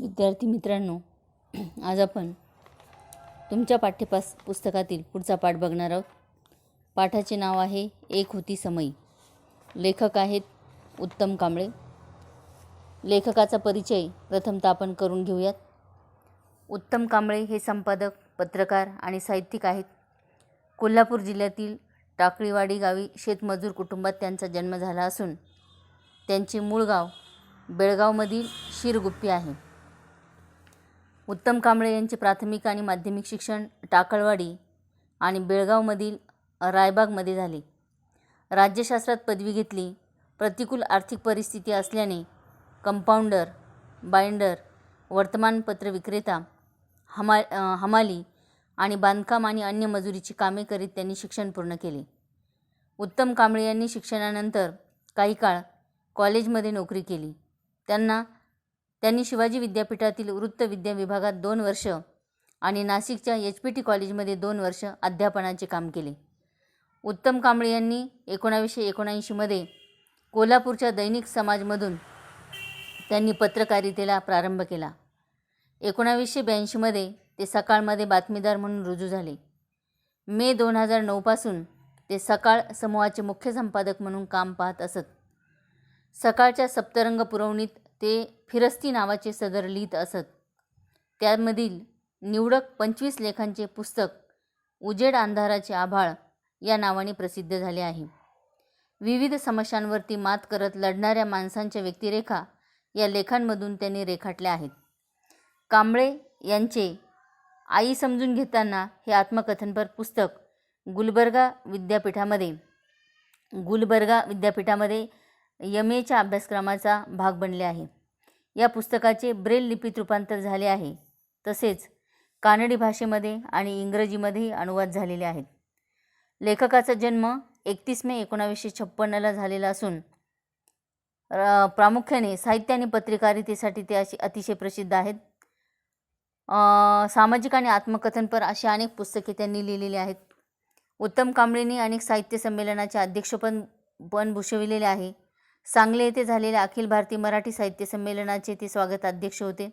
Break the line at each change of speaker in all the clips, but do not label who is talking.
विद्यार्थी मित्रांनो, आज आपण तुमच्या पुस्तकातील पुढचा पाठ बघणार आहोत. पाठाचे नाव आहे एक होती समई. लेखक आहेत उत्तम कांबळे. लेखकाचा परिचय प्रथमतः आपण करून घेऊयात. उत्तम कांबळे हे संपादक, पत्रकार आणि साहित्यिक आहेत. कोल्हापूर जिल्ह्यातील टाकळीवाडी गावी शेतमजूर कुटुंबात त्यांचा जन्म झाला असून त्यांचे मूळ गाव बेळगावमधील शिरगुप्पी आहे. उत्तम कांबळे यांचे प्राथमिक आणि माध्यमिक शिक्षण टाकळवाडी आणि बेळगावमधील रायबागमध्ये झाले. राज्यशास्त्रात पदवी घेतली. प्रतिकूल आर्थिक परिस्थिती असल्याने कंपाऊंडर, बाइंडर, वर्तमानपत्र विक्रेता, हमाली आणि बांधकाम आणि अन्य मजुरीची कामे करीत त्यांनी शिक्षण पूर्ण केले. उत्तम कांबळे यांनी शिक्षणानंतर काही काळ कॉलेजमध्ये नोकरी केली. त्यांनी शिवाजी विद्यापीठातील वृत्तविद्या विभागात 2 वर्ष आणि नाशिकच्या HPT कॉलेजमध्ये 2 वर्ष अध्यापनाचे काम केले. उत्तम कांबळे यांनी 1979 मध्ये कोल्हापूरच्या दैनिक समाजमधून त्यांनी पत्रकारितेला प्रारंभ केला. 1982 मध्ये ते सकाळमध्ये बातमीदार म्हणून रुजू झाले. मे 2009 पासून ते सकाळ समूहाचे मुख्य संपादक म्हणून काम पाहत असत. सकाळच्या सप्तरंग पुरवणीत ते फिरस्ती नावाचे सदर लिहित असत. त्यामधील निवडक 25 लेखांचे पुस्तक उजेड अंधाराचे आभाळ या नावाने प्रसिद्ध झाले आहे. विविध समस्यांवरती मात करत लढणाऱ्या माणसांच्या व्यक्तिरेखा या लेखांमधून त्यांनी रेखाटल्या आहेत. कांबळे यांचे आई समजून घेताना हे आत्मकथनपर पुस्तक गुलबर्गा विद्यापीठामध्ये MA अभ्यासक्रमाचा भाग बनले आहे. या पुस्तकाचे ब्रेल लिपीत रूपांतर झाले आहे. तसेच कानडी भाषेमध्ये आणि इंग्रजीमध्येही अनुवाद झालेले आहेत. लेखकाचा जन्म 31 मे 1956 झालेला असून प्रामुख्याने साहित्य आणि पत्रकारितेसाठी ते अतिशय प्रसिद्ध आहेत. सामाजिक आणि आत्मकथनपर अशी अनेक पुस्तके त्यांनी लिहिलेली आहेत. उत्तम कांबळेंनी अनेक साहित्य संमेलनाचे अध्यक्षपद भूषविलेले आहे. सांगली येथे झालेल्या अखिल भारतीय मराठी साहित्य संमेलनाचे ते स्वागताध्यक्ष होते.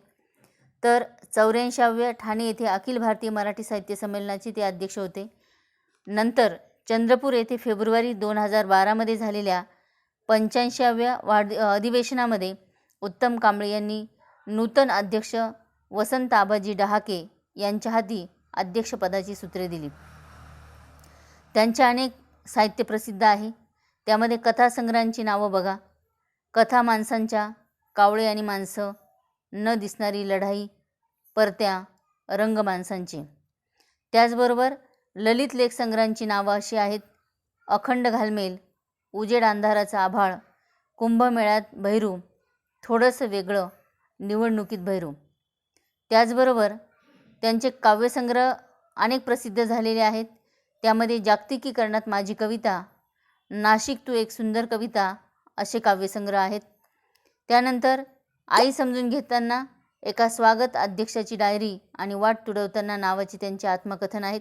तर 84व्या ठाणे येथे अखिल भारतीय मराठी साहित्य संमेलनाचे ते अध्यक्ष होते. नंतर चंद्रपूर येथे फेब्रुवारी 2012 मध्ये झालेल्या 85व्या अधिवेशनामध्ये उत्तम कांबळे यांनी नूतन अध्यक्ष वसंत आबाजी डहाके यांच्या हाती अध्यक्षपदाची सूत्रे दिली. त्यांचे अनेक साहित्य प्रसिद्ध आहे. त्यामध्ये कथासंग्रहांची नावं बघा: कथा माणसांच्या, कावळे आणि माणसं, न दिसणारी लढाई, परत्या, रंग माणसांचे. त्याचबरोबर ललित लेख संग्रहांची नावं अशी आहेत: अखंड घालमेल, उजेड अंधाराचा आभाळ, कुंभमेळ्यात भैरू, थोडंसं वेगळं, निवडणुकीत भैरू. त्याचबरोबर त्यांचे काव्यसंग्रह अनेक प्रसिद्ध झालेले आहेत. त्यामध्ये जागतिकीकरणात माझी कविता, नाशिक तू एक सुंदर कविता असे काव्यसंग्रह आहेत. त्यानंतर आई समजून घेताना, एका स्वागत अध्यक्षाची डायरी आणि वाट तुडवताना नावाचे त्यांचे आत्मकथन आहेत.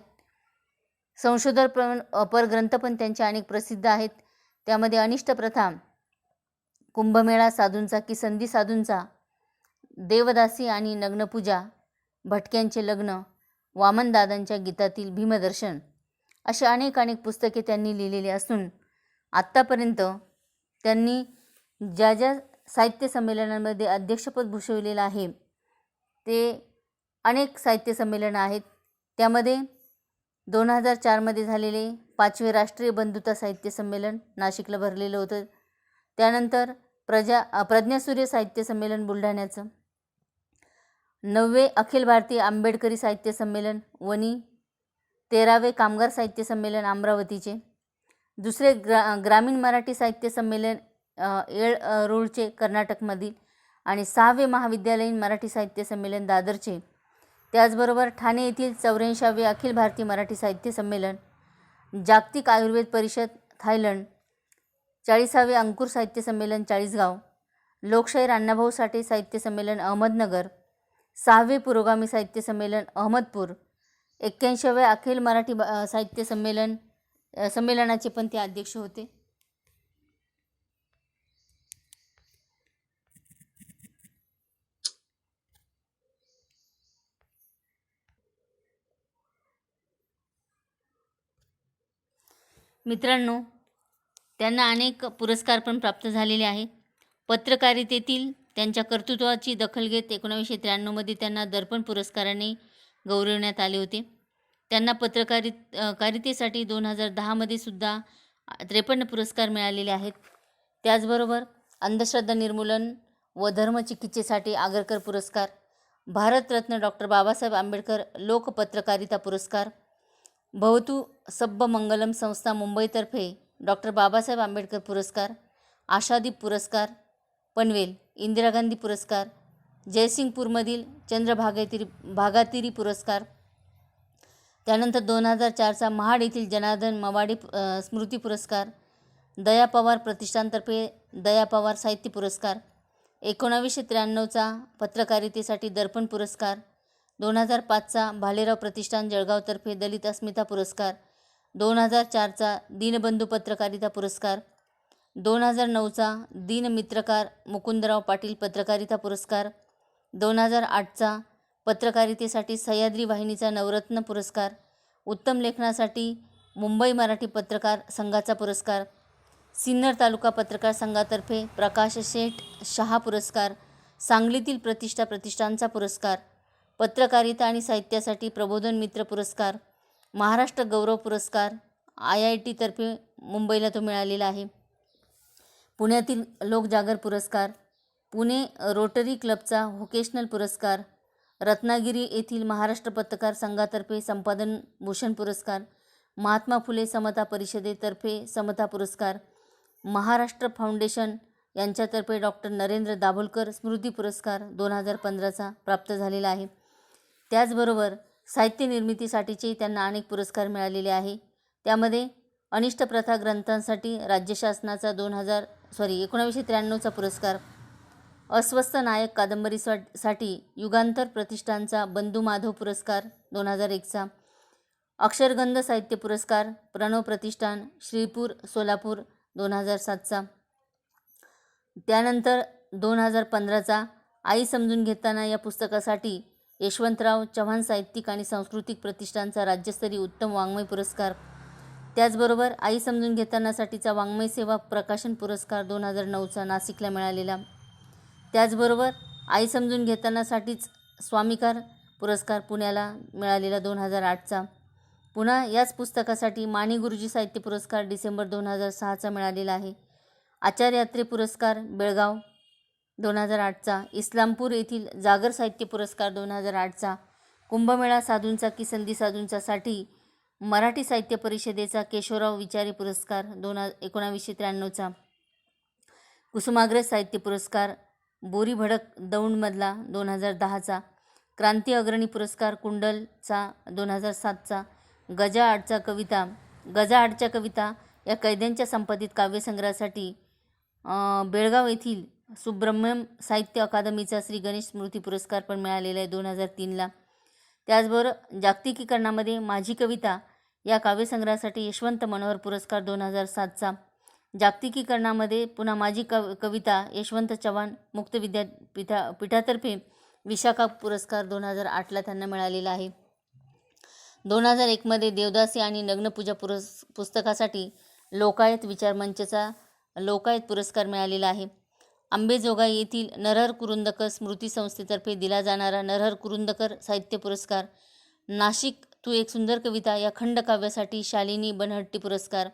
संशोधनपर ग्रंथ पण त्यांचे अनेक प्रसिद्ध आहेत. त्यामध्ये अनिष्ट प्रथा, कुंभमेळा साधूंचा की संधी साधूंचा, देवदासी आणि नग्नपूजा, भटक्यांचे लग्न, वामनदादांच्या गीतातील भीमदर्शन अशी अनेक पुस्तके त्यांनी लिहिलेली असून आत्तापर्यंत त्यांनी ज्या साहित्य संमेलनांमध्ये अध्यक्षपद भूषविलेलं आहे ते अनेक साहित्य संमेलनं आहेत. त्यामध्ये 2004 मध्ये झालेले 5वे राष्ट्रीय बंधुता साहित्य संमेलन नाशिकला भरलेलं होतं. त्यानंतर प्रज्ञासूर्य साहित्य संमेलन बुलढाण्याचं, 9वे अखिल भारतीय आंबेडकरी साहित्य संमेलन वणी, 13वे कामगार साहित्य संमेलन अमरावतीचे, 2रे ग्रामीण मराठी साहित्य संमेलन येळरूळचे कर्नाटकमधील आणि 6वे महाविद्यालयीन मराठी साहित्य संमेलन दादरचे. त्याचबरोबर ठाणे येथील 84वे अखिल भारतीय मराठी साहित्य संमेलन, जागतिक आयुर्वेद परिषद थायलंड, 40वे अंकुर साहित्य संमेलन चाळीसगाव, लोकशाहीर अण्णाभाऊ साठे साहित्य संमेलन अहमदनगर, 6वे पुरोगामी साहित्य संमेलन अहमदपूर, 81व्या अखिल मराठी साहित्य संमेलनाचे पण ते अध्यक्ष होते. मित्रांनो, त्यांना अनेक पुरस्कार पण प्राप्त झालेले आहे. पत्रकारितेतील त्यांच्या कर्तृत्वाची दखल घेत 1993मध्ये त्यांना दर्पण पुरस्काराने गौरवण्यात आले होते. त्यांना पत्रकारितेसाठी 2010मध्ये सुद्धा 53 पुरस्कार मिळालेले आहेत. त्याचबरोबर अंधश्रद्धा निर्मूलन व धर्मचिकित्सेसाठी आगरकर पुरस्कार, भारतरत्न डॉक्टर बाबासाहेब आंबेडकर लोक पत्रकारिता पुरस्कार, भवतु सब्ब मंगलम संस्था मुंबईतर्फे डॉक्टर बाबासाहेब आंबेडकर पुरस्कार, आशादीप पुरस्कार, पनवेल इंदिरा गांधी पुरस्कार, जयसिंगपूरमधील भागातिरी पुरस्कार, त्यानंतर 2004चा महाड येथील जनार्दन मवाडी स्मृती पुरस्कार, दया पवार प्रतिष्ठानतर्फे दया पवार साहित्य पुरस्कार, 1993चा पत्रकारितेसाठी दर्पण पुरस्कार, 2005चा भालेराव प्रतिष्ठान जळगावतर्फे दलित अस्मिता पुरस्कार, 2004चा दीनबंधू पत्रकारिता पुरस्कार, 2009चा दीनमित्रकार मुकुंदराव पाटील पत्रकारिता पुरस्कार, 2008चा पत्रकारितेसाठी सह्याद्री वाहिनीचा नवरत्न पुरस्कार, उत्तम लेखनासाठी मुंबई मराठी पत्रकार संघाचा पुरस्कार, सिन्नर तालुका पत्रकार संघातर्फे प्रकाश शेठ शहा पुरस्कार, सांगलीतील प्रतिष्ठानचा पुरस्कार, पत्रकारिता आणि साहित्यासाठी प्रबोधन मित्र पुरस्कार, महाराष्ट्र गौरव पुरस्कार IIT तर्फे मुंबईला तो मिळालेला आहे. पुण्यातील लोकजागर पुरस्कार, पुणे रोटरी क्लबचा व्होकेशनल पुरस्कार, रत्नागिरी येथील महाराष्ट्र पत्रकार संघातर्फे संपादन भूषण पुरस्कार, महात्मा फुले समता परिषदेतर्फे समता पुरस्कार, महाराष्ट्र फाउंडेशन यांच्यातर्फे डॉक्टर नरेंद्र दाभोलकर स्मृती पुरस्कार 2015चा प्राप्त झालेला आहे. त्याचबरोबर साहित्य निर्मितीसाठीचे त्यांना अनेक पुरस्कार मिळालेले आहे. त्यामध्ये अनिष्ट प्रथा ग्रंथांसाठी राज्य शासनाचा 1993चा पुरस्कार, अस्वस्थ नायक कादंबरीसाठी युगांतर प्रतिष्ठानचा बंधू माधव पुरस्कार 2001चा, अक्षरगंध साहित्य पुरस्कार प्रणव प्रतिष्ठान श्रीपूर सोलापूर 2007चा, त्यानंतर 2015चा आई समजून घेताना या पुस्तकासाठी यशवंतराव चव्हाण साहित्यिक आणि सांस्कृतिक प्रतिष्ठानचा राज्यस्तरीय उत्तम वाङ्मय पुरस्कार, त्याचबरोबर आई समजून घेतानासाठीचा वाङ्मय सेवा प्रकाशन पुरस्कार 2009चा नाशिकला मिळालेला, त्याचबरोबर आई समजून घेतानासाठीच स्वामीकार पुरस्कार पुण्याला मिळालेला 2008चा, पुन्हा याच पुस्तकासाठी माने गुरुजी साहित्य पुरस्कार डिसेंबर 2006चा मिळालेला आहे. आचार्य अत्रे पुरस्कार बेळगाव 2008चा, इस्लामपूर येथील जागर साहित्य पुरस्कार 2008चा, कुंभमेळा साधूंचा की संधी साधूंचा साठी मराठी साहित्य परिषदेचा केशवराव विचारे पुरस्कार 1993चा, कुसुमाग्रज साहित्य पुरस्कार बोरी भडक दौंडमधला 2010चा, क्रांती अग्रणी पुरस्कार कुंडलचा 2007चा, गजाआडच्या कविता या कैद्यांच्या संपादित काव्यसंग्रहासाठी बेळगाव येथील सुब्रह्मण्यम साहित्य अकादमीचा श्री गणेश स्मृती पुरस्कार पण मिळालेला आहे 2003ला. त्याचबरोबर जागतिकीकरणामध्ये माझी कविता या काव्यसंग्रहासाठी यशवंत मनोहर पुरस्कार 2007चा, जागतिकीकरणामध्ये पुन्हा माझी कविता यशवंत चव्हाण मुक्त विद्यापीठातर्फे विशाखा पुरस्कार 2008ला त्यांना मिळालेला आहे. 2001मध्ये देवदासी आणि नग्नपूजा पुस्तकासाठी लोकायत विचारमंचचा लोकायत पुरस्कार मिळालेला आहे. अंबेजोगाई येथील नरहर कुरुंदकर स्मृती संस्थेतर्फे दिला जाणारा नरहर कुरुंदकर साहित्य पुरस्कार, नाशिक तू एक सुंदर कविता या खंडकाव्यासाठी शालिनी बनहट्टी पुरस्कार,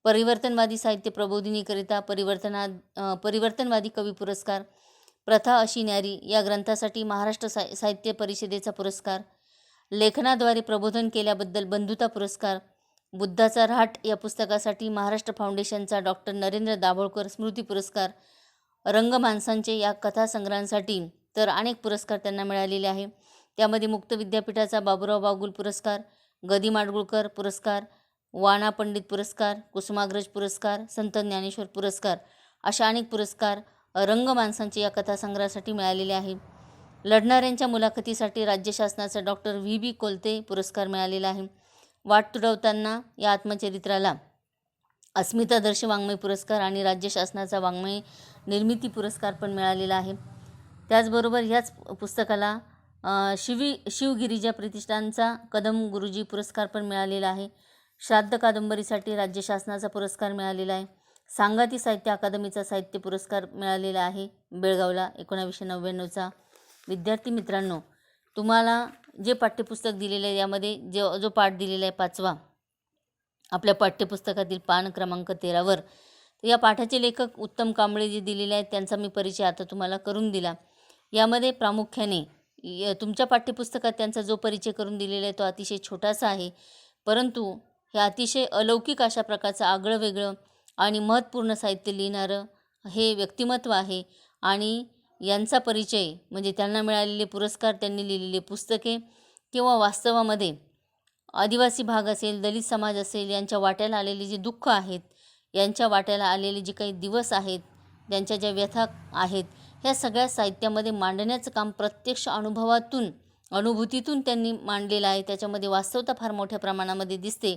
परिवर्तनवादी साहित्य प्रबोधिनीकरिता परिवर्तनवादी कवी पुरस्कार, प्रथा अशी न्यारी या ग्रंथासाठी महाराष्ट्र साहित्य परिषदेचा पुरस्कार, लेखनाद्वारे प्रबोधन केल्याबद्दल बंधुता पुरस्कार, बुद्धाचा रहाट या पुस्तकासाठी महाराष्ट्र फाउंडेशनचा डॉक्टर नरेंद्र दाभोळकर स्मृती पुरस्कार, रंग माणसांचे या कथासंग्रहांसाठी तर अनेक पुरस्कार त्यांना मिळालेले आहे. त्यामध्ये मुक्त विद्यापीठाचा बाबुराव बागुल पुरस्कार, गदी माडगुळकर पुरस्कार, वाना पंडित पुरस्कार, कुसुमाग्रज पुरस्कार, संत ज्ञानेश्वर पुरस्कार अशा अनेक पुरस्कार रंग माणसांचे या कथासंग्रहासाठी मिळालेले आहे. लढणाऱ्यांच्या मुलाखतीसाठी राज्य शासनाचा डॉक्टर VB कोलते पुरस्कार मिळालेला आहे. वाट तुडवताना या आत्मचरित्राला अस्मितादर्श वाङ्मय पुरस्कार आणि राज्य शासनाचा वाङ्मय निर्मिती पुरस्कार पण मिळालेला आहे. त्याचबरोबर ह्याच पुस्तकाला शिवगिरिजा प्रतिष्ठानचा कदम गुरुजी पुरस्कार पण मिळालेला आहे. श्राद्ध कादंबरीसाठी राज्य शासनाचा पुरस्कार मिळालेला आहे. सांगाती साहित्य अकादमीचा साहित्य पुरस्कार मिळालेला आहे बेळगावला 1999चा. विद्यार्थी मित्रांनो, तुम्हाला जे पाठ्यपुस्तक दिलेलं आहे यामध्ये जो पाठ दिलेला आहे 5वा आपल्या पाठ्यपुस्तकातील पान क्रमांक 13वर, तर या पाठाचे लेखक उत्तम कांबळे जे दिलेले आहेत त्यांचा मी परिचय आता तुम्हाला करून दिला. यामध्ये प्रामुख्याने तुमच्या पाठ्यपुस्तकात त्यांचा जो परिचय करून दिलेला आहे तो अतिशय छोटासा आहे, परंतु हे अतिशय अलौकिक अशा प्रकारचं आगळं वेगळं आणि महत्त्वपूर्ण साहित्य लिहिणारं हे व्यक्तिमत्व आहे. आणि यांचा परिचय म्हणजे त्यांना मिळालेले पुरस्कार, त्यांनी लिहिलेली पुस्तके किंवा वास्तवामध्ये आदिवासी भाग असेल, दलित समाज असेल, यांच्या वाट्याला आलेले जे दुःख आहेत, यांच्या वाट्याला आलेले जे काही दिवस आहेत, त्यांच्या ज्या व्यथा आहेत, ह्या सगळ्या साहित्यामध्ये मांडण्याचं काम प्रत्यक्ष अनुभूतीतून त्यांनी मांडलेलं आहे. त्याच्यामध्ये वास्तवता फार मोठ्या प्रमाणामध्ये दिसते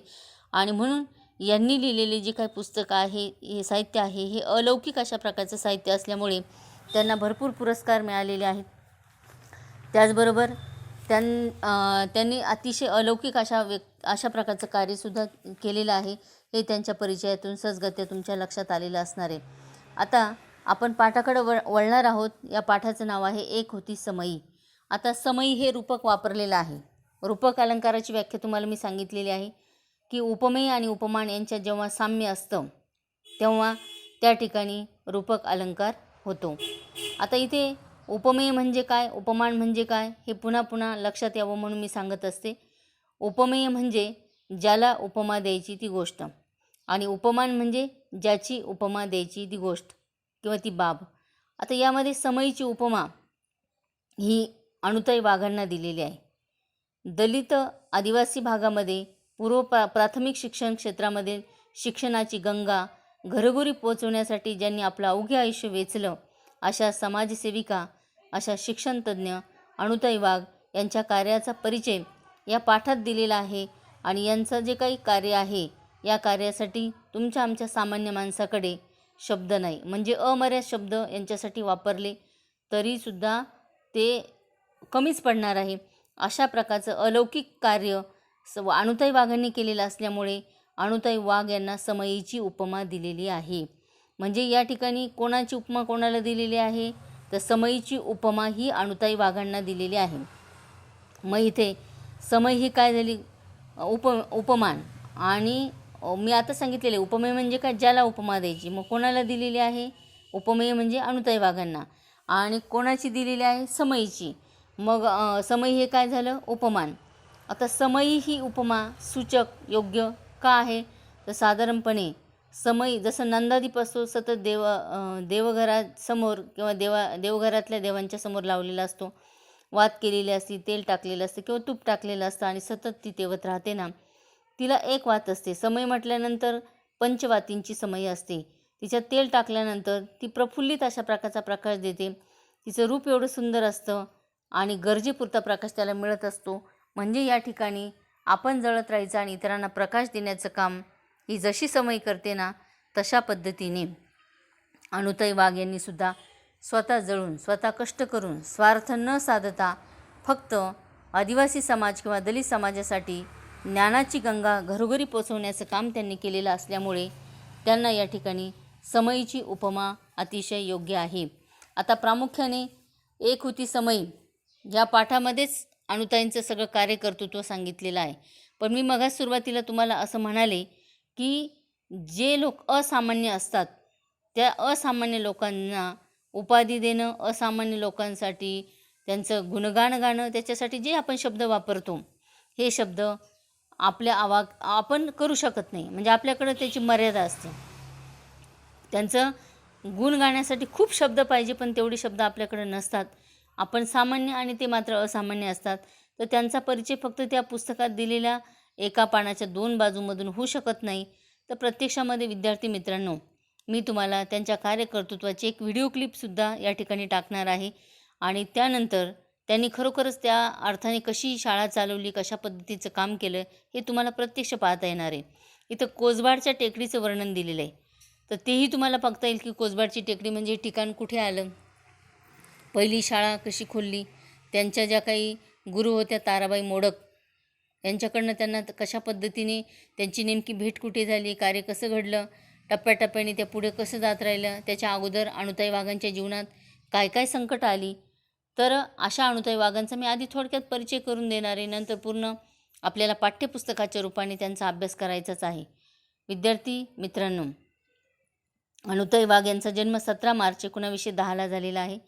आणि म्हणून यांनी लिहिलेले जे काही पुस्तक आहे, हे साहित्य आहे, हे अलौकिक अशा प्रकारचं साहित्य असल्यामुळे त्यांना भरपूर पुरस्कार मिळालेले आहेत. त्याचबरोबर त्यांनी अतिशय अलौकिक अशा प्रकारचं कार्यसुद्धा केलेलं आहे. हे त्यांच्या परिचयातून सहजगत्या तुमच्या लक्षात आलेलं असणार आहे. आता आपण पाठाकडे वळणार आहोत. या पाठाचं नाव आहे एक होती समयी. आता समयी हे रूपक वापरलेलं आहे. रूपक अलंकाराची व्याख्या तुम्हाला मी सांगितलेली आहे की उपमेय आणि उपमान यांच्यात जेव्हा साम्य असतं तेव्हा त्या ठिकाणी रूपक अलंकार होतो. आता इथे उपमेय म्हणजे काय, उपमान म्हणजे काय, हे पुन्हा पुन्हा लक्षात यावं म्हणून मी सांगत असते. उपमेय म्हणजे ज्याला उपमा द्यायची ती गोष्ट, आणि उपमान म्हणजे ज्याची उपमा द्यायची ती गोष्ट किंवा ती बाब. आता यामध्ये समयीची उपमा ही अनुताई वाघांना दिलेली आहे. दलित आदिवासी भागामध्ये प्राथमिक शिक्षण क्षेत्रामध्ये शिक्षणाची गंगा घरोघरी पोचवण्यासाठी ज्यांनी आपलं अवघे आयुष्य वेचलं, अशा समाजसेविका, अशा शिक्षणतज्ज्ञ अनुताई वाघ यांच्या कार्याचा परिचय या पाठात दिलेला आहे. आणि यांचं जे काही कार्य आहे, या कार्यासाठी तुमच्या आमच्या सामान्य माणसाकडे शब्द नाही, म्हणजे अमर्याद शब्द यांच्यासाठी वापरले तरीसुद्धा ते कमीच पडणार आहे. अशा प्रकारचं अलौकिक कार्य अनुताई वाघांनी केलेलं असल्यामुळे अनुताई वाघ यांना समयीची उपमा दिलेली आहे. म्हणजे या ठिकाणी कोणाची उपमा कोणाला दिलेली आहे, तर समयीची उपमा ही अनुताई वाघांना दिलेली आहे. मग इथे समय ही काय झाली, उपमान. आणि मी आता सांगितलेले उपमेय म्हणजे काय, ज्याला उपमा द्यायची. मग कोणाला दिलेली आहे उपमेय म्हणजे अनुताई वाघांना, आणि कोणाची दिलेली आहे, समयीची. मग समय हे काय झालं, उपमान. आता समयी ही उपमा सूचक योग्य का आहे, तर साधारणपणे समय जसं नंदादीप असतो, सतत देवघरासमोर किंवा देवघरातल्या देवांच्या समोर लावलेला असतो, वात केलेली असते, तेल टाकलेलं असतं किंवा तूप टाकलेलं असतं आणि सतत ती तेवत राहते ना, तिला एक वात असते. समय म्हटल्यानंतर पंचवातींची समयी असते. तिच्यात तेल टाकल्यानंतर ती प्रफुल्लित अशा प्रकारचा प्रकाश देते. तिचं रूप एवढं सुंदर असतं आणि गरजेपुरता प्रकाश त्याला मिळत असतो. म्हणजे या ठिकाणी आपण जळत राहायचं आणि इतरांना प्रकाश देण्याचं काम ही जशी समयी करते ना, तशा पद्धतीने अनुताई वाघ यांनी सुद्धा स्वतः जळून, स्वतः कष्ट करून, स्वार्थ न साधता फक्त आदिवासी समाज किंवा दलित समाजासाठी ज्ञानाची गंगा घरोघरी पोचवण्याचं काम त्यांनी केलेलं असल्यामुळे त्यांना या ठिकाणी समयीची उपमा अतिशय योग्य आहे. आता प्रामुख्याने एक होती समयी या पाठामध्येच अनुताईंचं सगळं कार्यकर्तृत्व सांगितलेलं आहे. पण मी मगाच सुरुवातीला तुम्हाला असं म्हणाले की जे लोक असामान्य असतात त्या असामान्य लोकांना उपाधी देणं, असामान्य लोकांसाठी त्यांचं गुणगान गाणं, त्याच्यासाठी जे आपण शब्द वापरतो हे शब्द आपण करू शकत नाही. म्हणजे आपल्याकडं त्याची मर्यादा असते. त्यांचं गुण गाण्यासाठी खूप शब्द पाहिजे, पण तेवढे शब्द आपल्याकडे नसतात. आपण सामान्य आणि ते मात्र असामान्य असतात. तर त्यांचा परिचय फक्त त्या पुस्तकात दिलेल्या एका पानाच्या 2 बाजूमधून होऊ शकत नाही. तर प्रत्यक्षामध्ये विद्यार्थी मित्रांनो, मी तुम्हाला त्यांच्या कार्यकर्तृत्वाची एक व्हिडिओ क्लिपसुद्धा या ठिकाणी टाकणार आहे. आणि त्यानंतर त्यांनी खरोखरच त्या अर्थाने कशी शाळा चालवली, कशा पद्धतीचं काम केलं, हे तुम्हाला प्रत्यक्ष पाहता येणार आहे. इथं कोसबाडच्या टेकडीचं वर्णन दिलेलं आहे. तर तेही तुम्हाला बघता येईल की कोसबाडची टेकडी म्हणजे ठिकाण कुठे आलं, पहिली शाळा कशी खोलली, त्यांच्या ज्या काही गुरु होत्या ताराबाई मोडक यांच्याकडनं त्यांना कशा पद्धतीने त्यांची नेमकी भेट कुठे झाली, कार्य कसं घडलं, टप्प्याटप्प्याने त्या पुढे कसं जात राहिलं, त्याच्या अगोदर अनुताई वाघांच्या जीवनात काय काय संकट आली. तर अशा अनुताई वाघांचा मी आधी थोडक्यात परिचय करून देणार आहे. नंतर पूर्ण आपल्याला पाठ्यपुस्तकाच्या रूपाने त्यांचा अभ्यास करायचाच आहे. विद्यार्थी मित्रांनो, अनुताई वाघ यांचा जन्म 17 मार्च 1910 झालेला आहे.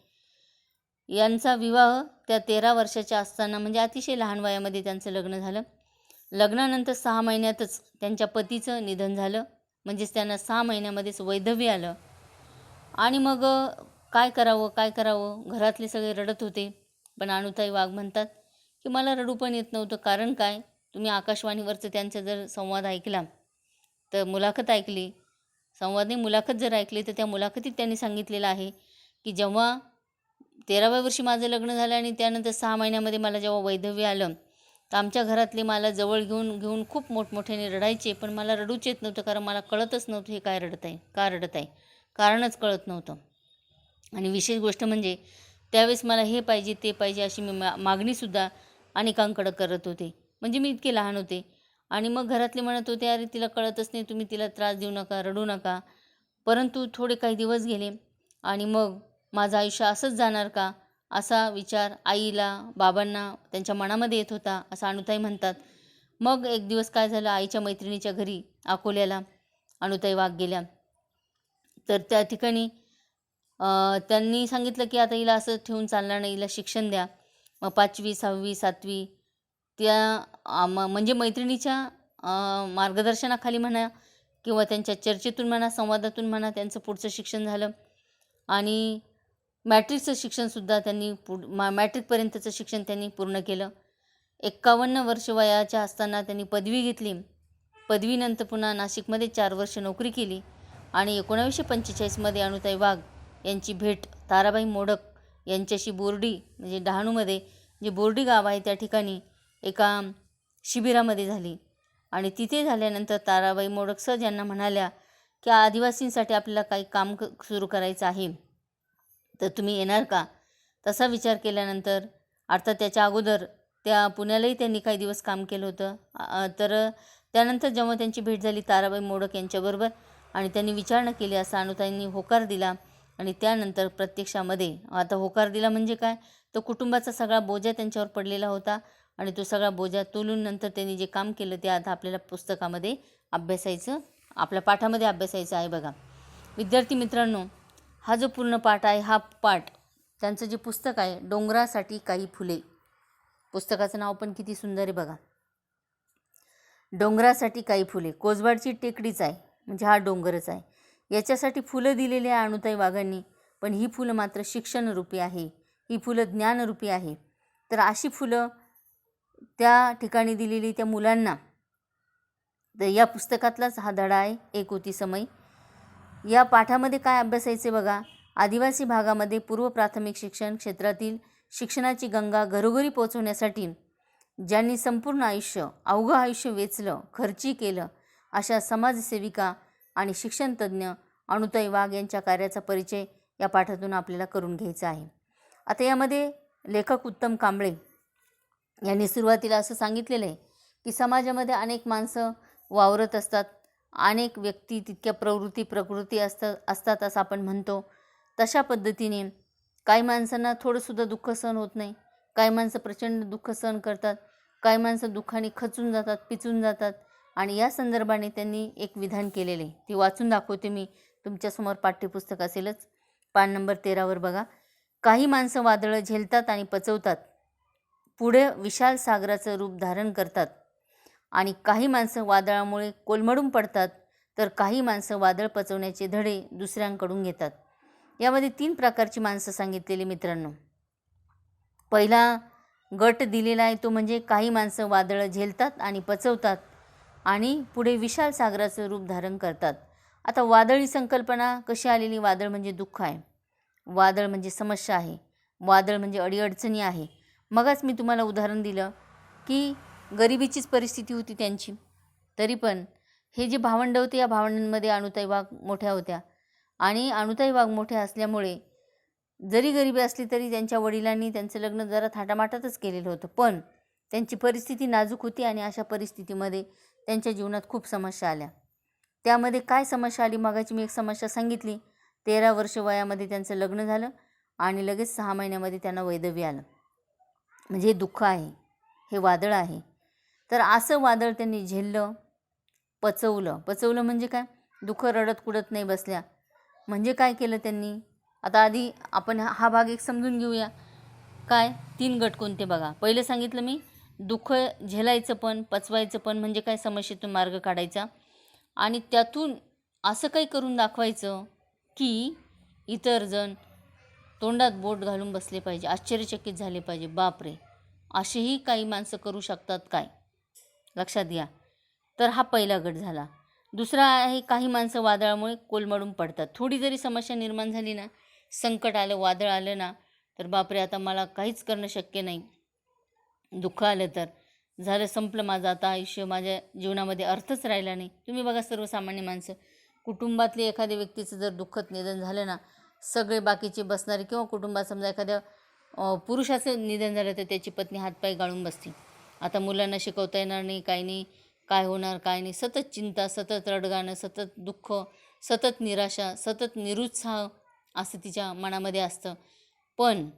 यांचा विवाह त्या 13 वर्षाच्या असताना म्हणजे अतिशय लहान वयामध्ये त्यांचं लग्न झालं. लग्नानंतर 6 महिन्यातच त्यांच्या पतीचं निधन झालं. म्हणजेच त्यांना 6 महिन्यामध्येच वैधव्य आलं. आणि मग काय करावं घरातले सगळे रडत होते. पण अनुताई वाघ म्हणतात की मला रडू पण येत नव्हतं. कारण काय, तुम्ही आकाशवाणीवरचं त्यांचा जर संवाद ऐकला, तर मुलाखत ऐकली, मुलाखत जर ऐकली, तर त्या मुलाखतीत त्यांनी सांगितलेलं आहे की जेव्हा 13व्या वर्षी माझं लग्न झालं आणि त्यानंतर 6 महिन्यामध्ये मला जेव्हा वैधव्य आलं, तर आमच्या घरातले मला जवळ घेऊन खूप मोठमोठ्याने रडायचे. पण मला रडूच येत नव्हतं, कारण मला कळतच नव्हतं हे काय रडत आहे, का रडत आहे, कारणच कळत नव्हतं. आणि विशेष गोष्ट म्हणजे त्यावेळेस मला हे पाहिजे ते पाहिजे अशी मी मागणीसुद्धा अनेकांकडं करत होते. म्हणजे मी इतके लहान होते. आणि मग घरातले म्हणत होते, अरे तिला कळतच नाही, तुम्ही तिला त्रास देऊ नका, रडू नका. परंतु थोडे काही दिवस गेले आणि मग माझं आयुष्य असंच जाणार का, असा विचार आईला, बाबांना त्यांच्या मनामध्ये येत होता, असं अनुताई म्हणतात. मग एक दिवस काय झालं, आईच्या मैत्रिणीच्या घरी अकोल्याला अनुताई वाघ गेल्या. तर त्या ठिकाणी त्यांनी सांगितलं की आता हिला असं ठेवून चालणार नाही, हिला शिक्षण द्या. मग 5वी 6वी 7वी त्या म्हणजे मैत्रिणीच्या मार्गदर्शनाखाली म्हणा किंवा त्यांच्या चर्चेतून म्हणा, संवादातून म्हणा, त्यांचं पुढचं शिक्षण झालं. आणि मॅट्रिकचं शिक्षणसुद्धा त्यांनी मॅट्रिकपर्यंतचं शिक्षण त्यांनी पूर्ण केलं. 51 वर्ष वयाच्या असताना त्यांनी पदवी घेतली. पदवीनंतर पुन्हा नाशिकमध्ये 4 वर्ष नोकरी केली. आणि 1945मध्ये अनुताई वाघ यांची भेट ताराबाई मोडक यांच्याशी बोर्डी म्हणजे डहाणूमध्ये जे बोर्डी गाव आहे त्या ठिकाणी एका शिबिरामध्ये झाली. आणि तिथे झाल्यानंतर ताराबाई मोडक सहज यांना म्हणाल्या की आदिवासींसाठी आपल्याला काही काम सुरू करायचं आहे, तर तुम्ही येणार का. तसा विचार केल्यानंतर, अर्थात त्याच्या अगोदर त्या पुण्यालाही त्यांनी काही दिवस काम केलं होतं. तर त्यानंतर जेव्हा त्यांची भेट झाली ताराबाई मोडक यांच्याबरोबर आणि त्यांनी विचारणा केली, असा अनुताईंनी होकार दिला. आणि त्यानंतर प्रत्यक्षामध्ये आता होकार दिला म्हणजे काय, तो कुटुंबाचा सगळा बोजा त्यांच्यावर पडलेला होता आणि तो सगळा बोजा तोलून नंतर त्यांनी जे काम केलं ते आता आपल्याला पुस्तकामध्ये अभ्यासायचं, आपल्या पाठामध्ये अभ्यासायचं आहे. बघा विद्यार्थी मित्रांनो, हा जो पूर्ण पाठ आहे, हा पाठ त्यांचं जे पुस्तक आहे डोंगरासाठी काही फुले, पुस्तकाचं नाव पण किती सुंदर आहे बघा, डोंगरासाठी काही फुले. कोसबाडची टेकडीच आहे म्हणजे हा डोंगरच आहे. याच्यासाठी फुलं दिलेली आहे अनुताई वाघांनी, पण ही फुलं मात्र शिक्षणरूपी आहे, ही फुलं ज्ञानरूपी आहे. तर अशी फुलं त्या ठिकाणी दिलेली त्या मुलांना, तर या पुस्तकातलाच हा धडा आहे, एक होती समय. या पाठामध्ये काय अभ्यासायचे बघा, आदिवासी भागामध्ये पूर्व प्राथमिक शिक्षण क्षेत्रातील शिक्षणाची गंगा घरोघरी पोहोचवण्यासाठी ज्यांनी संपूर्ण आयुष्य, अवघं आयुष्य वेचलं, खर्ची केलं, अशा समाजसेविका आणि शिक्षणतज्ज्ञ अनुताई वाघ यांच्या कार्याचा परिचय या पाठातून आपल्याला करून घ्यायचा आहे. आता यामध्ये लेखक उत्तम कांबळे यांनी सुरुवातीला असं सांगितलेलं आहे की समाजामध्ये अनेक माणसं वावरत असतात, अनेक व्यक्ती तितक्या प्रकृती असतात असं आपण म्हणतो. तशा पद्धतीने काही माणसांना थोडंसुद्धा दुःख सहन होत नाही, काही माणसं प्रचंड दुःख सहन करतात, काही माणसं दुःखाने खचून जातात, पिचून जातात. आणि या संदर्भाने त्यांनी एक विधान केलेले, ते वाचून दाखवते मी, तुमच्यासमोर पाठ्यपुस्तक असेलच. पान नंबर 13वर बघा, काही माणसं वादळं झेलतात आणि पचवतात, पुढे विशाल सागराचं रूप धारण करतात. आणि काही माणसं वादळामुळे कोलमडून पडतात, तर काही माणसं वादळ पचवण्याचे धडे दुसऱ्यांकडून घेतात. यामध्ये 3 प्रकारची माणसं सांगितलेली मित्रांनो. पहिला गट दिलेला आहे तो म्हणजे काही माणसं वादळं झेलतात आणि पचवतात आणि पुढे विशाल सागराचं रूप धारण करतात. आता वादळ ही संकल्पना कशी आलेली, वादळ म्हणजे दुःख आहे, वादळ म्हणजे समस्या आहे, वादळ म्हणजे अडीअडचणी आहे. मगच मी तुम्हाला उदाहरण दिलं की गरिबीचीच परिस्थिती होती त्यांची, तरी पण हे जे भावंड होते या भावंडांमध्ये अनुताई वाघ मोठ्या होत्या. आणि अनुताई वाघ मोठ्या असल्यामुळे जरी गरिबी असली तरी त्यांच्या वडिलांनी त्यांचं लग्न जरा थाटामाटातच केलेलं होतं, पण त्यांची परिस्थिती नाजूक होती आणि अशा परिस्थितीमध्ये त्यांच्या जीवनात खूप समस्या आल्या. त्यामध्ये काय समस्या आली, मगाची मी एक समस्या सांगितली. 13 वर्ष वयामध्ये त्यांचं लग्न झालं आणि लगेच 6 महिन्यामध्ये त्यांना वैधव्य आलं. म्हणजे हे दुःख आहे, हे वादळ आहे. तर असं वादळ त्यांनी झेललं, पचवलं म्हणजे काय, दुःख रडत कुडत नाही बसल्या. म्हणजे काय केलं त्यांनी, आता आधी आपण हा भाग एक समजून घेऊया. काय 3 गट कोणते बघा. पहिलं सांगितलं मी, दुःख झेलायचं पण, पचवायचं पण, म्हणजे काय, समस्येतून मार्ग काढायचा आणि त्यातून असं काही करून दाखवायचं की इतर जण तोंडात बोट घालून बसले पाहिजे, आश्चर्यचकित झाले पाहिजे, बापरे असेही काही माणसं करू शकतात काय, लक्षात घ्या. तर हा पहिला गट झाला. दुसरा आहे, काही माणसं वादळामुळे कोलमडून पडतात. थोडी जरी समस्या निर्माण झाली ना, संकट आलं, वादळ आलं ना, तर बापरे आता मला काहीच करणं शक्य नाही, दुःख आलं तर झालं, संपलं माझं आता आयुष्य, माझ्या जीवनामध्ये अर्थच राहिला नाही. तुम्ही बघा, सर्वसामान्य माणसं, कुटुंबातले एखाद्या व्यक्तीचं जर दुःखद निधन झालं ना, सगळे बाकीचे बसणारे, किंवा कुटुंबात समजा एखाद्या पुरुषाचं निधन झालं तर त्याची पत्नी हातपाय गाळून बसते. आता मुलांना शिकवता येणार नाही, काही नाही, काय होणार काय नाही, सतत चिंता, सतत रडगाणं, सतत दुःख, सतत निराशा, सतत निरुत्साह असं तिच्या मनामध्ये असतं. पण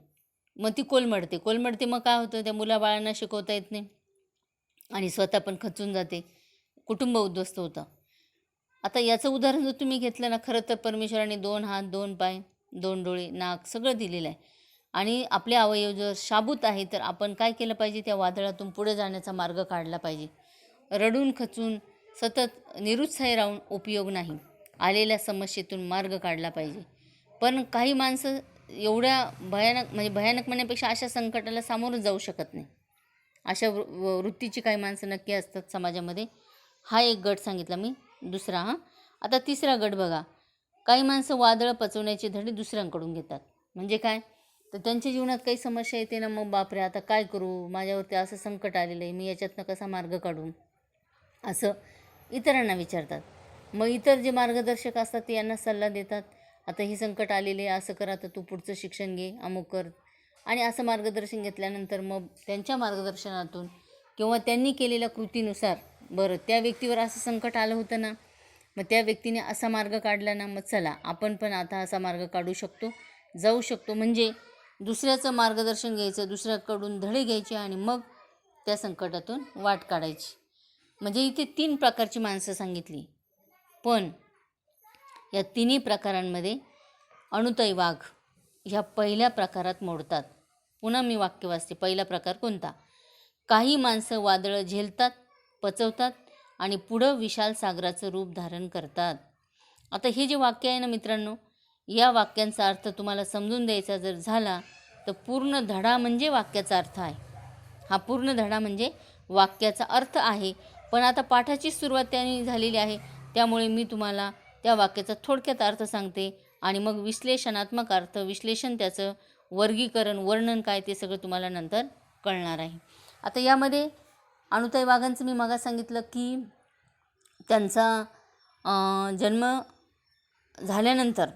मग ती कोलमडते. मग काय होतं, त्या मुलाबाळांना शिकवता येत नाही आणि स्वतः पण खचून जाते, कुटुंब उद्ध्वस्त होतं. आता याचं उदाहरण जर तुम्ही घेतलं ना, खरं तर परमेश्वराने 2 हात, 2 पाय, 2 डोळे, नाक सगळं दिलेलं आहे आणि आपले अवयव जर शाबूत आहे, तर आपण काय केलं पाहिजे, त्या वादळातून पुढे जाण्याचा मार्ग काढला पाहिजे. रडून खचून सतत निरुत्साही राहून उपयोग नाही, आलेल्या समस्येतून मार्ग काढला पाहिजे. पण काही माणसं एवढ्या भयानक म्हणण्यापेक्षा अशा संकटाला सामोरं जाऊ शकत नाही. अशा वृत्तीची काही माणसं नक्की असतात समाजामध्ये. हा एक गट सांगितला मी. दुसरा आता तिसरा गट बघा. काही माणसं वादळं पचवण्याचे धडे दुसऱ्यांकडून घेतात. म्हणजे काय, तर त्यांच्या जीवनात काही समस्या येते ना, मग बापरे आता काय करू, माझ्यावरती असं संकट आलेलं आहे, मी याच्यातनं कसा मार्ग काढू, असं इतरांना विचारतात. मग इतर जे मार्गदर्शक असतात ते यांना सल्ला देतात, आता ही संकट आलेले आहे, असं करा, तर तू पुढचं शिक्षण घे, अमुक कर. आणि असं मार्गदर्शन घेतल्यानंतर मग त्यांच्या मार्गदर्शनातून किंवा त्यांनी केलेल्या कृतीनुसार, बरं त्या व्यक्तीवर असं संकट आलं होतं ना, मग त्या व्यक्तीने असा मार्ग काढला ना, मग चला आपण पण आता असा मार्ग काढू शकतो, जाऊ शकतो. म्हणजे दुसऱ्याचं मार्गदर्शन घ्यायचं, दुसऱ्याकडून धडे घ्यायचे आणि मग त्या संकटातून वाट काढायची. म्हणजे इथे 3 प्रकारची माणसं सांगितली. पण या तिन्ही प्रकारांमध्ये अनुताई वाघ ह्या पहिल्या प्रकारात मोडतात. पुन्हा मी वाक्य वाचते. पहिला प्रकार कोणता, काही माणसं वादळं झेलतात, पचवतात आणि पुढं विशाल सागराचं रूप धारण करतात. आता हे जे वाक्य आहे ना मित्रांनो, या वाक्यांचा अर्थ तुम्हाला समजून द्यायचा जर झाला तर पूर्ण धडा म्हणजे वाक्याचा अर्थ आहे. हा पूर्ण धडा म्हणजे वाक्याचा अर्थ आहे. पण आता पाठाची सुरुवात त्याने झालेली आहे, त्यामुळे मी तुम्हाला त्या वाक्याचा थोडक्यात अर्थ सांगते आणि मग विश्लेषणात्मक अर्थ, विश्लेषण, त्याचं वर्गीकरण, वर्णन काय ते सगळं तुम्हाला नंतर कळणार आहे. आता यामध्ये अनुताई वाघांचं मी मागा सांगितलं की त्यांचा जन्म झाल्यानंतर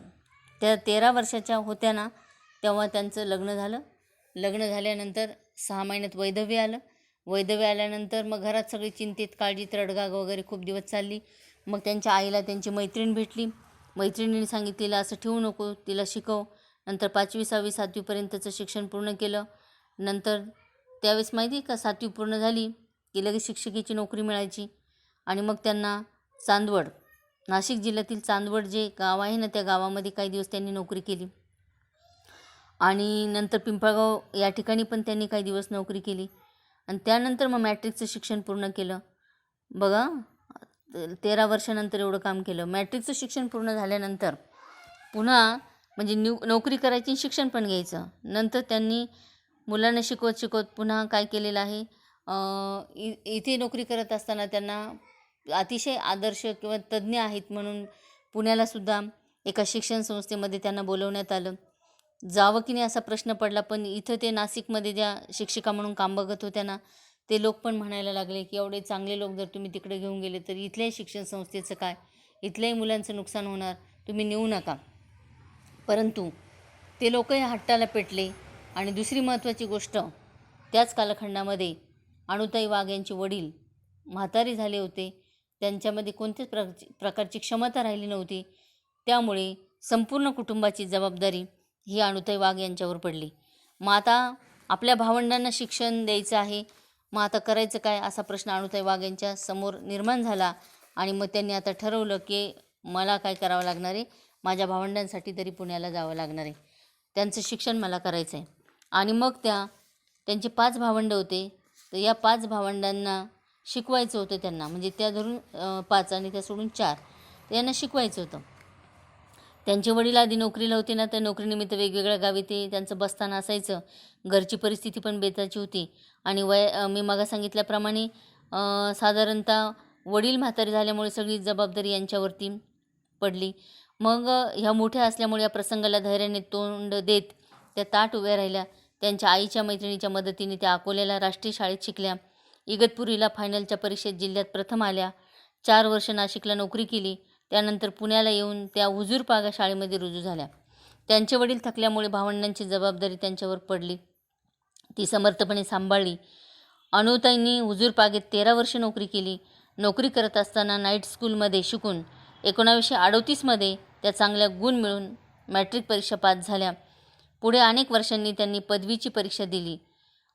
त्या 13 वर्षाच्या होत्या ना, तेव्हा त्यांचं लग्न झालं. लग्न झाल्यानंतर 6 महिन्यात वैधव्य आलं. वैधव्य आल्यानंतर मग घरात सगळी चिंतेत, काळजीत, रडगाग वगैरे खूप दिवस चालली. मग त्यांच्या आईला त्यांची मैत्रीण भेटली. मैत्रिणीने सांगितलेलं असं ठेवू नको, तिला शिकव. नंतर 5वी 6वी 7वीपर्यंतचं शिक्षण पूर्ण केलं. नंतर त्यावेळेस माहिती का, 7वी पूर्ण झाली की लगेच शिक्षकीची नोकरी मिळायची. आणि मग त्यांना चांदवड, नाशिक जिल्ह्यातील चांदवड जे गाव आहे ना, त्या गावामध्ये काही दिवस त्यांनी नोकरी केली. आणि नंतर पिंपळगाव या ठिकाणी पण त्यांनी काही दिवस नोकरी केली. आणि त्यानंतर मग मॅट्रिकचं शिक्षण पूर्ण केलं. बघा, 13 वर्षानंतर एवढं काम केलं. मॅट्रिकचं शिक्षण पूर्ण झाल्यानंतर पुन्हा म्हणजे नोकरी करायची, शिक्षण पण घ्यायचं. नंतर त्यांनी मुलांना शिकवत पुन्हा काय केलेलं आहे, इथे नोकरी करत असताना त्यांना अतिशय आदर्श किंवा तज्ज्ञ आहेत म्हणून पुण्यालासुद्धा एका शिक्षण संस्थेमध्ये त्यांना बोलवण्यात आलं. जावं की नाही असा प्रश्न पडला, पण इथं ते नाशिकमध्ये ज्या शिक्षिका म्हणून काम बघत होत्या ना, ते लोक पण म्हणायला लागले की एवढे चांगले लोक जर तुम्ही तिकडे घेऊन गेले तर इथल्याही शिक्षण संस्थेचं काय, इथल्याही मुलांचं नुकसान होणार, तुम्ही नेऊ नका. परंतु ते लोकही हट्टाला पेटले. आणि दुसरी महत्त्वाची गोष्ट, त्याच कालखंडामध्ये अनुताई वाघ यांचे वडील म्हातारे झाले होते. त्यांच्यामध्ये कोणत्याच प्रकारची क्षमता राहिली नव्हती. त्यामुळे संपूर्ण कुटुंबाची जबाबदारी ही अनुताई वाघ यांच्यावर पडली. मग आता आपल्या भावंडांना शिक्षण द्यायचं आहे, मग आता करायचं काय, असा प्रश्न अनुताई वाघ यांच्या समोर निर्माण झाला. आणि मग त्यांनी आता ठरवलं की मला काय करावं लागणार आहे, माझ्या भावंडांसाठी तरी पुण्याला जावं लागणार आहे, त्यांचं शिक्षण मला करायचं आहे. आणि मग त्यांचे 5 भावंडं होते, तर या 5 भावंडांना शिकवायचं होतं त्यांना, म्हणजे त्या धरून 5 आणि त्या सोडून 4, तर यांना शिकवायचं होतं. त्यांचे वडील आधी नोकरीला होते ना, तर नोकरीनिमित्त वेगवेगळ्या गावी ते त्यांचं बसस्थान असायचं. घरची परिस्थिती पण बेताची होती. आणि मी मागं सांगितल्याप्रमाणे साधारणतः वडील म्हातारे झाल्यामुळे सगळी जबाबदारी यांच्यावरती पडली. मग ह्या मोठ्या असल्यामुळे या प्रसंगाला धैर्याने तोंड देत त्या ताठ उभ्या राहिल्या. त्यांच्या आईच्या मैत्रिणीच्या मदतीने त्या अकोल्याला राष्ट्रीय शाळेत शिकल्या. इगतपुरीला फायनलच्या परीक्षेत जिल्ह्यात प्रथम आल्या. 4 वर्ष नाशिकला नोकरी केली. त्यानंतर पुण्याला येऊन त्या हुजूर पागा शाळेमध्ये रुजू झाल्या. त्यांचे वडील थकल्यामुळे भावंडांची जबाबदारी त्यांच्यावर पडली, ती समर्थपणे सांभाळली. अनुताईंनी हुजूर पागेत 13 वर्ष नोकरी केली. नोकरी करत असताना नाईट स्कूलमध्ये शिकून 1938मध्ये त्या चांगल्या गुण मिळून मॅट्रिक परीक्षा पास झाल्या. पुढे अनेक वर्षांनी त्यांनी पदवीची परीक्षा दिली.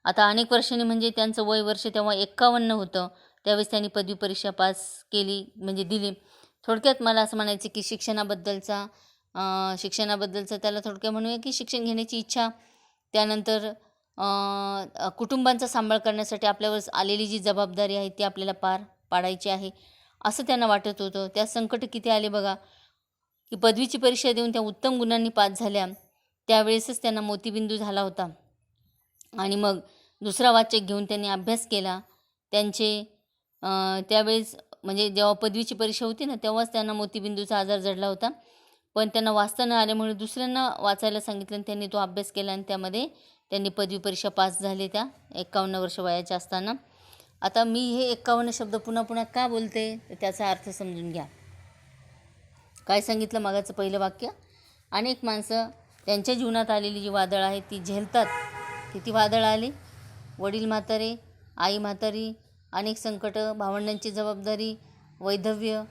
आता अनेक वर्षांनी म्हणजे त्यांचं वय वर्ष तेव्हा 51 होतं. त्यावेळेस त्यांनी पदवी परीक्षा पास केली, म्हणजे दिली. थोडक्यात मला असं म्हणायचं की शिक्षणाबद्दलचा त्याला थोडक्यात म्हणूया की शिक्षण घेण्याची इच्छा, त्यानंतर कुटुंबांचा सांभाळ करण्यासाठी आपल्यावर आलेली जी जबाबदारी आहे ती आपल्याला पार पाडायची आहे, असं त्यांना वाटत होतं. त्या संकट किती आले बघा, की पदवीची परीक्षा देऊन त्या उत्तम गुणांनी पास झाल्या. त्यावेळेसच त्यांना मोतीबिंदू झाला होता. आणि मग दुसरा वाचक घेऊन त्यांनी अभ्यास केला. त्यावेळेस म्हणजे जेव्हा पदवीची परीक्षा होती ना, तेव्हाच त्यांना मोतीबिंदूचा आजार जडला होता. पण त्यांना वाचता न आल्यामुळे दुसऱ्यांना वाचायला सांगितलं आणि त्यांनी तो अभ्यास केला आणि त्यामध्ये त्यांनी पदवी परीक्षा पास झाले त्या 51 वर्ष वयाच्या असताना. आता मी हे 51 शब्द पुन्हा पुन्हा का बोलते, तर त्याचा अर्थ समजून घ्या. काय सांगितलं मागाचं पहिलं वाक्य, अनेक माणसं त्यांच्या जीवनात आलेली जी वादळ आहेत ती झेलतात. किती वादळ आली, वडील म्हातारे, आई म्हातारी, अनेक संकटं, भावंडांची जबाबदारी, वैधव्य,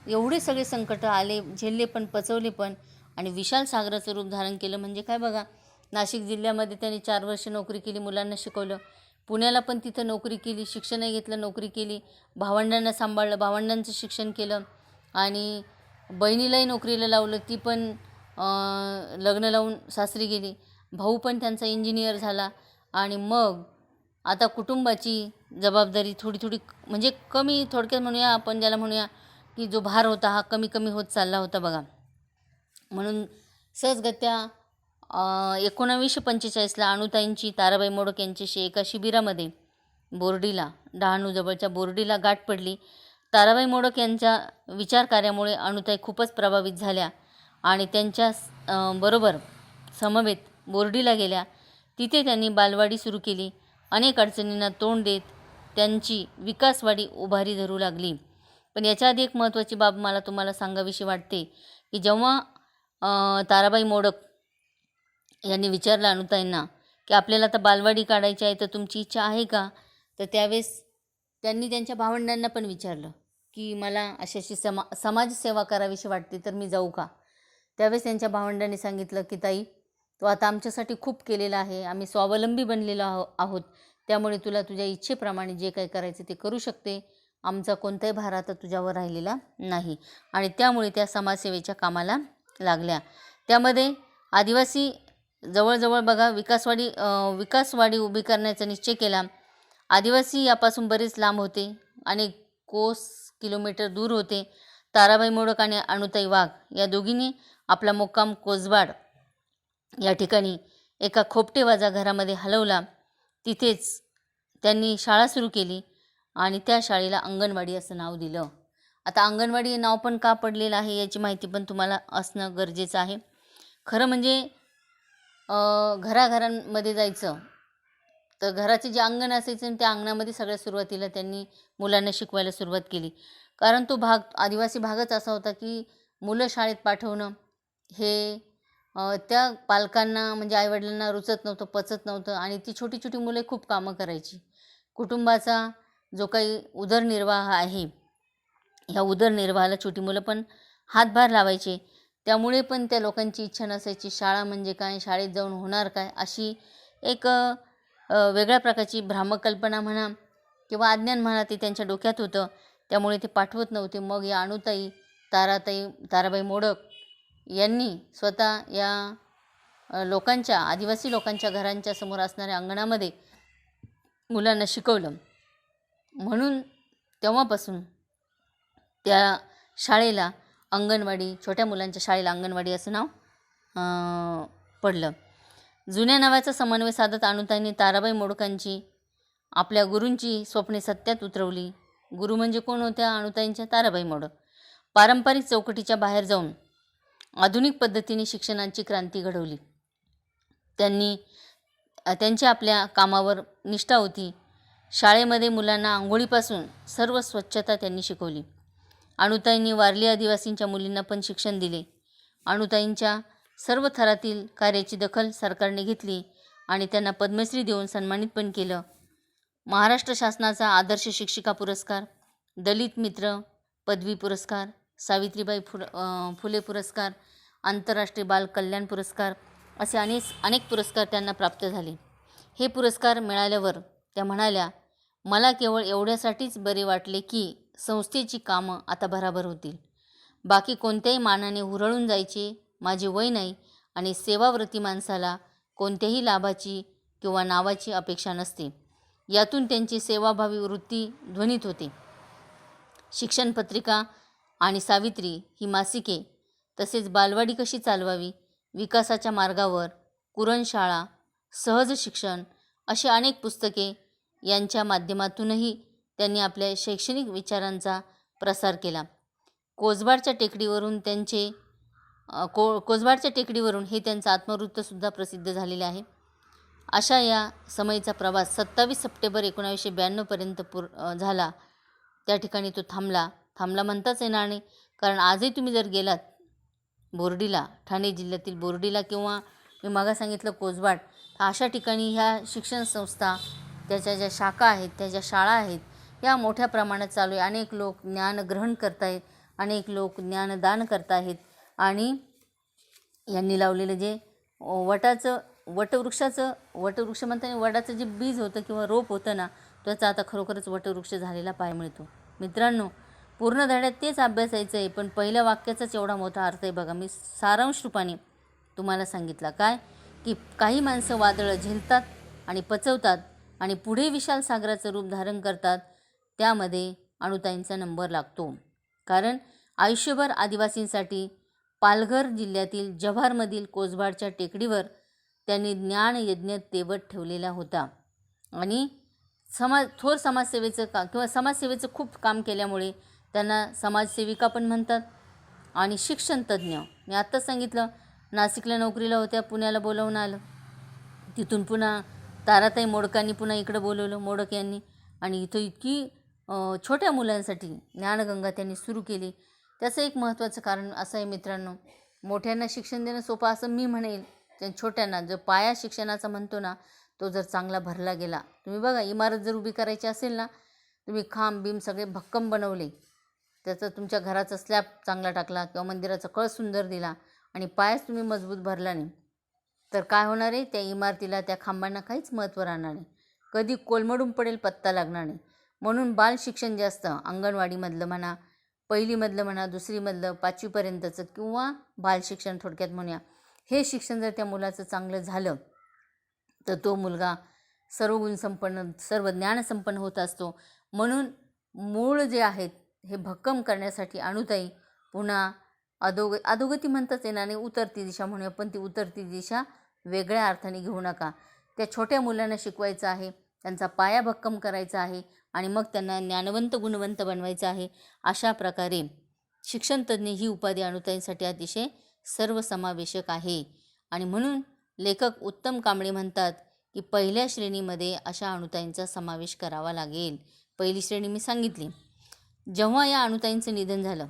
एवढे सगळे संकटं आले, झेलले पण, पचवले पण, आणि विशाल सागराचं रूप धारण केलं. म्हणजे काय बघा, नाशिक जिल्ह्यामध्ये त्यांनी 4 वर्ष नोकरी केली, मुलांना शिकवलं. पुण्याला पण तिथं नोकरी केली, शिक्षणही घेतलं, नोकरी केली, भावंडांना सांभाळलं, भावंडांचं शिक्षण केलं, आणि बहिणीलाही नोकरीला लावलं, ती पण लग्न लावून सासरी गेली. भाऊ पण त्यांचा इंजिनियर झाला. आणि मग आता कुटुंबाची जबाबदारी थोडी थोडी म्हणजे कमी, थोडक्यात म्हणूया आपण ज्याला म्हणूया की जो भार होता हा कमी कमी होत चालला होता बघा. म्हणून सहजगत्या 1945ला अनुताईंची ताराबाई मोडक यांच्याशी एका शिबिरामध्ये बोर्डीला, डहाणूजवळच्या बोर्डीला गाठ पडली. ताराबाई मोडक यांच्या विचारकार्यामुळे अनुताई खूपच प्रभावित झाल्या आणि त्यांच्या बरोबर समवेत बोर्डीला गेल्या. तिथे त्यांनी बालवाडी सुरू केली. अनेक अडचणींना तोंड देत त्यांची विकासवाडी उभारी धरू लागली. पण याच्या आधी एक महत्त्वाची बाब मला तुम्हाला सांगावीशी वाटते की जेव्हा ताराबाई मोडक यांनी विचारलं अनुताईंना की आपल्याला आता बालवाडी काढायची आहे, तर तुमची इच्छा आहे का, तर त्यावेळेस त्यांनी त्यांच्या भावंडांना पण विचारलं की मला अशी अशी समाजसेवा करावीशी वाटते, तर मी जाऊ का. त्यावेळेस त्यांच्या भावंडांनी सांगितलं की ताई, तो आता आमच्यासाठी खूप केलेला आहे, आम्ही स्वावलंबी बनलेलो आहोत, त्यामुळे तुला तुझ्या इच्छेप्रमाणे जे काही करायचं ते करू शकते, आमचा कोणताही भार आता तुझ्यावर राहिलेला नाही. आणि त्यामुळे त्या समाजसेवेच्या कामाला लागल्या. त्यामध्ये आदिवासी जवळजवळ बघा विकासवाडी उभी करण्याचा निश्चय केला. आदिवासी यापासून बरेच लांब होते, अनेक कोस किलोमीटर दूर होते. ताराबाई मोडक आणि अनुताई वाघ या दोघींनी आपला मुक्काम कोसबाड या ठिकाणी एका खोपटेवाजा घरामध्ये हलवला. तिथेच त्यांनी शाळा सुरू केली आणि त्या शाळेला अंगणवाडी असं नाव दिलं. आता अंगणवाडी हे नाव पण का पडलेलं आहे याची माहिती पण तुम्हाला असणं गरजेचं आहे. खरं म्हणजे घराघरांमध्ये जायचं, तर घराचे जे अंगण असायचं त्या अंगणामध्ये सगळ्यात सुरुवातीला त्यांनी मुलांना शिकवायला सुरुवात केली. कारण तो भाग आदिवासी भागच असा होता की मुलं शाळेत पाठवणं हे त्या पालकांना म्हणजे आईवडिलांना रुचत नव्हतं, पचत नव्हतं. आणि ती छोटी छोटी मुले खूप कामं करायची, कुटुंबाचा जो काही उदरनिर्वाह आहे, ह्या उदरनिर्वाहाला छोटी मुलं पण हातभार लावायचे. त्यामुळे पण त्या लोकांची इच्छा नसायची शाळा म्हणजे काय, शाळेत जाऊन होणार काय, अशी एक वेगळ्या प्रकारची भ्रामक कल्पना म्हणा किंवा अज्ञान म्हणा ते त्यांच्या डोक्यात होतं. त्यामुळे ते पाठवत नव्हते. मग या अणुताई, ताराबाई मोडक यांनी स्वतः या लोकांच्या, आदिवासी लोकांच्या घरांच्या समोर असणाऱ्या अंगणामध्ये मुलांना शिकवलं. म्हणून तेव्हापासून त्या शाळेला अंगणवाडी, छोट्या मुलांच्या शाळेला अंगणवाडी असं नाव पडलं. जुन्या नावाचा समन्वय साधत अणुताईंनी ताराबाई मोडकांची, आपल्या गुरूंची स्वप्ने सत्यात उतरवली. गुरु म्हणजे कोण होत्या? अणुताईंच्या ताराबाई मोडक. पारंपरिक चौकटीच्या बाहेर जाऊन आधुनिक पद्धतीने शिक्षणाची क्रांती घडवली. त्यांची आपल्या कामावर निष्ठा होती. शाळेमध्ये मुलांना आंघोळीपासून सर्व स्वच्छता त्यांनी शिकवली. अणुताईंनी वारली आदिवासींच्या मुलींना पण शिक्षण दिले. अणुताईंच्या सर्व थरातील कार्याची दखल सरकारने घेतली आणि त्यांना पद्मश्री देऊन सन्मानित पण केलं. महाराष्ट्र शासनाचा आदर्श शिक्षिका पुरस्कार, दलित मित्र पदवी पुरस्कार, सावित्रीबाई फुले पुरस्कार, आंतरराष्ट्रीय बाल कल्याण पुरस्कार असे अनेक पुरस्कार त्यांना प्राप्त झाले. हे पुरस्कार मिळाल्यावर त्या म्हणाल्या, मला केवळ एवढ्यासाठीच बरे वाटले की संस्थेची कामं आता भराभर होतील. बाकी कोणत्याही मानाने हुरळून जायचे माझे वय नाही आणि सेवाव्रती माणसाला कोणत्याही लाभाची किंवा नावाची अपेक्षा नसते. यातून त्यांची सेवाभावी वृत्ती ध्वनित होते. शिक्षण पत्रिका आणि सावित्री ही मासिके, तसेच बालवाडी कशी चालवावी, विकासाच्या मार्गावर, कुरणशाळा, सहज शिक्षण अशी अनेक पुस्तके यांच्या माध्यमातूनही त्यांनी आपल्या शैक्षणिक विचारांचा प्रसार केला. कोसबाडच्या टेकडीवरून हे त्यांचं आत्मवृत्तसुद्धा प्रसिद्ध झालेले आहे. अशा या समयीचा प्रवास 27 सप्टेंबर 1992 पर्यंत झाला. त्या ठिकाणी तो थांबला म्हणताच येणार नाही, कारण आजही तुम्ही जर गेलात बोर्डीला, ठाणे जिल्ह्यातील बोर्डीला किंवा मी मागा सांगितलं कोसबाड, अशा ठिकाणी ह्या शिक्षण संस्था, त्याच्या ज्या शाखा आहेत, त्या ज्या शाळा आहेत, या मोठ्या प्रमाणात चालू आहे. अनेक लोक ज्ञान ग्रहण करत आहेत, अनेक लोक ज्ञानदान करत आहेत आणि यांनी लावलेलं जे वटवृक्ष म्हणताना वडाचं जे बीज होतं किंवा रोप होतं ना, त्याचा आता खरोखरच वटवृक्ष झालेला पाहायला मिळतो. मित्रांनो, पूर्ण धड्यात तेच अभ्यासायचं आहे, पण पहिल्या वाक्याचाच एवढा मोठा अर्थ आहे बघा. मी सारांश रूपाने तुम्हाला सांगितलं काय, की काही माणसं वादळं झेलतात आणि पचवतात आणि पुढे विशाल सागराचं रूप धारण करतात. त्यामध्ये अणुताईंचा नंबर लागतो. कारण आयुष्यभर आदिवासींसाठी पालघर जिल्ह्यातील जव्हारमधील कोसबाडच्या टेकडीवर त्यांनी ज्ञानयज्ञ तेवत ठेवलेला होता आणि थोर समाजसेवेचं खूप काम केल्यामुळे त्यांना समाजसेविका पण म्हणतात. आणि शिक्षणतज्ञ, मी आत्ताच सांगितलं, नाशिकला नोकरीला होत्या, पुण्याला बोलावून आलं, तिथून पुन्हा ताराताई मोडकांनी पुन्हा इकडं बोलवलं, मोडक यांनी, आणि इथं इतकी छोट्या मुलांसाठी ज्ञानगंगा त्यांनी सुरू केली. त्याचं एक महत्त्वाचं कारण असं आहे मित्रांनो, मोठ्यांना शिक्षण देणं सोपं असं मी म्हणेल, त्या छोट्यांना जो पाया शिक्षणाचा म्हणतो ना, तो जर चांगला भरला गेला, तुम्ही बघा इमारत जर उभी करायची असेल ना, तुम्ही खांब बीम सगळे भक्कम बनवले, त्याचं तुमच्या घराचा स्लॅब चांगला टाकला किंवा मंदिराचा कळ सुंदर दिला आणि पायाच तुम्ही मजबूत भरला नाही, तर काय होणार आहे, त्या इमारतीला, त्या खांबांना काहीच महत्त्व राहणार नाही, कधी कोलमडून पडेल पत्ता लागणार नाही. म्हणून बाल शिक्षण जे असतं, अंगणवाडीमधलं म्हणा, पहिलीमधलं म्हणा, दुसरीमधलं, 5वीपर्यंतचं किंवा बाल शिक्षण थोडक्यात म्हणूया, हे शिक्षण जर त्या मुलाचं चांगलं झालं तर तो मुलगा सर्व गुणसंपन्न, सर्व ज्ञानसंपन्न होत असतो. म्हणून मूळ जे आहेत हे भक्कम करण्यासाठी अणुताई पुन्हा अधोगती म्हणताच येणार नाही, उतरती दिशा म्हणूया, पण ती उतरती दिशा वेगळ्या अर्थाने घेऊ नका. त्या छोट्या मुलांना शिकवायचं आहे, त्यांचा पाया भक्कम करायचा आहे आणि मग त्यांना ज्ञानवंत गुणवंत बनवायचं आहे. अशा प्रकारे शिक्षणतज्ज्ञ ही उपाधी अणुताईंसाठी अतिशय सर्वसमावेशक आहे. आणि म्हणून लेखक उत्तम कांबळे म्हणतात की पहिल्या श्रेणीमध्ये अशा अणुताईंचा समावेश करावा लागेल. पहिली श्रेणी मी सांगितली. जेव्हा या अणुताईंचं निधन झालं,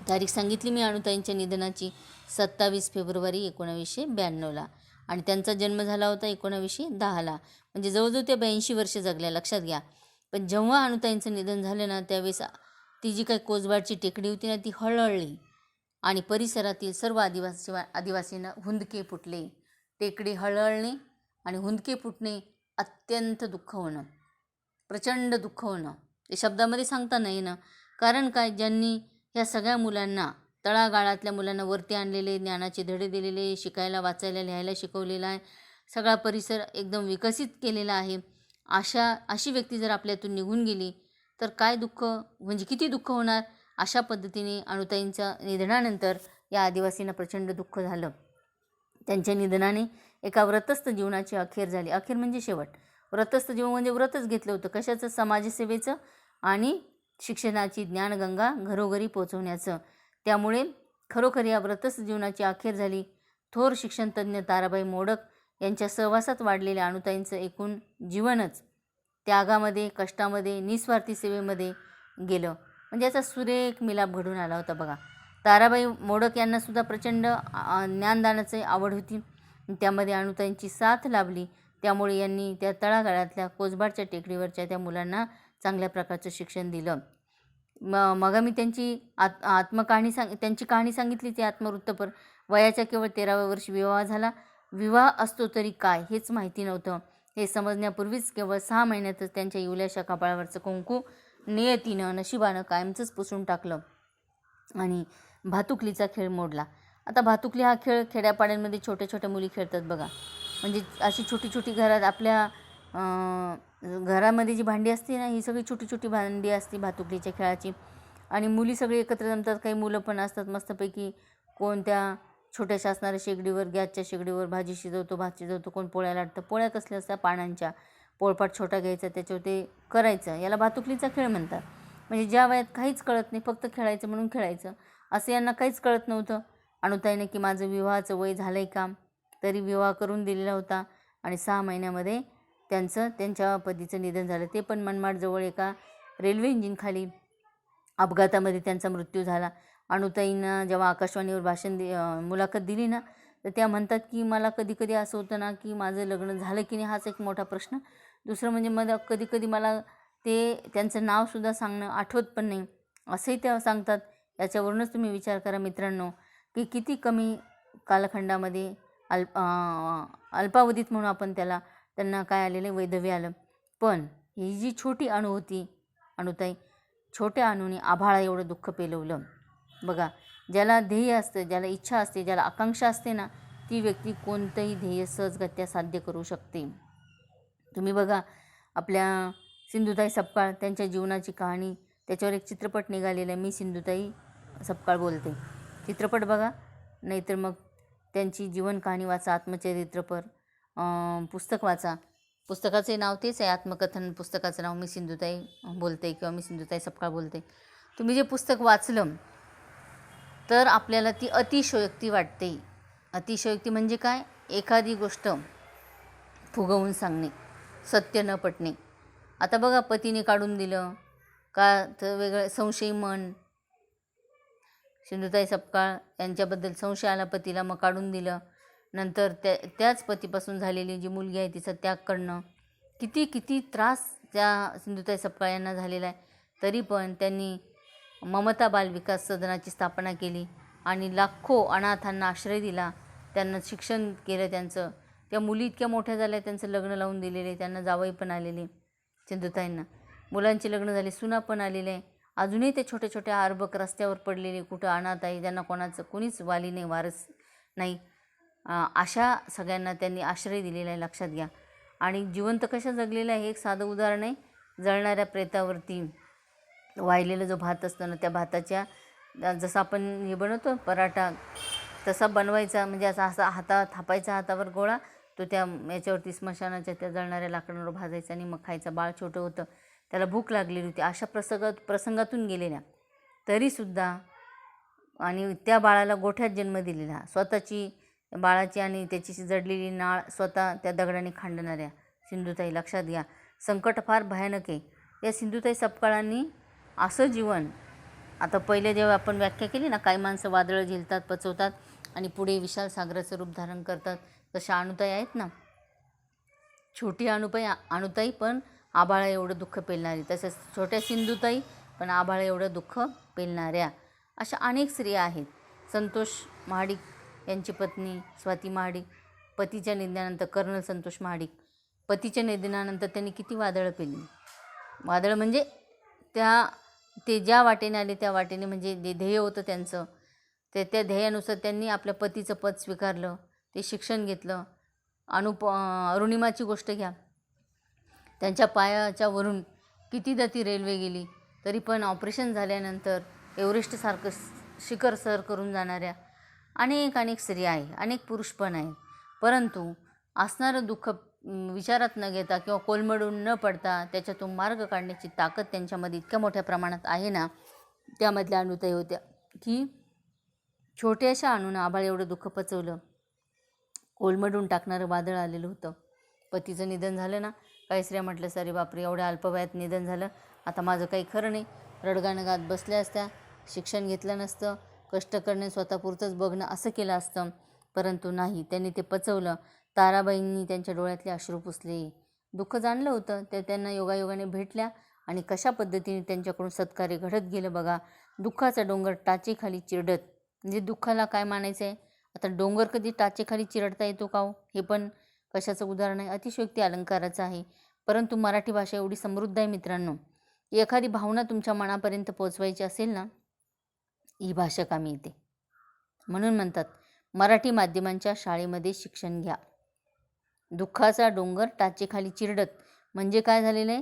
तारीख सांगितली मी अणुताईंच्या निधनाची, 27 फेब्रुवारी 1992ला, आणि त्यांचा जन्म झाला होता 1910ला, म्हणजे जवळजवळ त्या 82 वर्ष जगल्या, लक्षात घ्या. पण जेव्हा अणुताईंचं निधन झालं ना, त्यावेळेस ती जी काही कोसबाडची टेकडी होती ना, ती हळहळली आणि परिसरातील सर्व आदिवासींना हुंदके फुटले. टेकडी हळहळणे आणि हुंदके फुटणे, अत्यंत दुःख होणं, प्रचंड दुःख होणं, ते शब्दामध्ये सांगता नाही येणं. कारण काय, ज्यांनी ह्या सगळ्या मुलांना, तळागाळातल्या मुलांना वरती आणलेले, ज्ञानाचे धडे दिलेले, शिकायला वाचायला लिहायला शिकवलेला आहे, सगळा परिसर एकदम विकसित केलेला आहे, अशी व्यक्ती जर आपल्यातून निघून गेली तर काय दुःख, म्हणजे किती दुःख होणार. अशा पद्धतीने अणुताईंच्या निधनानंतर या आदिवासींना प्रचंड दुःख झालं. त्यांच्या निधनाने एका व्रतस्थ जीवनाची अखेर झाली. अखेर म्हणजे शेवट. व्रतस्थ जीवन म्हणजे व्रतच घेतलं होतं, कशाचं, समाजसेवेचं आणि शिक्षणाची ज्ञानगंगा घरोघरी पोचवण्याचं. त्यामुळे खरोखर या व्रतस्थ जीवनाची अखेर झाली. थोर शिक्षणतज्ञ ताराबाई मोडक यांच्या सहवासात वाढलेल्या अणुताईंचं एकूण जीवनच त्यागामध्ये, कष्टामध्ये, निस्वार्थी सेवेमध्ये गेलं. म्हणजे याचा सुरेख मिलाप घडून आला होता बघा. ताराबाई मोडक यांनासुद्धा प्रचंड ज्ञानदानाची आवड होती. त्यामध्ये अणुताईंची साथ लाभली. त्यामुळे यांनी त्या तळागाळातल्या कोसबाडच्या टेकडीवरच्या त्या मुलांना चांगल्या प्रकारचं शिक्षण दिलं. मग मी त्यांची त्यांची कहाणी सांगितली, ती आत्मवृत्तपर. वयाच्या केवळ 13व्या वर्षी विवाह झाला. विवाह असतो तरी काय हेच माहिती नव्हतं. हे समजण्यापूर्वीच केवळ 6 महिन्यातच त्यांच्या इवल्याशा कपाळावरचं कुंकू नियतीनं, नशिबानं कायमचंच पुसून टाकलं आणि भातुकलीचा खेळ मोडला. आता भातुकली हा खेळ खेड्यापाड्यांमध्ये छोट्या छोट्या मुली खेळतात बघा. म्हणजे अशी छोटी छोटी घरात, आपल्या घरामध्ये जी भांडी असते ना, ही सगळी छोटी छोटी भांडी असते भातुकलीच्या खेळाची. आणि मुली सगळी एकत्र जमतात. काही मुलं पण असतात मस्तपैकी. कोण त्या छोट्याशा असणाऱ्या शेगडीवर, गॅसच्या शेगडीवर भाजी शिजवतो, भात शिजवतो, कोण पोळ्या लाटतं. पोळ्या कसल्या असतात, पानांच्या. पोळपाट छोटा घ्यायचा, त्याच्यावर ते करायचं. याला भातुकलीचा खेळ म्हणतात. म्हणजे ज्या वयात काहीच कळत नाही, फक्त खेळायचं म्हणून खेळायचं, असं यांना काहीच कळत नव्हतं. अणुताईने की माझं विवाहाचं वय झालं आहे का, तरी विवाह करून दिलेला होता. आणि 6 महिन्यामध्ये त्यांच्या पतीचं निधन झालं. ते पण मनमाडजवळ एका रेल्वे इंजिनखाली अपघातामध्ये त्यांचा मृत्यू झाला. अणुताईंना जेव्हा आकाशवाणीवर मुलाखत दिली ना, तर त्या म्हणतात की मला कधी कधी असं होतं ना की माझं लग्न झालं की नाही, हाच एक मोठा प्रश्न. दुसरं म्हणजे मला कधी कधी मला त्यांचं नावसुद्धा सांगणं आठवत पण नाही, असंही त्या सांगतात. याच्यावरूनच तुम्ही विचार करा मित्रांनो, की किती कमी कालखंडामध्ये अल्पावधीत म्हणून आपण त्यांना काय आलेलं, वैधव्य आलं. पण ही जी छोटी अणू होती, अणुताई, छोट्या अणूने आभाळा एवढं दुःख पेलवलं बघा. ज्याला ध्येय असतं, ज्याला इच्छा असते, ज्याला आकांक्षा असते ना, ती व्यक्ती कोणतंही ध्येय सहजगत्या साध्य करू शकते. तुम्ही बघा, आपल्या सिंधुताई सपकाळ, त्यांच्या जीवनाची कहाणी, त्याच्यावर एक चित्रपट निघालेला आहे, मी सिंधुताई सपकाळ बोलते. चित्रपट बघा, नाहीतर मग त्यांची जीवन कहाणी वाचा, आत्मचरित्रपर पुस्तक वाचा. पुस्तकाचे नाव तेच आहे, आत्मकथन पुस्तकाचं नाव मी सिंधुताई बोलते किंवा मी सिंधुताई सपकाळ बोलते. तुम्ही जे पुस्तक वाचलं तर आपल्याला ती अतिशयोक्ती वाटते. अतिशयोक्ती म्हणजे काय, एखादी गोष्ट फुगवून सांगणे, सत्य न पटणे. आता बघा, पतीने काढून दिलं का तर वेगळं संशयी मन. सिंधुताई सपकाळ यांच्याबद्दल संशय आला पतीला, मग काढून दिलं. नंतर त्याच पतीपासून झालेली जी मुलगी आहे तिचा त्याग करणं, किती त्रास त्या सिंधुताई सपकाळ यांना झालेला आहे. तरी पण त्यांनी ममता बाल विकास सदनाची स्थापना केली आणि लाखो अनाथांना आश्रय दिला, त्यांना शिक्षण केलं त्यांचं. त्या मुली इतक्या मोठ्या झाल्या, त्यांचं लग्न लावून दिलेले, त्यांना जावई पण आलेले सिंधुताईंना, मुलांचे लग्न झाले, सुना पण आलेले आहे. अजूनही ते छोट्या छोट्या आरबक रस्त्यावर पडलेले, कुठं अनाथ आहे, ज्यांना कोणीच वाली नाही, वारस नाही, अशा सगळ्यांना त्यांनी आश्रय दिलेला आहे, लक्षात घ्या. आणि जिवंत कशा जगलेलं आहे हे एक साधं उदाहरण आहे. जळणाऱ्या प्रेतावरती वाहिलेला जो भात असतो ना, त्या भाताच्या जसं आपण हे बनवतो पराठा, तसा बनवायचा. म्हणजे असा थापायचा हातावर गोळा, तो त्या याच्यावरती स्मशानाच्या त्या जळणाऱ्या लाकडांवर भाजायचा आणि मग खायचा. बाळ छोटं होतं, त्याला भूक लागलेली होती, अशा प्रसंगातून गेलेल्या तरीसुद्धा, आणि त्या बाळाला गोठ्यात जन्म दिलेला, स्वतःची बाळाची आणि त्याची जडलेली नाळ स्वतः त्या दगडाने खांडणाऱ्या सिंधुताई, लक्षात घ्या. संकट फार भयानक आहे. या सिंधुताई सपकाळांनी असं जीवन, आता पहिले जेव्हा आपण व्याख्या केली ना, काही माणसं वादळं झेलतात, पचवतात आणि पुढे विशाल सागराचं रूप धारण करतात, तशा अणुताई आहेत ना, छोटी अणुताई पण आभाळा एवढं दुःख पेलणारी, तसंच छोट्या सिंधुताई पण आभाळा एवढं दुःख पेलणाऱ्या, अशा अनेक स्त्रिया आहेत. संतोष महाडिक यांची पत्नी स्वाती महाडिक, पतीच्या निधनानंतर कर्नल संतोष महाडिक, पतीच्या निधनानंतर त्यांनी किती वादळं पेलली. वादळ म्हणजे ते ज्या वाटेने आले त्या वाटेने, म्हणजे जे ध्येय होतं त्यांचं, त्या ध्येयानुसार त्यांनी आपल्या पतीचं पद स्वीकारलं, ते शिक्षण घेतलं. अरुणिमाची गोष्ट घ्या, त्यांच्या पायाच्या वरून कितीदा ती रेल्वे गेली, तरी पण ऑपरेशन झाल्यानंतर एव्हरेस्टसारखं शिखर सर करून जाणाऱ्या अनेक स्त्रिया आहे, अनेक पुरुष पण आहेत. परंतु असणारं दुःख विचारात न घेता किंवा कोलमडून न पडता त्याच्यातून मार्ग काढण्याची ताकद त्यांच्यामध्ये इतक्या मोठ्या प्रमाणात आहे ना. त्यामधल्या अणुताई होत्या की छोट्याशा अणूनं आभाळ एवढं दुःख पचवलं. कोलमडून टाकणारं वादळ आलेलं होतं. पतीचं निधन झालं ना, काही स्त्रिया म्हटलं, अरे बापरे, एवढ्या अल्पवयात निधन झालं, आता माझं काही खरं नाही. रडगाणं गात बसल्या असत्या, शिक्षण घेतलं नसतं, कष्ट करणे, स्वतःपुरतंच बघणं असं केलं असतं. परंतु नाही, त्यांनी ते पचवलं. ताराबाईंनी त्यांच्या डोळ्यातले अश्रू पुसले. दुःख जाणलं होतं, ते त्यांना योगायोगाने भेटल्या आणि कशा पद्धतीने त्यांच्याकडून सत्कार्य घडत गेलं बघा. दुःखाचा डोंगर टाचेखाली चिरडत, म्हणजे दुःखाला काय मानायचं आहे, आता डोंगर कधी टाचेखाली चिरडता येतो का हो, हे पण कशाचं उदाहरण आहे, अतिशयोक्ती अलंकाराचं आहे. परंतु मराठी भाषा एवढी समृद्ध आहे मित्रांनो, की एखादी भावना तुमच्या मनापर्यंत पोचवायची असेल ना, ही भाषा कामी येते. म्हणून म्हणतात, मराठी माध्यमांच्या शाळेमध्ये शिक्षण घ्या. दुःखाचा डोंगर टाचेखाली चिरडत म्हणजे काय झालेलं आहे,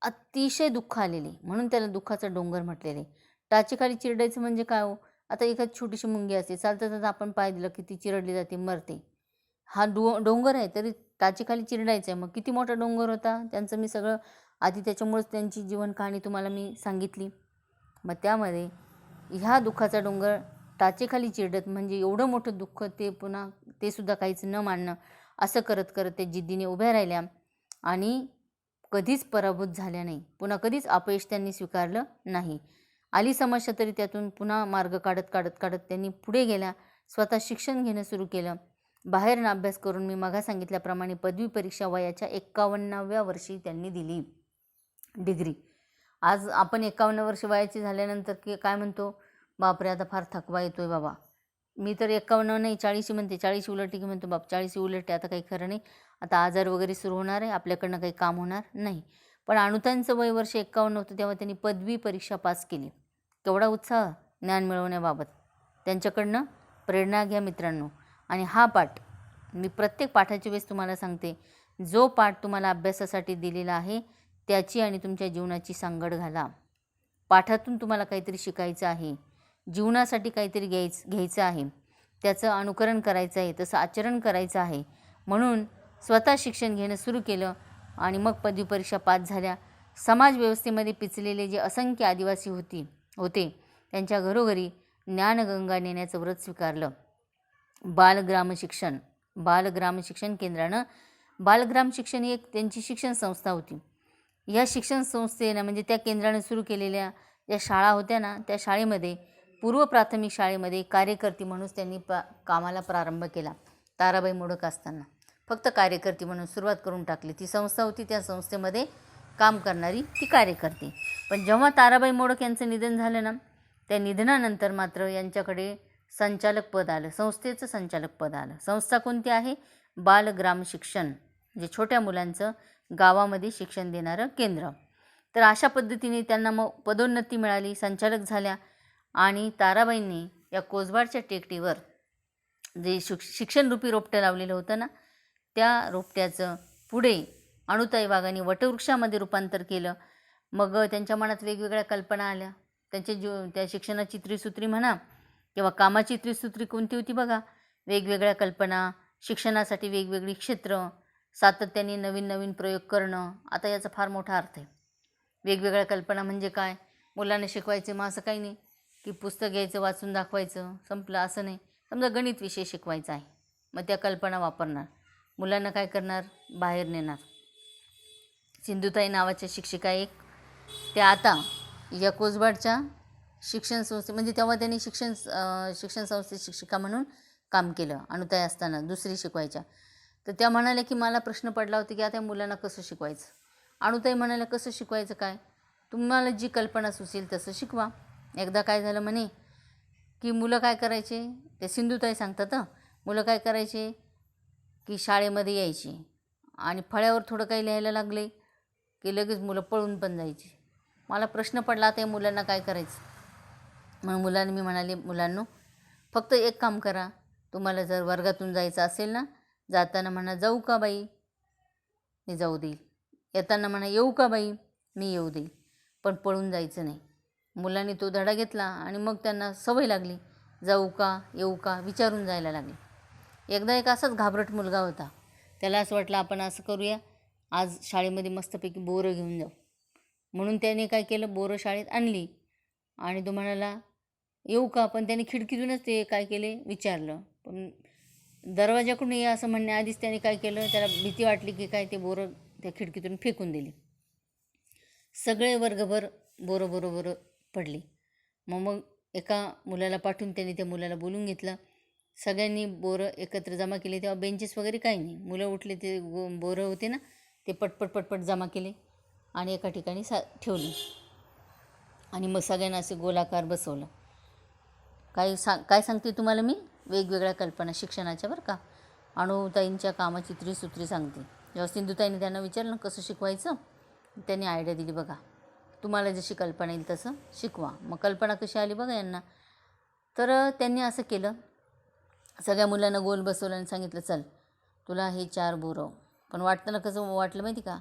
अतिशय दुःख आलेले, म्हणून त्याला दुःखाचा डोंगर म्हटलेलं आहे. टाचेखाली चिरडायचं म्हणजे काय हो, आता एखादी छोटीशी मुंगी असते, चालता आपण पाय दिलं की ती चिरडली जाते, मरते. हा डोंगर आहे, तरी टाचेखाली चिरडायचं आहे. मग किती मोठा डोंगर होता त्यांचं, मी सगळं आधी त्याच्यामुळेच त्यांची जीवन कहाणी तुम्हाला मी सांगितली. मग त्यामध्ये ह्या दुःखाचा डोंगर टाचेखाली चिरडत म्हणजे एवढं मोठं दुःख, ते पुन्हा ते सुद्धा काहीच न मानणं, असं करत करत ते जिद्दीने उभ्या राहिल्या आणि कधीच पराभूत झाल्या नाही. पुन्हा कधीच अपयश त्यांनी स्वीकारलं नाही. आली समस्या तरी त्यातून पुन्हा मार्ग काढत त्यांनी पुढे गेल्या. स्वतः शिक्षण घेणं सुरू केलं. बाहेरनं अभ्यास करून मी मागा सांगितल्याप्रमाणे पदवी परीक्षा वयाच्या 51व्या वर्षी त्यांनी दिली डिग्री. आज आपण 51 वर्ष वयाची झाल्यानंतर की काय म्हणतो, बापरे आता फार थकवा येतोय बाबा. मी तर 51 नाही 40 म्हणते, 40 उलटली की म्हणतो बाप 40 उलटते, आता काही खरं नाही, आता आजार वगैरे सुरू होणार आहे, आपल्याकडनं काही काम होणार नाही. पण अणुताईंचं वय वर्ष 51 होतं तेव्हा त्यांनी पदवी परीक्षा पास केली. केवढा उत्साह ज्ञान मिळवण्याबाबत. त्यांच्याकडनं प्रेरणा घ्या मित्रांनो. आणि हा पाठ मी प्रत्येक पाठाच्या वेळेस तुम्हाला सांगते, जो पाठ तुम्हाला अभ्यासासाठी दिलेला आहे त्याची आणि तुमच्या जीवनाची सांगड घाला. पाठातून तुम्हाला काहीतरी शिकायचं आहे, जीवनासाठी काहीतरी घ्यायचं आहे, त्याचं अनुकरण करायचं आहे, तसं आचरण करायचं आहे. म्हणून स्वतः शिक्षण घेणं सुरू केलं आणि मग पदवी परीक्षा पास झाल्या. समाज व्यवस्थेमध्ये पिचलेले जे असंख्य आदिवासी होते त्यांच्या घरोघरी ज्ञानगंगा नेण्याचं व्रत स्वीकारलं. बालग्राम शिक्षण केंद्रानं, बालग्राम शिक्षण ही एक त्यांची शिक्षण संस्था होती. या शिक्षण संस्थेनं म्हणजे त्या केंद्राने सुरू केलेल्या ज्या शाळा होत्या ना, त्या शाळेमध्ये पूर्व प्राथमिक शाळेमध्ये कार्यकर्ती म्हणून त्यांनी कामाला प्रारंभ केला. ताराबाई मोडक असताना फक्त कार्यकर्ती म्हणून सुरुवात करून टाकली. ती संस्था होती, त्या संस्थेमध्ये काम करणारी ती कार्यकर्ती. पण जेव्हा ताराबाई मोडक यांचं निधन झालं ना, त्या निधनानंतर मात्र यांच्याकडे संचालक पद आलं, संस्थेचं संचालक पद आलं. संस्था कोणती आहे, बालग्राम शिक्षण, म्हणजे छोट्या मुलांचं गावामध्ये शिक्षण देणारं केंद्र. तर अशा पद्धतीने त्यांना मग पदोन्नती मिळाली, संचालक झाल्या. आणि ताराबाईंनी या कोसबाडच्या टेकडीवर जे शिक्षणरूपी रोपटं लावलेलं होतं ना, त्या रोपट्याचं पुढे अणुताई वाघांनी वटवृक्षामध्ये रूपांतर केलं. मग त्यांच्या मनात वेगवेगळ्या कल्पना आल्या. त्या शिक्षणाची त्रिसूत्री म्हणा किंवा कामाची त्रिसूत्री कोणती होती बघा, वेगवेगळ्या कल्पना, शिक्षणासाठी वेगवेगळी क्षेत्र, सातत्याने नवीन प्रयोग करणं. आता याचा फार मोठा अर्थ आहे. वेगवेगळ्या कल्पना म्हणजे काय, मुलांना शिकवायचे मग असं काही नाही की पुस्तक घ्यायचं वाचून दाखवायचं संपलं असं नाही. समजा गणित विषय शिकवायचा आहे, मग त्या कल्पना वापरणार, मुलांना काय करणार, बाहेर नेणार. सिंधुताई नावाच्या शिक्षिका एक, त्या आता या कोसबाडच्या शिक्षण संस्थे, म्हणजे तेव्हा त्यांनी शिक्षण संस्थेत शिक्षिका म्हणून काम केलं अनुताई असताना, दुसरी शिकवायच्या. तर त्या म्हणाल्या की मला प्रश्न पडला होता की आता मुलांना कसं शिकवायचं. अनुताई म्हणाल्या कसं शिकवायचं काय, तुम्हाला जी कल्पना सुचेल तसं शिकवा. एकदा काय झालं म्हणे की मुलं काय करायचे, ते सिंधुताई सांगतात, मुलं काय करायचे की शाळेमध्ये यायची आणि फळ्यावर थोडं काही लिहायला लागले की लगेच मुलं पळून पण जायची. मला प्रश्न पडला आता या मुलांना काय करायचं. मग मी म्हणाले मुलांनो फक्त एक काम करा, तुम्हाला जर वर्गातून जायचं असेल ना, जाताना म्हणा जाऊ का बाई, मी जाऊ देईल. येताना म्हणा येऊ का बाई, मी येऊ देईल. पण पळून जायचं नाही. मुलांनी तो धडा घेतला आणि मग त्यांना सवय लागली, जाऊ का येऊ का विचारून जायला लागले. एकदा एक असाच घाबरट मुलगा होता. त्याला असं वाटलं आपण असं करूया, आज शाळेमध्ये मस्तपैकी बोरं घेऊन जाऊ. म्हणून त्याने काय केलं, बोरं शाळेत आणली आणि तो म्हणाला येऊ का. पण त्याने खिडकीतूनच ते काय केले विचारलं, पण दरवाजाकडून ये असं म्हणण्याआधीच त्याने काय केलं, त्याला भीती वाटली की काय ते बोरं त्या खिडकीतून फेकून दिली. सगळे वर्गभर बोरं बरोबर पडली. मग एका मुलाला पाठवून त्यांनी त्या मुलाला बोलून घेतलं. सगळ्यांनी बोरं एकत्र जमा केले. तेव्हा बेंचेस वगैरे काही नाही, मुलं उठले, ते बोरं होते ना ते पटपट पटपट जमा केले आणि एका ठिकाणी ठेवले आणि मग सगळ्यांना असे गोलाकार बसवलं. काय सांगते तुम्हाला मी, वेगवेगळ्या कल्पना शिक्षणाच्या बरं का. अनुताईंच्या कामाची त्रिसूत्री सांगते. जेव्हा सिंधुताईंनी त्यांना विचारलं कसं शिकवायचं, त्यांनी आयडिया दिली, बघा तुम्हाला जशी कल्पना येईल तसं शिकवा. मग कल्पना कशी आली बघा यांना. तर त्यांनी असं केलं, सगळ्या मुलांना गोल बसवलं आणि सांगितलं चल तुला हे 4 बोरं. पण वाटताना कसं वाटलं माहिती का,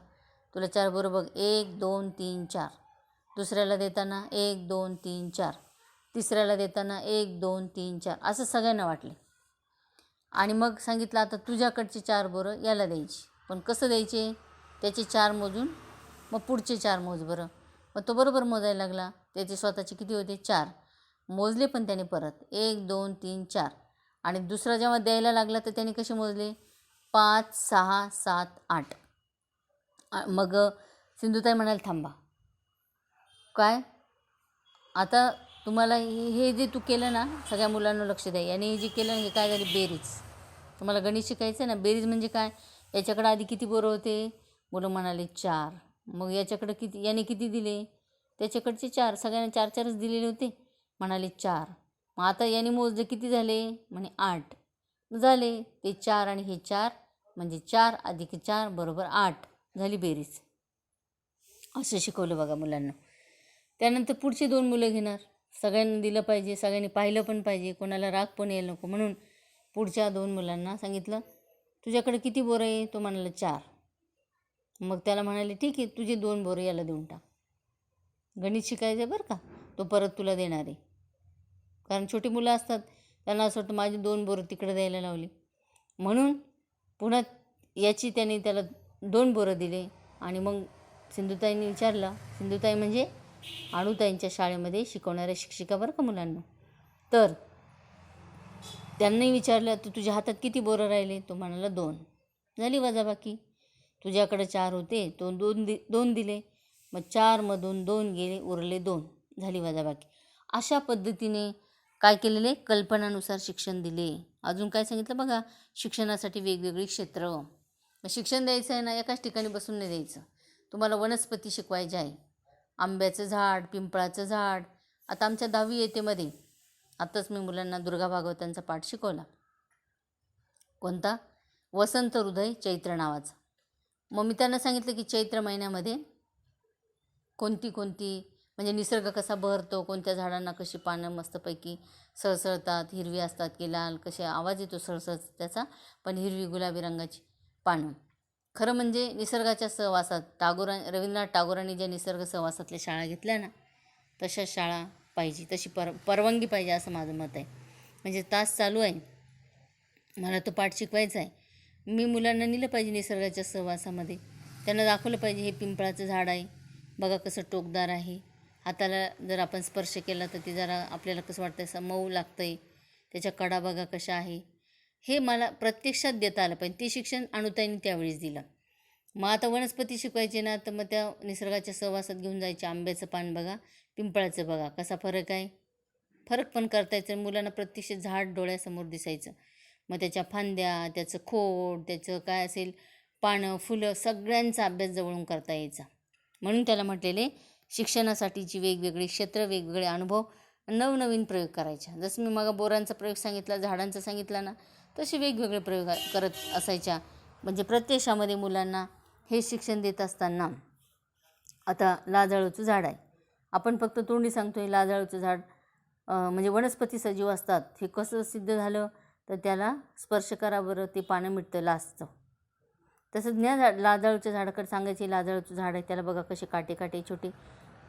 तुला 4 बोरं बघ, 1 2 3 4. दुसऱ्याला देताना 1 2 3 4. तिसऱ्याला देताना 1 2 3 4. असं सगळ्यांना वाटले. आणि मग सांगितलं आता तुझ्याकडचे 4 बोरं याला द्यायची. पण कसं द्यायचे, त्याचे 4 मोजून मग पुढचे 4 मोज बरं. मग तो बरोबर मोजायला लागला. त्याचे स्वतःचे किती होते 4 मोजले, पण त्याने परत 1 2 3 4. आणि दुसरा जेव्हा द्यायला लागला तर त्याने कसे मोजले 5 6 7 8. मग सिंधुताई म्हणाले थांबा, काय आता तुम्हाला हे जे तू केलं ना, सगळ्या मुलांना लक्ष द्या, याने जे केलं हे काय झाली बेरीज. तुम्हाला गणित शिकायचं ना, बेरीज म्हणजे काय, याच्याकडे आधी किती बोरं होते, मुलं म्हणाले 4. मग याच्याकडे किती, याने किती दिले, त्याच्याकडचे 4, सगळ्यांना 4 4च दिलेले होते, म्हणाले 4. मग आता याने मोजले किती झाले, म्हणे 8 झाले. ते 4 आणि हे 4 म्हणजे 4 अधिक 4 बरोबर 8 झाली बेरीज. असं शिकवलं बघा मुलांना. त्यानंतर पुढचे 2 मुलं घेणार, सगळ्यांना दिलं पाहिजे, सगळ्यांनी पाहिलं पण पाहिजे, कोणाला राग पण यायला नको. म्हणून पुढच्या 2 मुलांना सांगितलं तुझ्याकडे किती बोरं आहे, तो म्हणाला 4. मग त्याला म्हणाले ठीक आहे तुझे 2 बोरं याला देऊन टाक. गणित शिकायचं आहे बरं का, तो परत तुला देणार आहे. कारण छोटी मुलं असतात, त्यांना असं वाटतं माझी 2 बोरं तिकडे द्यायला लावली. म्हणून पुन्हा याची त्याने त्याला 2 बोरं दिले. आणि मग सिंधुताईंनी विचारलं, सिंधुताई म्हणजे अनुताईंच्या शाळेमध्ये शिकवणाऱ्या शिक्षिका बरं का मुलांना. तर त्यांनी विचारलं तर तुझ्या हातात किती बोरं राहिले, तो म्हणाला 2. झाली वजाबाकी. तुझ्याकडे 4 होते, तो 2 दिले, मग 4मधून 2 गेले, उरले 2, झाली वजाबाकी. अशा पद्धतीने काय केलेले, कल्पनानुसार शिक्षण दिले. अजून काय सांगितलं बघा, शिक्षणासाठी वेगवेगळी क्षेत्र. शिक्षण द्यायचं आहे ना, एकाच ठिकाणी बसून नाही द्यायचं. तुम्हाला वनस्पती शिकवायचे आहे, आंब्याचं झाड, पिंपळाचं झाड. आता आमच्या 10वी येतेमध्ये आत्ताच मी मुलांना दुर्गा भागवतांचा पाठ शिकवला. कोणता, वसंत हृदय चैत्र नावाचा. मग मी त्यांना सांगितलं की चैत्र महिन्यामध्ये कोणती म्हणजे निसर्ग कसा बहरतो, कोणत्या झाडांना कशी पानं मस्तपैकी सळसळतात, हिरवी असतात की लाल, कसे आवाज येतो सळसळ त्याचा, पण हिरवी गुलाबी रंगाची पानं. खरं म्हणजे निसर्गाच्या सहवासात रवींद्रनाथ टागोरांनी ज्या निसर्ग सहवासातल्या शाळा घेतल्या ना, तशा शाळा पाहिजे, तशी परवानगी पाहिजे असं माझं मत आहे. म्हणजे तास चालू आहे, मला तो पाठ शिकवायचा आहे, मी मुलांना नेलं पाहिजे निसर्गाच्या सहवासामध्ये. त्यांना दाखवलं पाहिजे हे पिंपळाचं झाड आहे बघा कसं टोकदार आहे, हाताला जर आपण स्पर्श केला तर ते जरा आपल्याला कसं वाटतं, असं मऊ लागतं आहे, त्याच्या कडा बघा कशा आहे, हे मला प्रत्यक्षात देता आलं पाहिजे. ते शिक्षण अनुताईंनी त्यावेळेस दिलं. मग आता वनस्पती शिकवायचे ना, तर मग त्या निसर्गाच्या सहवासात घेऊन जायचे. आंब्याचं पान बघा, पिंपळाचं बघा, कसा फरक आहे, फरक पण करता यायचं, मुलांना प्रत्यक्ष झाड डोळ्यासमोर दिसायचं. मग त्याच्या फांद्या, त्याचं खोड, त्याचं काय असेल पानं, फुलं सगळ्यांचा अभ्यास जवळून करता यायचा. म्हणून त्याला म्हटलेले शिक्षणासाठीची वेगवेगळी क्षेत्र, वेगवेगळे अनुभव, नवनवीन प्रयोग करायच्या. जसं मी मग बोरांचा प्रयोग सांगितला, झाडांचा सांगितला ना, तसे वेगवेगळे प्रयोग करत असायच्या. म्हणजे प्रत्यक्षामध्ये मुलांना हे शिक्षण देत असताना आता लाजाळूचं झाड आहे, आपण फक्त तोंडी सांगतो आहे लाजाळूचं झाड म्हणजे वनस्पती सजीव असतात. हे कसं सिद्ध झालं तर त्याला स्पर्श करा बरं, ते पानं मिटतं, लाजतं. तसंच लाजाळूच्या झाडाकडे सांगायचे, लाजाळूचं झाड आहे, त्याला बघा कसे काटे काटे छोटे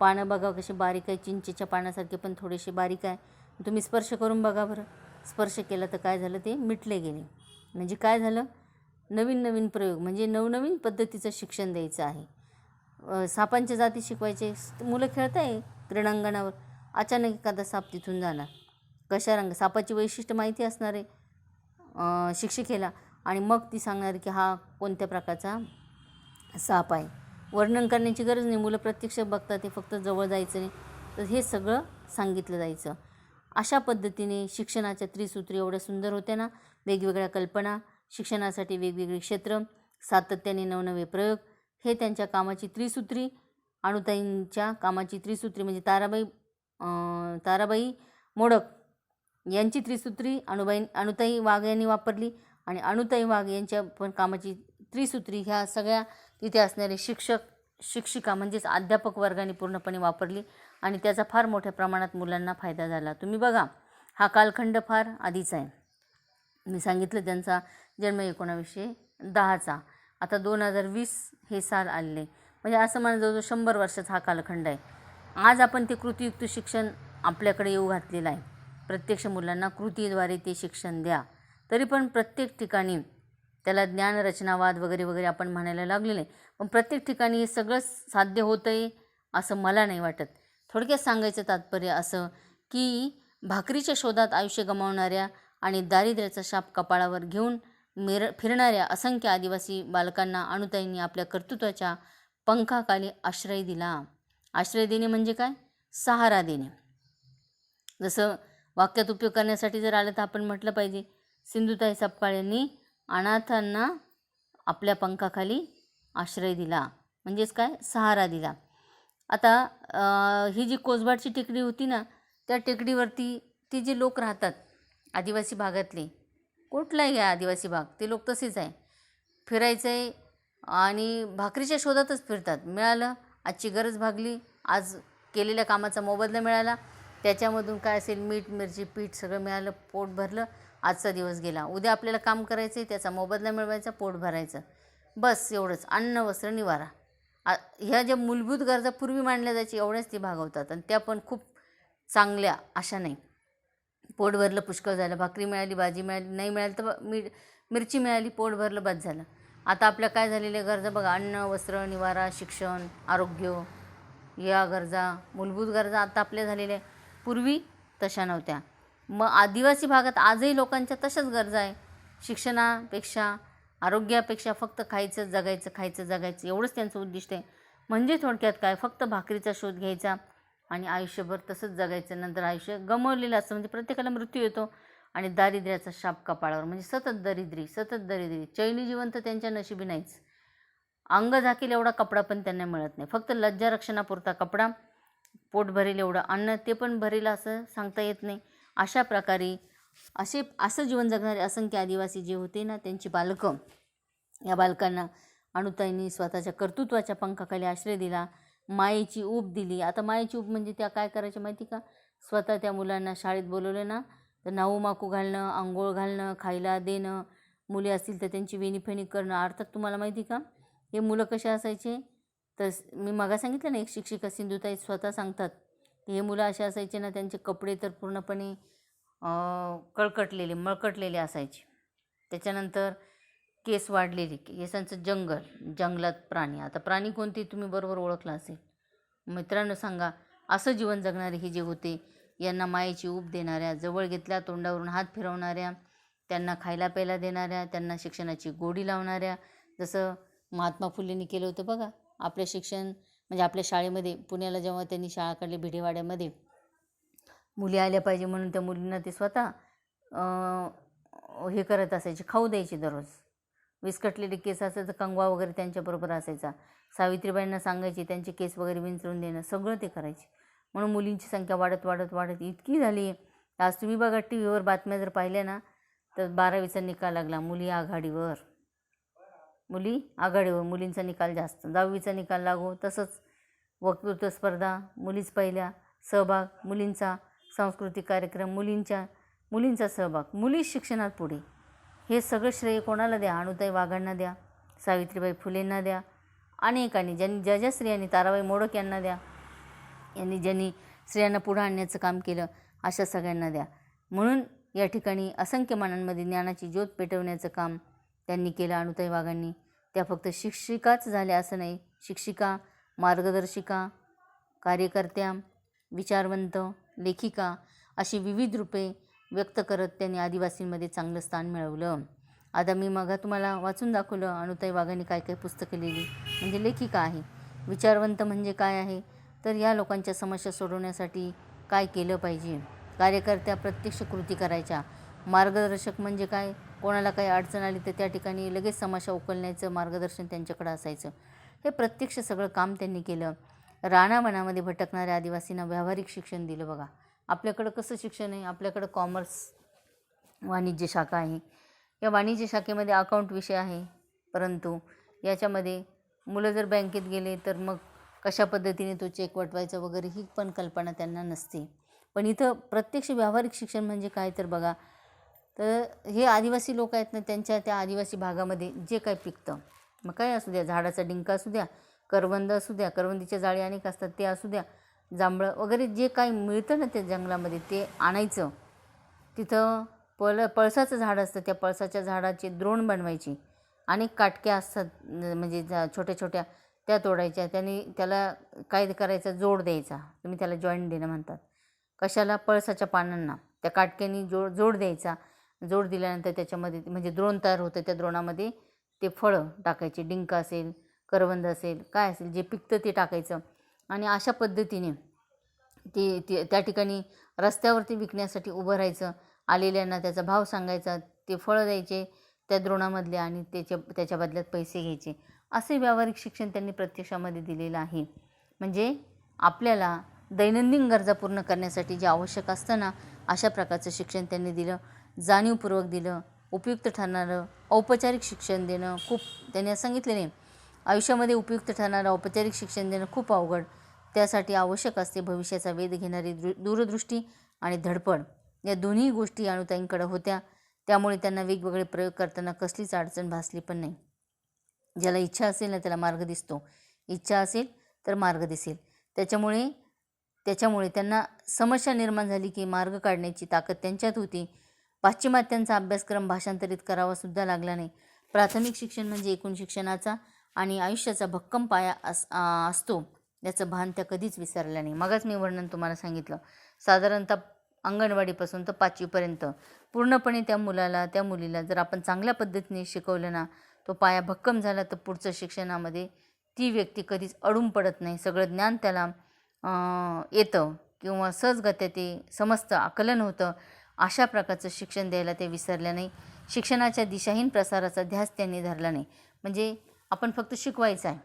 पानं, बघा कसे बारीक आहे, चिंचेच्या पानासारखे पण थोडेसे बारीक आहे, तुम्ही स्पर्श करून बघा बरं. स्पर्श केला तर काय झालं, ते मिटले गेले. म्हणजे काय झालं, नवीन नवीन प्रयोग, म्हणजे नवनवीन पद्धतीचं शिक्षण द्यायचं आहे. सापांच्या जाती शिकवायचे, मुलं खेळत आहे क्रीडांगणावर, अचानक एखादा साप तिथून जाणार, कशा रंग, सापाची वैशिष्ट्य माहिती असणार आहे शिक्षिकेला, आणि मग ती सांगणार की हा कोणत्या प्रकारचा साप आहे. वर्णन करण्याची गरज नाही, मुलं प्रत्यक्ष बघतात, ते फक्त जवळ जायचं नाही, तर हे सगळं सांगितलं जायचं. अशा पद्धतीने शिक्षणाच्या त्रिसूत्री एवढ्या सुंदर होत्या ना, वेगवेगळ्या कल्पना, शिक्षणासाठी वेगवेगळी क्षेत्र, सातत्याने नवनवे प्रयोग, हे त्यांच्या कामाची त्रिसूत्री. अणुताईंच्या कामाची त्रिसूत्री म्हणजे ताराबाई मोडक यांची त्रिसूत्री अणुताई वाघ यांनी वापरली, आणि अणुताई वाघ यांच्या पण कामाची त्रिसूत्री ह्या सगळ्या तिथे असणारे शिक्षिका म्हणजेच अध्यापक वर्गाने पूर्णपणे वापरली, आणि त्याचा फार मोठ्या प्रमाणात मुलांना फायदा झाला. तुम्ही बघा, हा कालखंड फार आधीचा आहे. मी सांगितलं त्यांचा जन्म 1910चा, आता 2020 हे साल आलेले, म्हणजे असं म्हणा जवळजवळ 100 वर्षाचा हा कालखंड आहे. आज आपण ते कृतीयुक्त शिक्षण आपल्याकडे येऊ घातलेलं आहे. प्रत्यक्ष मुलांना कृतीद्वारे ते शिक्षण द्या. तरी पण प्रत्येक ठिकाणी त्याला ज्ञानरचनावाद वगैरे वगैरे आपण म्हणायला लागलेलं आहे, पण प्रत्येक ठिकाणी हे सगळं साध्य होतं आहे असं मला नाही वाटत. थोडक्यात सांगायचं तात्पर्य असं की भाकरीच्या शोधात आयुष्य गमावणाऱ्या आणि दारिद्र्याचा शाप कपाळावर घेऊन फिरणाऱ्या असंख्य आदिवासी बालकांना अणुताईंनी आपल्या कर्तृत्वाच्या पंखाखाली आश्रय दिला. आश्रय देणे म्हणजे काय, सहारा देणे. जसं वाक्यात उपयोग करण्यासाठी जर आलं तर आपण म्हटलं पाहिजे, सिंधुताई सपकाळ यांनी अनाथांना आपल्या पंखाखाली आश्रय दिला, म्हणजेच काय, सहारा दिला. आता ही जी कोसबाडची टेकडी होती ना, त्या टेकडीवरती ती जे लोक राहतात आदिवासी भागातले, कुठलाही आहे आदिवासी भाग, ते लोक तसेच आहे, फिरायचं आहे आणि भाकरीच्या शोधातच फिरतात. मिळालं, आजची गरज भागली, आज केलेल्या कामाचा मोबदला मिळाला, त्याच्यामधून काय असेल मीठ मिरची पीठ सगळं मिळालं, पोट भरलं, आजचा दिवस गेला. उद्या आपल्याला काम करायचं आहे, त्याचा मोबदला मिळवायचा, पोट भरायचं, बस एवढंच. अन्न वस्त्र निवारा, ह्या ज्या मूलभूत गरजा पूर्वी मानल्या जायची एवढ्याच ते भागवतात, आणि त्या पण खूप चांगल्या अशा नाही. पोट भरलं, पुष्कळ झालं, भाकरी मिळाली, भाजी मिळाली, नाही मिळाली तर मिरची मिळाली, पोट भरलं, बस झालं. आता आपल्या काय झालेल्या गरजा बघा, अन्न वस्त्र निवारा, शिक्षण, आरोग्य, या गरजा, मूलभूत गरजा आता आपल्या झालेल्या आहे, पूर्वी तशा नव्हत्या. मग आदिवासी भागात आजही लोकांच्या तशाच गरजा आहे. शिक्षणापेक्षा, आरोग्यापेक्षा फक्त खायचं जगायचं, खायचं जगायचं एवढंच त्यांचं उद्दिष्ट आहे. म्हणजे थोडक्यात काय, फक्त भाकरीचा शोध घ्यायचा आणि आयुष्यभर तसंच जगायचं, नंतर आयुष्य गमवलेलं असतं. म्हणजे प्रत्येकाला मृत्यू येतो, आणि दारिद्र्याचा शाप कपाळावर, म्हणजे सतत दरिद्री. चैनी जीवन तर त्यांच्या नशिबी नाहीच. अंग झाकेल एवढा कपडा पण त्यांना मिळत नाही, फक्त लज्जारक्षणापुरता कपडा, पोट भरेल एवढं अन्न, ते पण भरेल असं सांगता येत नाही. अशा प्रकारे असं जीवन जगणारे असंख्य आदिवासी जे होते ना, त्यांची बालकं, या बालकांना अणुताईंनी स्वतःच्या कर्तृत्वाच्या पंखाखाली आश्रय दिला, मायेची ऊब दिली. आता मायेची ऊब म्हणजे त्या काय करायच्या माहिती का, स्वतः त्या मुलांना शाळेत बोलवलं ना तर नाऊ माकू घालणं, आंघोळ घालणं, खायला देणं, मुले असतील तर त्यांची वेणीफेणी करणं. अर्थात तुम्हाला माहिती का हे मुलं कसे असायचे, तर मी मागा सांगितलं ना, एक शिक्षिका सिंधुताई स्वतः सांगतात की हे मुलं असे असायचे ना, त्यांचे कपडे तर पूर्णपणे मळकटलेले असायचे. त्याच्यानंतर केस वाढलेले, केसांचं जंगलात प्राणी. आता प्राणी कोणते तुम्ही बरोबर ओळखला असेल. मित्रांनो सांगा, असं जीवन जगणारे हे जे होते, यांना मायेची ऊब देणाऱ्या, जवळ घेतल्या तोंडावरून हात फिरवणाऱ्या, त्यांना खायला प्यायला देणाऱ्या, त्यांना शिक्षणाची गोडी लावणाऱ्या, जसं महात्मा फुलेंनी केलं होतं बघा. आपलं शिक्षण म्हणजे आपल्या शाळेमध्ये, पुण्याला जेव्हा त्यांनी शाळा काढली भिडेवाड्यामध्ये, मुली आल्या पाहिजे म्हणून त्या मुलींना ते स्वतः हे करत असायचे, खाऊ द्यायचे दररोज. विस्कटलेले केस असायचं, कंगवा वगैरे त्यांच्याबरोबर असायचा. सावित्रीबाईंना सांगायचे त्यांचे केस वगैरे विंचरून देणं, सगळं ते करायचे. म्हणून मुलींची संख्या वाढत वाढत वाढत इतकी झाली. आज तुम्ही बघा टी व्हीवर बातम्या जर पाहिल्या ना, तर 12वीचा निकाल लागला, मुली आघाडीवर, मुलींचा निकाल जास्त. 10वीचा निकाल लागो, तसंच वक्तृत्व स्पर्धा मुलीच पहिल्या, सहभाग मुलींचा, सांस्कृतिक कार्यक्रम मुलींचा सहभाग, मुली शिक्षणात पुढे. हे सगळं श्रेय कोणाला द्या? अणुताई वाघांना द्या, सावित्रीबाई फुलेंना द्या, अनेकांनी, ज्या स्त्रियांनी, ताराबाई मोडक यांना द्या, ज्यांनी स्त्रियांना पुढं आणण्याचं काम केलं, अशा सगळ्यांना द्या. म्हणून या ठिकाणी असंख्य मानांमध्ये ज्ञानाची ज्योत पेटवण्याचं काम त्यांनी केलं अणुताई वाघांनी. त्या फक्त शिक्षिकाच झाल्या असं नाही, शिक्षिका, मार्गदर्शिका, कार्यकर्त्या, विचारवंत, लेखिका अशी विविध रूपे व्यक्त करत त्यांनी आदिवासींमध्ये चांगलं स्थान मिळवलं. आता मी मग तुम्हाला वाचून दाखवलं अणुताई वाघांनी काय काय पुस्तकं लिहिली. म्हणजे लेखिका आहे. विचारवंत म्हणजे काय आहे, तर या लोकांच्या समस्या सोडवण्यासाठी काय केलं पाहिजे. कार्यकर्त्या प्रत्यक्ष कृती करायच्या. मार्गदर्शक म्हणजे काय, कोणाला काही अडचण आली तर त्या ठिकाणी लगेच समस्या उकलण्याचं मार्गदर्शन त्यांच्याकडे असायचं. हे प्रत्यक्ष सगळं काम त्यांनी केलं. रानावनामध्ये भटकणाऱ्या आदिवासींना व्यावहारिक शिक्षण दिलं. बघा आपल्याकडं कसं शिक्षण आहे, आपल्याकडं कॉमर्स वाणिज्य शाखा आहे. या वाणिज्य शाखेमध्ये अकाउंट विषय आहे, परंतु याच्यामध्ये मुलं जर बँकेत गेले तर मग कशा पद्धतीने तो चेक वटवायचा वगैरे ही पण कल्पना त्यांना नसते. पण इथं प्रत्यक्ष व्यावहारिक शिक्षण म्हणजे काय तर बघा, तर हे आदिवासी लोक आहेत ना, त्यांच्या त्या आदिवासी भागामध्ये जे काही पिकतं, मग काय असू द्या, झाडाचा डिंका असू द्या, करवंद असू द्या, करवंदीच्या जाळी अनेक असतात ते असू द्या, जांभळं वगैरे जे काही मिळतं ना त्या जंगलामध्ये ते आणायचं. तिथं पळसाचं झाड असतं, त्या पळसाच्या झाडाचे द्रोण बनवायची. अनेक काटक्या असतात, म्हणजे छोट्या छोट्या, त्या तोडायच्या. त्याला काय करायचं, जोड द्यायचा. तुम्ही त्याला जॉईंट देणं म्हणतात. कशाला? पळसाच्या पानांना त्या काटक्यानी जोड द्यायचा. जोड दिल्यानंतर त्याच्यामध्ये म्हणजे द्रोण तयार होतं. त्या द्रोणामध्ये ते फळं टाकायचे, डिंक असेल, करवंद असेल, काय असेल जे पिकतं ते टाकायचं. आणि अशा पद्धतीने ते त्या ठिकाणी रस्त्यावरती विकण्यासाठी उभं राहायचं. आलेल्यांना त्याचा भाव सांगायचा, ते फळं द्यायचे त्या द्रोणामधले आणि त्याच्या बदल्यात पैसे घ्यायचे. असे व्यावहारिक शिक्षण त्यांनी प्रत्यक्षामध्ये दिलेलं आहे. म्हणजे आपल्याला दैनंदिन गरजा पूर्ण करण्यासाठी जे आवश्यक असतं ना, अशा प्रकारचं शिक्षण त्यांनी दिलं. जाणीवपूर्वक दिलं, उपयुक्त ठरणारं औपचारिक शिक्षण देणं खूप, त्यांनी सांगितले नाही, आयुष्यामध्ये उपयुक्त ठरणारं औपचारिक शिक्षण देणं खूप अवघड. त्यासाठी आवश्यक असते भविष्याचा वेध घेणारी दूरदृष्टी आणि धडपड. या दोन्ही गोष्टी अणुताईंकडे होत्या. त्यामुळे त्यांना वेगवेगळे प्रयोग करताना कसलीच अडचण भासली पण नाही. ज्याला इच्छा असेल ना त्याला मार्ग दिसतो, इच्छा असेल तर मार्ग दिसेल. त्याच्यामुळे त्यांना समस्या निर्माण झाली की मार्ग काढण्याची ताकद त्यांच्यात होती. पाश्चिमात्यांचा अभ्यासक्रम भाषांतरित करावासुद्धा लागला नाही. प्राथमिक शिक्षण म्हणजे एकूण शिक्षणाचा आणि आयुष्याचा भक्कम पाया असतो, याचं भान त्या कधीच विसरल्या नाही. मगच मी वर्णन तुम्हाला सांगितलं, साधारणतः अंगणवाडीपासून तर 5वीपर्यंत पूर्णपणे त्या मुलाला, त्या मुलीला जर आपण चांगल्या पद्धतीने शिकवलं ना, तो पाया भक्कम झाला तर पुढचं शिक्षणामध्ये ती व्यक्ती कधीच अडून पडत नाही. सगळं ज्ञान त्याला येतं किंवा सहजगत्या ते समजतं, आकलन होतं. अशा प्रकारचं शिक्षण द्यायला ते विसरल्या नाही. शिक्षणाच्या दिशाहीन प्रसाराचा ध्यास त्यांनी धरला नाही. म्हणजे आपण फक्त शिकवायचं आहे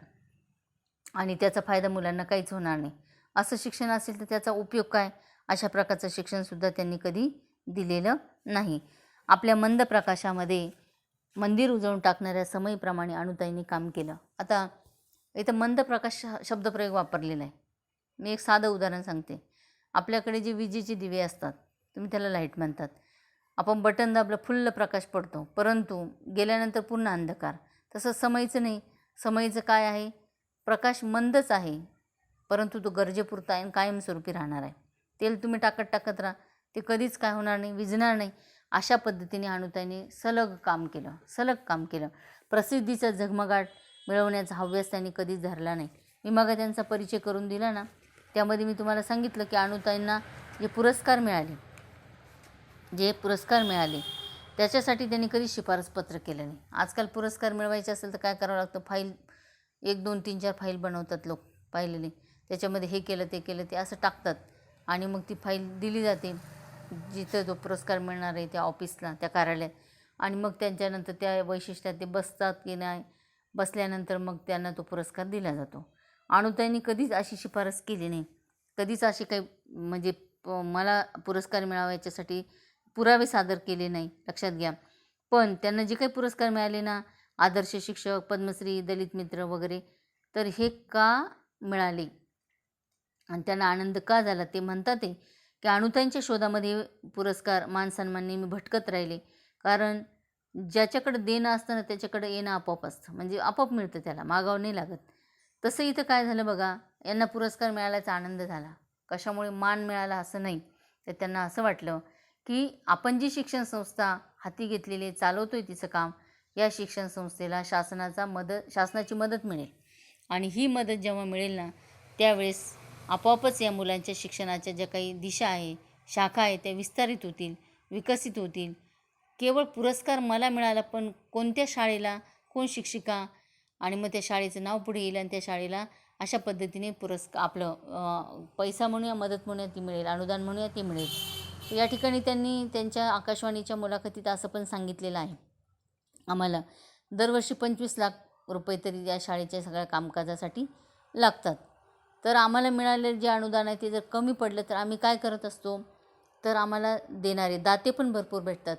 आणि त्याचा फायदा मुलांना काहीच होणार नाही असं शिक्षण असेल तर त्याचा उपयोग काय, अशा प्रकारचं शिक्षणसुद्धा त्यांनी कधी दिलेलं नाही. आपल्या मंद प्रकाशामध्ये मंदिर उजळून टाकणाऱ्या समयीप्रमाणे अणुताईंनी काम केलं. आता इथं मंद प्रकाश शब्दप्रयोग वापरलेला आहे. मी एक साधं उदाहरण सांगते. आपल्याकडे जे विजेचे दिवे असतात, तुम्ही त्याला लाईट म्हणतात. आपण बटन दाबलं फुल्ल प्रकाश पडतो, परंतु गेल्यानंतर पुन्हा अंधकार. तसं समयीचं नाही. समयीचं काय आहे, प्रकाश मंदच आहे, परंतु तो गरजेपुरता आहे, कायमस्वरूपी राहणार आहे. तेल तुम्ही टाकत राहा, ते कधीच काय होणार नाही, विझणार नाही. अशा पद्धतीने अणुताईंनी सलग काम केलं. प्रसिद्धीचा झगमगाट मिळवण्याचा हव्यास त्यांनी कधीच धरला नाही. मी मग त्यांचा परिचय करून दिला ना, त्यामध्ये मी तुम्हाला सांगितलं की अणुताईंना जे पुरस्कार मिळाले त्याच्यासाठी त्यांनी कधी शिफारसपत्र केलं नाही. आजकाल पुरस्कार मिळवायचे असेल तर काय करावं लागतं, फाईल 1, 2, 3, 4 फाईल बनवतात लोक पाहिलेले, त्याच्यामध्ये हे केलं ते असं टाकतात आणि मग ती फाईल दिली जाते जिथं तो पुरस्कार मिळणार आहे त्या ऑफिसला, त्या कार्यालयात. आणि मग त्यांच्यानंतर त्या वैशिष्ट्यात ते बसतात की नाही, बसल्यानंतर मग त्यांना तो पुरस्कार दिला जातो. अनुताईंनी कधीच अशी शिफारस केली नाही, कधीच अशी काही म्हणजे मला पुरस्कार मिळावा याच्यासाठी पुरावे सादर केले नाही, लक्षात घ्या. पण त्यांना जे काही पुरस्कार मिळाले ना, आदर्श शिक्षक, पद्मश्री, दलित मित्र वगैरे, तर हे का मिळाले आणि त्यांना आनंद का झाला ते म्हणतात ते की अनुताईंच्या शोधामध्ये पुरस्कार मान सन्मान नेहमी भटकत राहिले. कारण ज्याच्याकडे देणं असतं ना त्याच्याकडे येणं आपोआप असतं, म्हणजे आपोआप मिळतं, त्याला मागावं नाही लागत. तसं इथं काय झालं बघा, यांना पुरस्कार मिळाल्याचा आनंद झाला. कशामुळे मान मिळाला असं नाही, तर त्यांना असं वाटलं की आपण जी शिक्षण संस्था हाती घेतलेली चालवतोय तिचं काम, या शिक्षण संस्थेला शासनाची मदत मिळेल. आणि ही मदत जेव्हा मिळेल ना, त्यावेळेस आपोआपच या मुलांच्या शिक्षणाच्या ज्या काही दिशा आहे, शाखा आहे, त्या विस्तारित होतील, विकसित होतील. केवळ पुरस्कार मला मिळाला, पण कोणत्या शाळेला कोण शिक्षिका, आणि मग त्या शाळेचं नाव पुढे येईल आणि त्या शाळेला अशा पद्धतीने आपलं पैसा म्हणूया, मदत म्हणूया ती मिळेल, अनुदान म्हणूया ती मिळेल. या ठिकाणी त्यांनी त्यांच्या आकाशवाणीच्या मुलाखतीत असं पण सांगितलेलं आहे, आम्हाला दरवर्षी 25 लाख रुपये तरी या शाळेच्या सगळ्या कामकाजासाठी लागतात. तर आम्हाला मिळालेले जे अनुदान आहे ते जर कमी पडलं तर आम्ही काय करत असतो, तर आम्हाला देणारे दाते पण भरपूर भेटतात.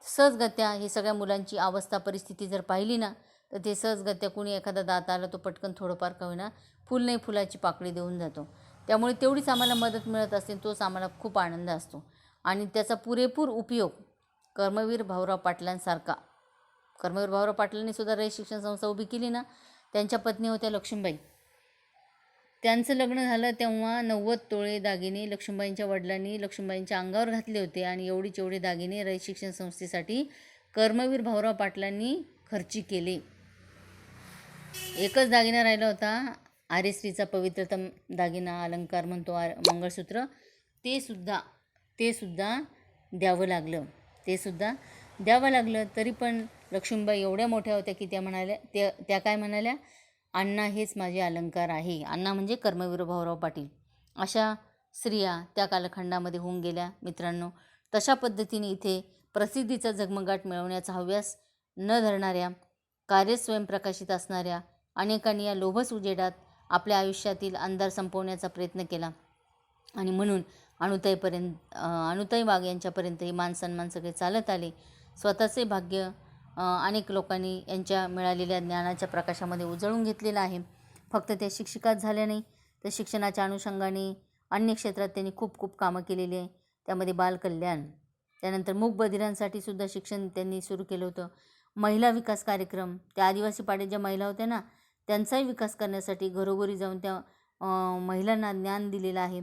सहजगत्या ही सगळ्या मुलांची अवस्था परिस्थिती जर पाहिली ना, तर ते सहजगत्या कुणी एखादा दाता आला तो पटकन थोडंफार का होईना फुल नाही फुलाची पाकळी देऊन जातो. त्यामुळे तेवढीच आम्हाला मदत मिळत असते, तोच आम्हाला खूप आनंद असतो. आणि त्याचा पुरेपूर उपयोग कर्मवीर भाऊराव पाटलांनी सुद्धा रयत शिक्षण संस्था उभी केली ना, त्यांच्या पत्नी होत्या लक्ष्मीबाई. त्यांचं लग्न झालं तेव्हा 90 तोळे दागिने लक्ष्मीबाईंच्या वडिलांनी लक्ष्मीबाईंच्या अंगावर घातले होते. आणि एवढे दागिने रयत शिक्षण संस्थेसाठी कर्मवीर भाऊराव पाटलांनी खर्ची केले. एकच दागिना राहिला होता, आर्यश्रीचा पवित्रतम दागिना, अलंकार म्हणतो मंगळसूत्र, ते सुद्धा द्यावं लागलं. तरी पण लक्ष्मीबाई एवढ्या मोठ्या होत्या की त्या काय म्हणाल्या, अण्णा हेच माझे अलंकार आहे. अण्णा म्हणजे कर्मवीर भाऊराव पाटील. अशा स्त्रिया त्या कालखंडामध्ये होऊन गेल्या मित्रांनो. तशा पद्धतीने इथे प्रसिद्धीचा झगमगाट मिळवण्याचा हव्यास न धरणाऱ्या, कार्य स्वयंप्रकाशित असणाऱ्या अनेकांनी या लोभस उजेडात आपल्या आयुष्यातील अंधार संपवण्याचा प्रयत्न केला. आणि म्हणून अनुताई वाघ यांच्यापर्यंत हे मान सन्मान सगळे चालत आले. स्वतःचे भाग्य अनेक लोकांनी यांच्या मिळालेल्या ज्ञानाच्या प्रकाशामध्ये उजळून घेतलेलं आहे. फक्त त्या शिक्षिकाच झाल्या नाही, तर शिक्षणाच्या अनुषंगाने अन्य क्षेत्रात त्यांनी खूप कामं केलेली आहे. त्यामध्ये बालकल्याण, त्यानंतर मूकबधिरांसाठी सुद्धा शिक्षण त्यांनी सुरू केलं होतं. महिला विकास कार्यक्रम, त्या आदिवासी पाड्यात ज्या महिला होत्या ना, त्यांचाही विकास करण्यासाठी घरोघरी जाऊन त्या महिलांना ज्ञान दिलेलं आहे.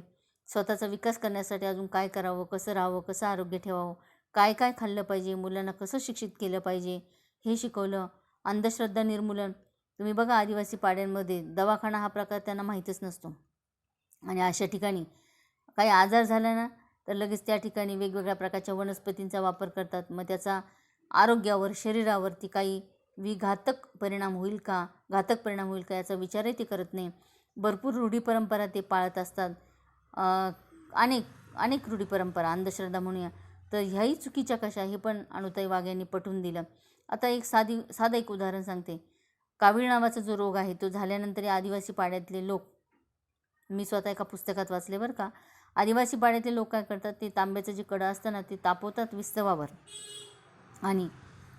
स्वतःचा विकास करण्यासाठी अजून काय करावं, कसं राहावं, कसं आरोग्य ठेवावं, काय खाल्लं पाहिजे, मुलांना कसं शिक्षित केलं पाहिजे हे शिकवलं. अंधश्रद्धा निर्मूलन, तुम्ही बघा आदिवासी पाड्यांमध्ये दवाखाना हा प्रकार त्यांना माहीतच नसतो. आणि अशा ठिकाणी काही आजार झाला ना, तर लगेच त्या ठिकाणी वेगवेगळ्या प्रकारच्या वनस्पतींचा वापर करतात. मग त्याचा आरोग्यावर, शरीरावरती काही घातक परिणाम होईल का याचा विचारही ते करत नाही. भरपूर रूढी परंपरा ते पाळत असतात. अनेक रूढी परंपरा, अंधश्रद्धा म्हणूया, तर ह्याही चुकीच्या कशा, हे पण अनुताई वाघ यांनी पटवून दिलं. आता साधं एक उदाहरण सांगते. कावीळ नावाचा जो रोग आहे तो झाल्यानंतर या आदिवासी पाड्यातले लोक, मी स्वतः एका पुस्तकात वाचले बरं का, आदिवासी पाड्यातले लोक काय करतात, ते तांब्याचं जे कडं असतं ना ते तापवतात विस्तवावर, आणि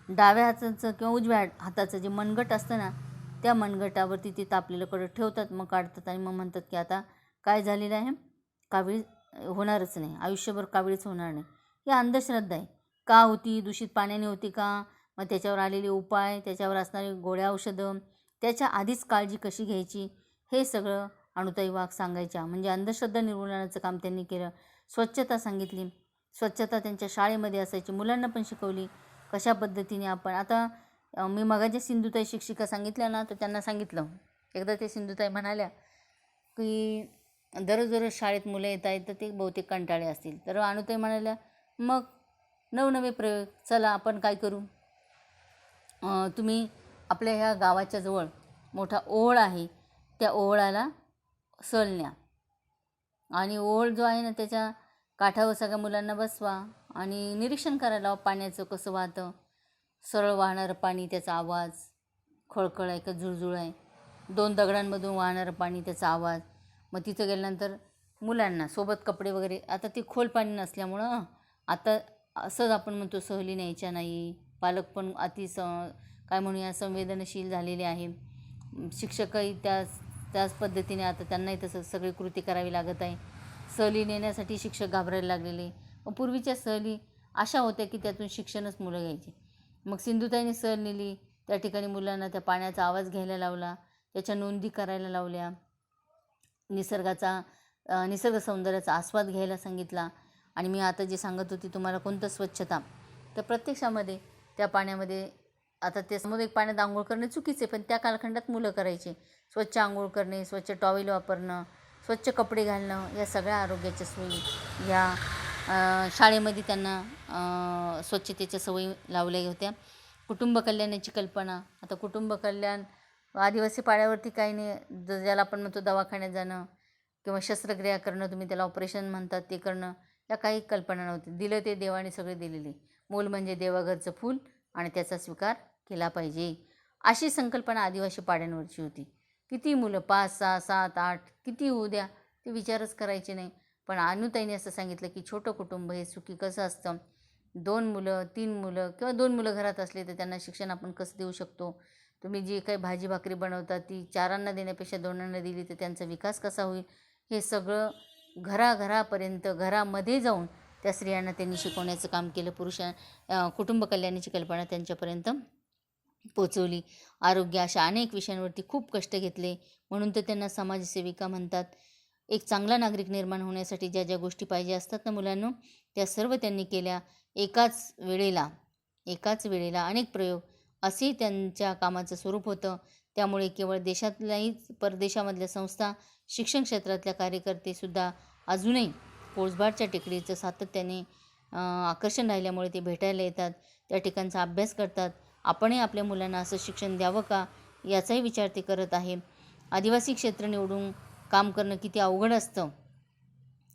डाव्या हाताचं किंवा उजव्या हाताचं जे मनगट असतं ना, त्या मनगटावरती ते तापलेलं कडं ठेवतात, मग काढतात आणि मग म्हणतात की आता काय झालेलं आहे, कावीळ होणारच नाही, आयुष्यभर कावीळच होणार नाही. ही अंधश्रद्धा आहे. का होती? दूषित पाण्याने होती का? मग त्याच्यावर आलेले उपाय, त्याच्यावर असणारी गोळ्या औषधं, त्याच्या आधीच काळजी कशी घ्यायची, हे सगळं अनुताई वाघ सांगायच्या. म्हणजे अंधश्रद्धा निर्मूलनाचं काम त्यांनी केलं. स्वच्छता सांगितली. स्वच्छता त्यांच्या शाळेमध्ये असायची, मुलांना पण शिकवली कशा पद्धतीने आपण. आता मी मगाच्या सिंधुताई शिक्षिका सांगितल्या ना, तर त्यांना सांगितलं एकदा, ते सिंधुताई म्हणाल्या की दररोज शाळेत मुलं येत आहेत तर ते बहुतेक कंटाळे असतील. तर अनुताई म्हणाल्या, मग नवनवे प्रयोग, चला आपण काय करू, तुम्ही आपल्या ह्या गावाच्या जवळ मोठा ओहळ आहे, त्या ओहळाला सल न्या आणि ओहळ जो आहे ना त्याच्या काठावर सगळ्या मुलांना बसवा आणि निरीक्षण करायला पाण्याचं कसं वाहतं. सरळ वाहणारं पाणी, त्याचा आवाज, खळखळ आहे का झुळझुळ आहे, 2 दगडांमधून वाहणारं पाणी, त्याचा आवाज. मग तिथं गेल्यानंतर मुलांना सोबत कपडे वगैरे, आता ते खोल पाणी नसल्यामुळं आता असंच आपण म्हणतो सहली न्यायच्या नाही. पालक पण काय म्हणूया संवेदनशील झालेले आहे. शिक्षकही त्याच पद्धतीने आता त्यांनाही तसं सगळी कृती करावी लागत आहे. सहली नेण्यासाठी शिक्षक घाबरायला लागलेले. मग पूर्वीच्या सहली अशा होत्या की त्यातून शिक्षणच मुलं घ्यायची. मग सिंधुताईंनी सहल नेली, त्या ठिकाणी मुलांना त्या पाण्याचा आवाज घ्यायला लावला, त्याच्या नोंदी करायला लावल्या, निसर्ग सौंदर्याचा आस्वाद घ्यायला सांगितला. आणि मी आता जे सांगत होती तुम्हाला कोणतं स्वच्छता, तर प्रत्यक्षामध्ये त्या पाण्यामध्ये आता ते सामुदायिक पाण्यात आंघोळ करणे चुकीचे, पण त्या कालखंडात मुलं करायचे. स्वच्छ आंघोळ करणे, स्वच्छ टॉवेल वापरणं, स्वच्छ कपडे घालणं, या सगळ्या आरोग्याच्या सोयी या शाळेमध्ये त्यांना स्वच्छतेच्या सवयी लावल्या होत्या. कुटुंब कल्याणाची कल्पना, आता कुटुंब कल्याण आदिवासी पाड्यावरती काही नाही, ज्याला आपण म्हणतो दवाखान्यात जाणं किंवा शस्त्रक्रिया करणं, तुम्ही त्याला ऑपरेशन म्हणतात, ते करणं, या काही कल्पना नव्हती. दिलं ते देवाने सगळे दिलेले. मूल म्हणजे देवाघरचं फूल आणि त्याचा स्वीकार केला पाहिजे, अशी संकल्पना आदिवासी पाड्यांवरची होती. किती मुलं, 5, 6, 7, 8 किती होऊ द्या, ते विचारच करायचे नाही. पण अनुताईने असं सांगितलं की छोटं कुटुंब हे सुखी कसं असतं. 2 मुलं, 3 मुलं किंवा 2 मुलं घरात असले तर त्यांना शिक्षण आपण कसं देऊ शकतो. तुम्ही जी काही भाजी भाकरी बनवता ती 4 देण्यापेक्षा 2 दिली तर त्यांचा विकास कसा होईल, हे सगळं घराघरापर्यंत, घरामध्ये जाऊन त्या स्त्रियांना त्यांनी शिकवण्याचं काम केलं. कुटुंब कल्याणाची कल्पना त्यांच्यापर्यंत पोचवली. आरोग्य, अशा अनेक विषयांवरती खूप कष्ट घेतले, म्हणून तर त्यांना समाजसेविका म्हणतात. एक चांगला नागरिक निर्माण होण्यासाठी ज्या ज्या गोष्टी पाहिजे असतात ना मुलांनो, त्या सर्व त्यांनी केल्या. एकाच वेळेला अनेक प्रयोग, असे त्यांच्या कामाचं स्वरूप होतं. त्यामुळे केवळ देशातल्याहीच परदेशामधल्या संस्था, शिक्षण क्षेत्रातल्या कार्यकर्तेसुद्धा अजूनही कोळसबाडच्या टेकडीचं सातत्याने आकर्षण राहिल्यामुळे ते भेटायला येतात, त्या ठिकाणचा अभ्यास करतात. आपणही आपल्या मुलांना असं शिक्षण द्यावं का, याचाही विचार ते करत आहे. आदिवासी क्षेत्र निवडून काम करणं किती अवघड असतं.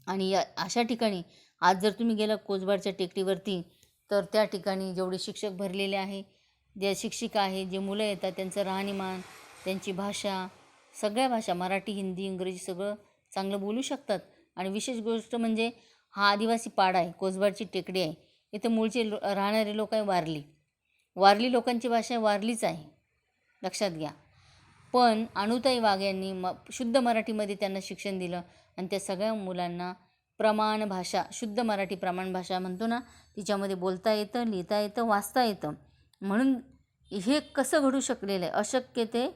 आणि अशा ठिकाणी आज जर तुम्ही गेला कोळसबाडच्या टेकडीवरती, तर त्या ठिकाणी जेवढे शिक्षक भरलेले आहे, ज्या शिक्षिका आहे, जे मुलं येतात, त्यांचं राहणीमान, त्यांची भाषा, सगळ्या भाषा मराठी, हिंदी, इंग्रजी सगळं चांगलं बोलू शकतात. आणि विशेष गोष्ट म्हणजे हा आदिवासी पाडा आहे, कोळसबाडची टेकडी आहे, इथं मूळचे राहणारे लोक आहे वारली लोकांची भाषा वारलीच आहे, लक्षात घ्या. पण अनुताई वाघ यांनी शुद्ध मराठीमध्ये त्यांना शिक्षण दिलं आणि त्या सगळ्या मुलांना प्रमाण भाषा, शुद्ध मराठी प्रमाण भाषा म्हणतो ना, तिच्यामध्ये बोलता येतं, लिहिता येतं, वाचता येतं. म्हणून हे कसं घडू शकलेलं आहे. अशक्य ते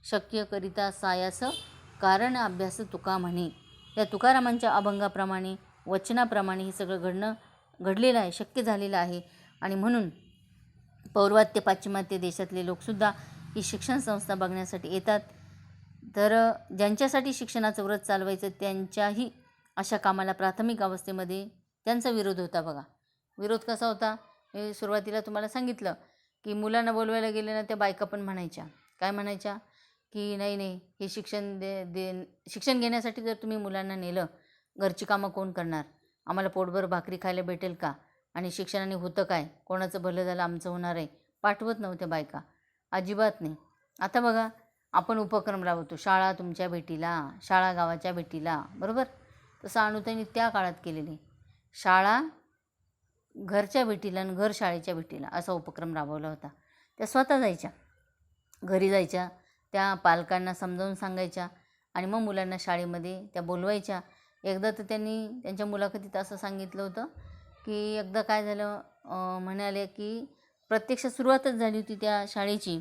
शक्य करिता सायास, कारण अभ्यास तुका म्हणे. या तुकारामांच्या अभंगाप्रमाणे, वचनाप्रमाणे हे सगळं घडलेलं आहे, शक्य झालेलं आहे. आणि म्हणून पौर्वात्य पाश्चिमात्य देशातले लोकसुद्धा ही शिक्षण संस्था बघण्यासाठी येतात. तर ज्यांच्यासाठी शिक्षणाचं व्रत चालवायचं, त्यांच्याही अशा कामाला प्राथमिक अवस्थेमध्ये त्यांचा विरोध होता. बघा, विरोध कसा होता हे सुरुवातीला तुम्हाला सांगितलं की मुलांना बोलवायला गेले ना, त्या बायका पण म्हणायच्या, काय म्हणायच्या की नाही हे शिक्षण घेण्यासाठी जर तुम्ही मुलांना नेलं, घरची कामं कोण करणार, आम्हाला पोटभर भाकरी खायला भेटेल का, आणि शिक्षणाने होतं काय, कोणाचं भलं झालं आमचं होणार आहे, पाठवत नव्हत्या बायका, अजिबात नाही. आता बघा, आपण उपक्रम राबवतो, शाळा तुमच्या भेटीला, शाळा गावाच्या भेटीला, बरोबर. तसं अनुताईंनी त्या काळात केलेले, शाळा घरच्या भेटीला आणि घर शाळेच्या भेटीला, असा उपक्रम राबवला होता. त्या स्वतः जायच्या, घरी जायच्या, त्या पालकांना समजावून सांगायच्या आणि मग मुलांना शाळेमध्ये त्या बोलवायच्या. एकदा तर त्यांनी त्यांच्या मुलाखतीत असं सांगितलं होतं की एकदा काय झालं, म्हणाले की प्रत्यक्ष सुरुवातच झाली होती त्या शाळेची,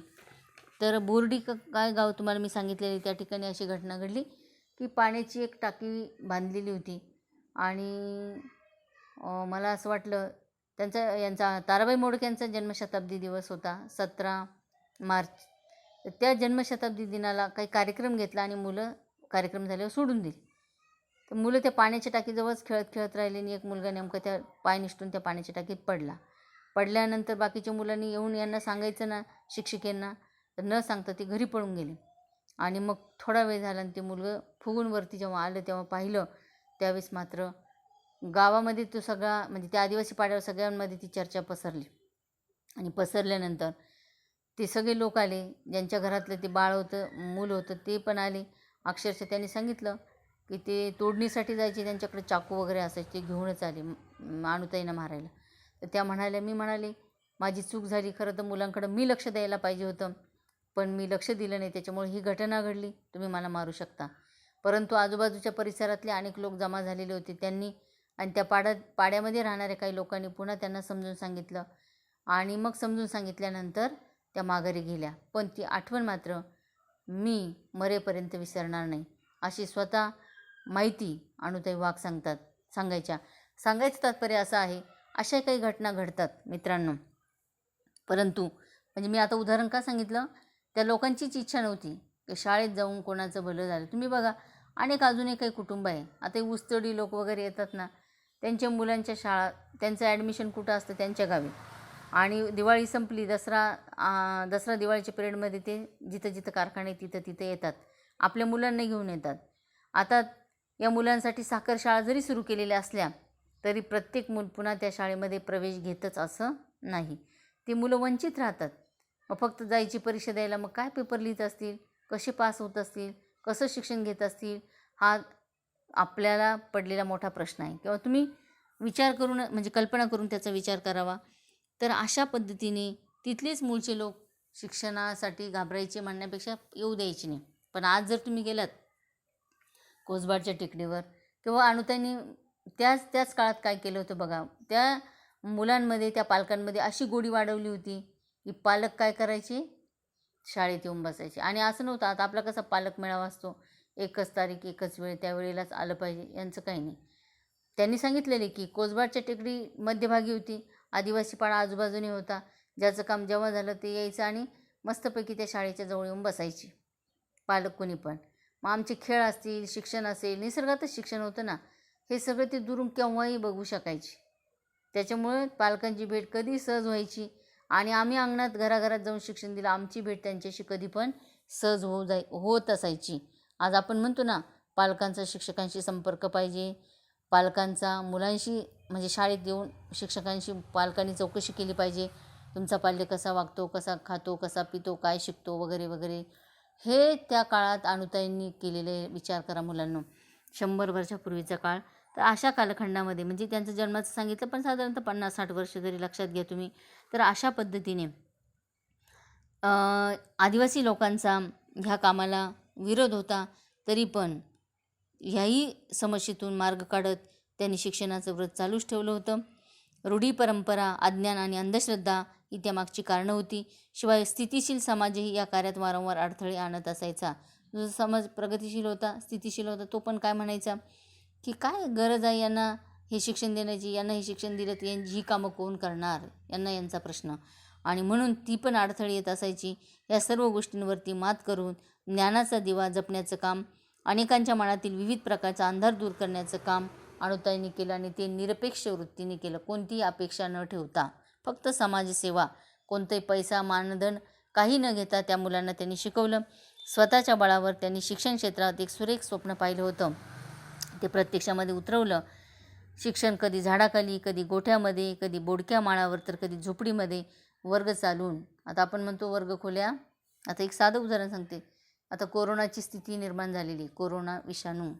तर बोर्डी काय गाव तुम्हाला मी सांगितलेली, त्या ठिकाणी अशी घटना घडली की पाण्याची एक टाकी बांधलेली होती. आणि मला असं वाटलं यांचा ताराबाई मोडक यांचा जन्मशताब्दी दिवस होता 17 मार्च. तर त्या जन्मशताब्दी दिनाला काही कार्यक्रम घेतला आणि मुलं कार्यक्रम झाल्यावर सोडून दिली. तर मुलं त्या पाण्याच्या टाकीजवळच खेळत राहिले आणि एक मुलगा नेमका त्या पाय निसटून त्या पाण्याच्या टाकीत पडल्यानंतर बाकीच्या मुलांनी येऊन यांना सांगायचं ना, शिक्षिकेंना, तर न सांगता ते घरी पळून गेले. आणि मग थोडा वेळ झाला आणि ते मुलगं फुगून वरती जेव्हा आलं तेव्हा पाहिलं, त्यावेळेस मात्र गावामध्ये तो सगळा, म्हणजे त्या आदिवासी पाड्यावर सगळ्यांमध्ये ती चर्चा पसरली. आणि पसरल्यानंतर ते सगळे लोक आले, ज्यांच्या घरातलं ते बाळ होतं, मूल होतं, ते पण आले. अक्षरशः त्यांनी सांगितलं की ते तोडणीसाठी जायचे, त्यांच्याकडे चाकू वगैरे असायचे, ते घेऊनच आले अनुताईंना मारायला. तर त्या म्हणाल्या, मी म्हणाले माझी चूक झाली, खरं तर मुलांकडं मी लक्ष द्यायला पाहिजे होतं, पण मी लक्ष दिलं नाही, त्याच्यामुळे ही घटना घडली, तुम्ही मला मारू शकता. परंतु आजूबाजूच्या परिसरातले अनेक लोक जमा झालेले होते, त्यांनी आणि त्या पाड्यामध्ये राहणाऱ्या काही लोकांनी पुन्हा त्यांना समजून सांगितलं आणि मग समजून सांगितल्यानंतर त्या माघारी गेल्या. पण ती आठवण मात्र मी मरेपर्यंत विसरणार नाही, अशी स्वतः माहिती अनुताई वाघ सांगायचं तात्पर्य असं आहे, अशा काही घटना घडतात मित्रांनो. परंतु म्हणजे मी आता उदाहरण का सांगितलं, त्या लोकांचीच इच्छा नव्हती की शाळेत जाऊन कोणाचं भलं झालं. तुम्ही बघा, अनेक अजूनही काही कुटुंब आहे, आता ऊसतोडी लोक वगैरे येतात ना, त्यांच्या मुलांच्या शाळा, त्यांचं ॲडमिशन कुठं असतं, त्यांच्या गावी. आणि दिवाळी संपली, दसरा दिवाळीच्या पिरियडमध्ये ते जिथं जिथं कारखाने तिथं येतात, आपल्या मुलांना घेऊन येतात. आता या मुलांसाठी साखर शाळा जरी सुरू केलेल्या असल्या तरी प्रत्येक मूल पुन्हा त्या शाळेमध्ये प्रवेश घेतच असं नाही. ती मुलं वंचित राहतात. मग फक्त जायची परीक्षा द्यायला, मग काय पेपर लिहित असतील, कसे पास होत असतील, कसं शिक्षण घेत असतील, हा आपल्याला पडलेला मोठा प्रश्न आहे. किंवा तुम्ही विचार करून म्हणजे कल्पना करून त्याचा विचार करावा. तर अशा पद्धतीने तिथलेच मूळचे लोक शिक्षणासाठी घाबरायचे म्हणण्यापेक्षा येऊ द्यायचे नाही. पण आज जर तुम्ही गेलात कोसबाडच्या टेकडीवर किंवा अनुताईंनी त्याच काळात काय केलं होतं बघा, त्या मुलांमध्ये, त्या पालकांमध्ये अशी गोडी वाढवली होती की पालक काय करायचे, शाळेत येऊन बसायचे. आणि असं नव्हतं आता आपला कसा पालक मेळावा असतो, एकच तारीख एकच वेळ, त्यावेळेलाच आलं पाहिजे, यांचं काही नाही. त्यांनी सांगितलेले की कोसबाडच्या टेकडी मध्यभागी होती, आदिवासी पाडा आजूबाजूने होता, ज्याचं काम जेव्हा झालं ते यायचं आणि मस्तपैकी त्या शाळेच्या जवळ येऊन बसायची पालक कोणी पण. मग आमचे खेळ असतील, शिक्षण असेल, निसर्गातच शिक्षण होतं ना, हे सगळं ते दुरून केव्हाही बघू शकायचे. त्याच्यामुळे पालकांची भेट कधी सहज व्हायची आणि आम्ही अंगणात घराघरात जाऊन शिक्षण दिलं, आमची भेट त्यांच्याशी कधी पण सहज होत असायची. आज आपण म्हणतो ना, पालकांचा शिक्षकांशी संपर्क पाहिजे, पालकांचा मुलांशी म्हणजे शाळेत येऊन शिक्षकांशी पालकांनी चौकशी केली पाहिजे, तुमचा पाल्य कसा वागतो, कसा खातो, कसा पितो, काय शिकतो वगैरे वगैरे. हे त्या काळात अनुताईंनी केलेले विचार करा मुलांना, 100 वर्षापूर्वीचा काळ. तर अशा कालखंडामध्ये म्हणजे त्यांचं जन्माचं सांगितलं, पण साधारणतः 50-60 वर्ष जरी लक्षात घ्या तुम्ही, तर अशा पद्धतीने आदिवासी लोकांचा ह्या कामाला विरोध होता, तरी पण ह्याही समस्येतून मार्ग काढत त्यांनी शिक्षणाचं व्रत चालूच ठेवलं होतं. रूढी परंपरा, अज्ञान आणि अंधश्रद्धा ही त्यामागची कारणं होती. शिवाय स्थितिशील समाजही या कार्यात वारंवार अडथळे आणत असायचा. जो समाज प्रगतिशील होता, स्थितिशील होता, तो पण काय म्हणायचा की काय गरज आहे यांना हे शिक्षण देण्याची, यांना हे शिक्षण दिलं तर ही कामं कोण करणार, यांचा प्रश्न. आणि म्हणून ती पण अडथळे येत असायची. या सर्व गोष्टींवरती मात करून ज्ञानाचा दिवा जपण्याचं काम, अनेकांच्या मनातील विविध प्रकारचा अंधार दूर करण्याचं काम अनुताईंनी केलं आणि ते निरपेक्ष वृत्तीने केलं, कोणतीही अपेक्षा न ठेवता, फक्त समाजसेवा, कोणताही पैसा मानधन काही न घेता त्या मुलांना त्यांनी शिकवलं. स्वतःच्या बळावर त्यांनी शिक्षण क्षेत्रात एक सुरेख स्वप्न पाहिलं होतं, ते प्रत्यक्षामध्ये उतरवलं. शिक्षण कधी झाडाखाली, कधी गोठ्यामध्ये, कधी बोडक्या माळावर, तर कधी झोपडीमध्ये वर्ग चालून. आता आपण म्हणतो वर्ग खोल्या, आता एक साधं उदाहरण सांगते. आता कोरोनाची स्थिती निर्माण झालेली, कोरोना विषाणू,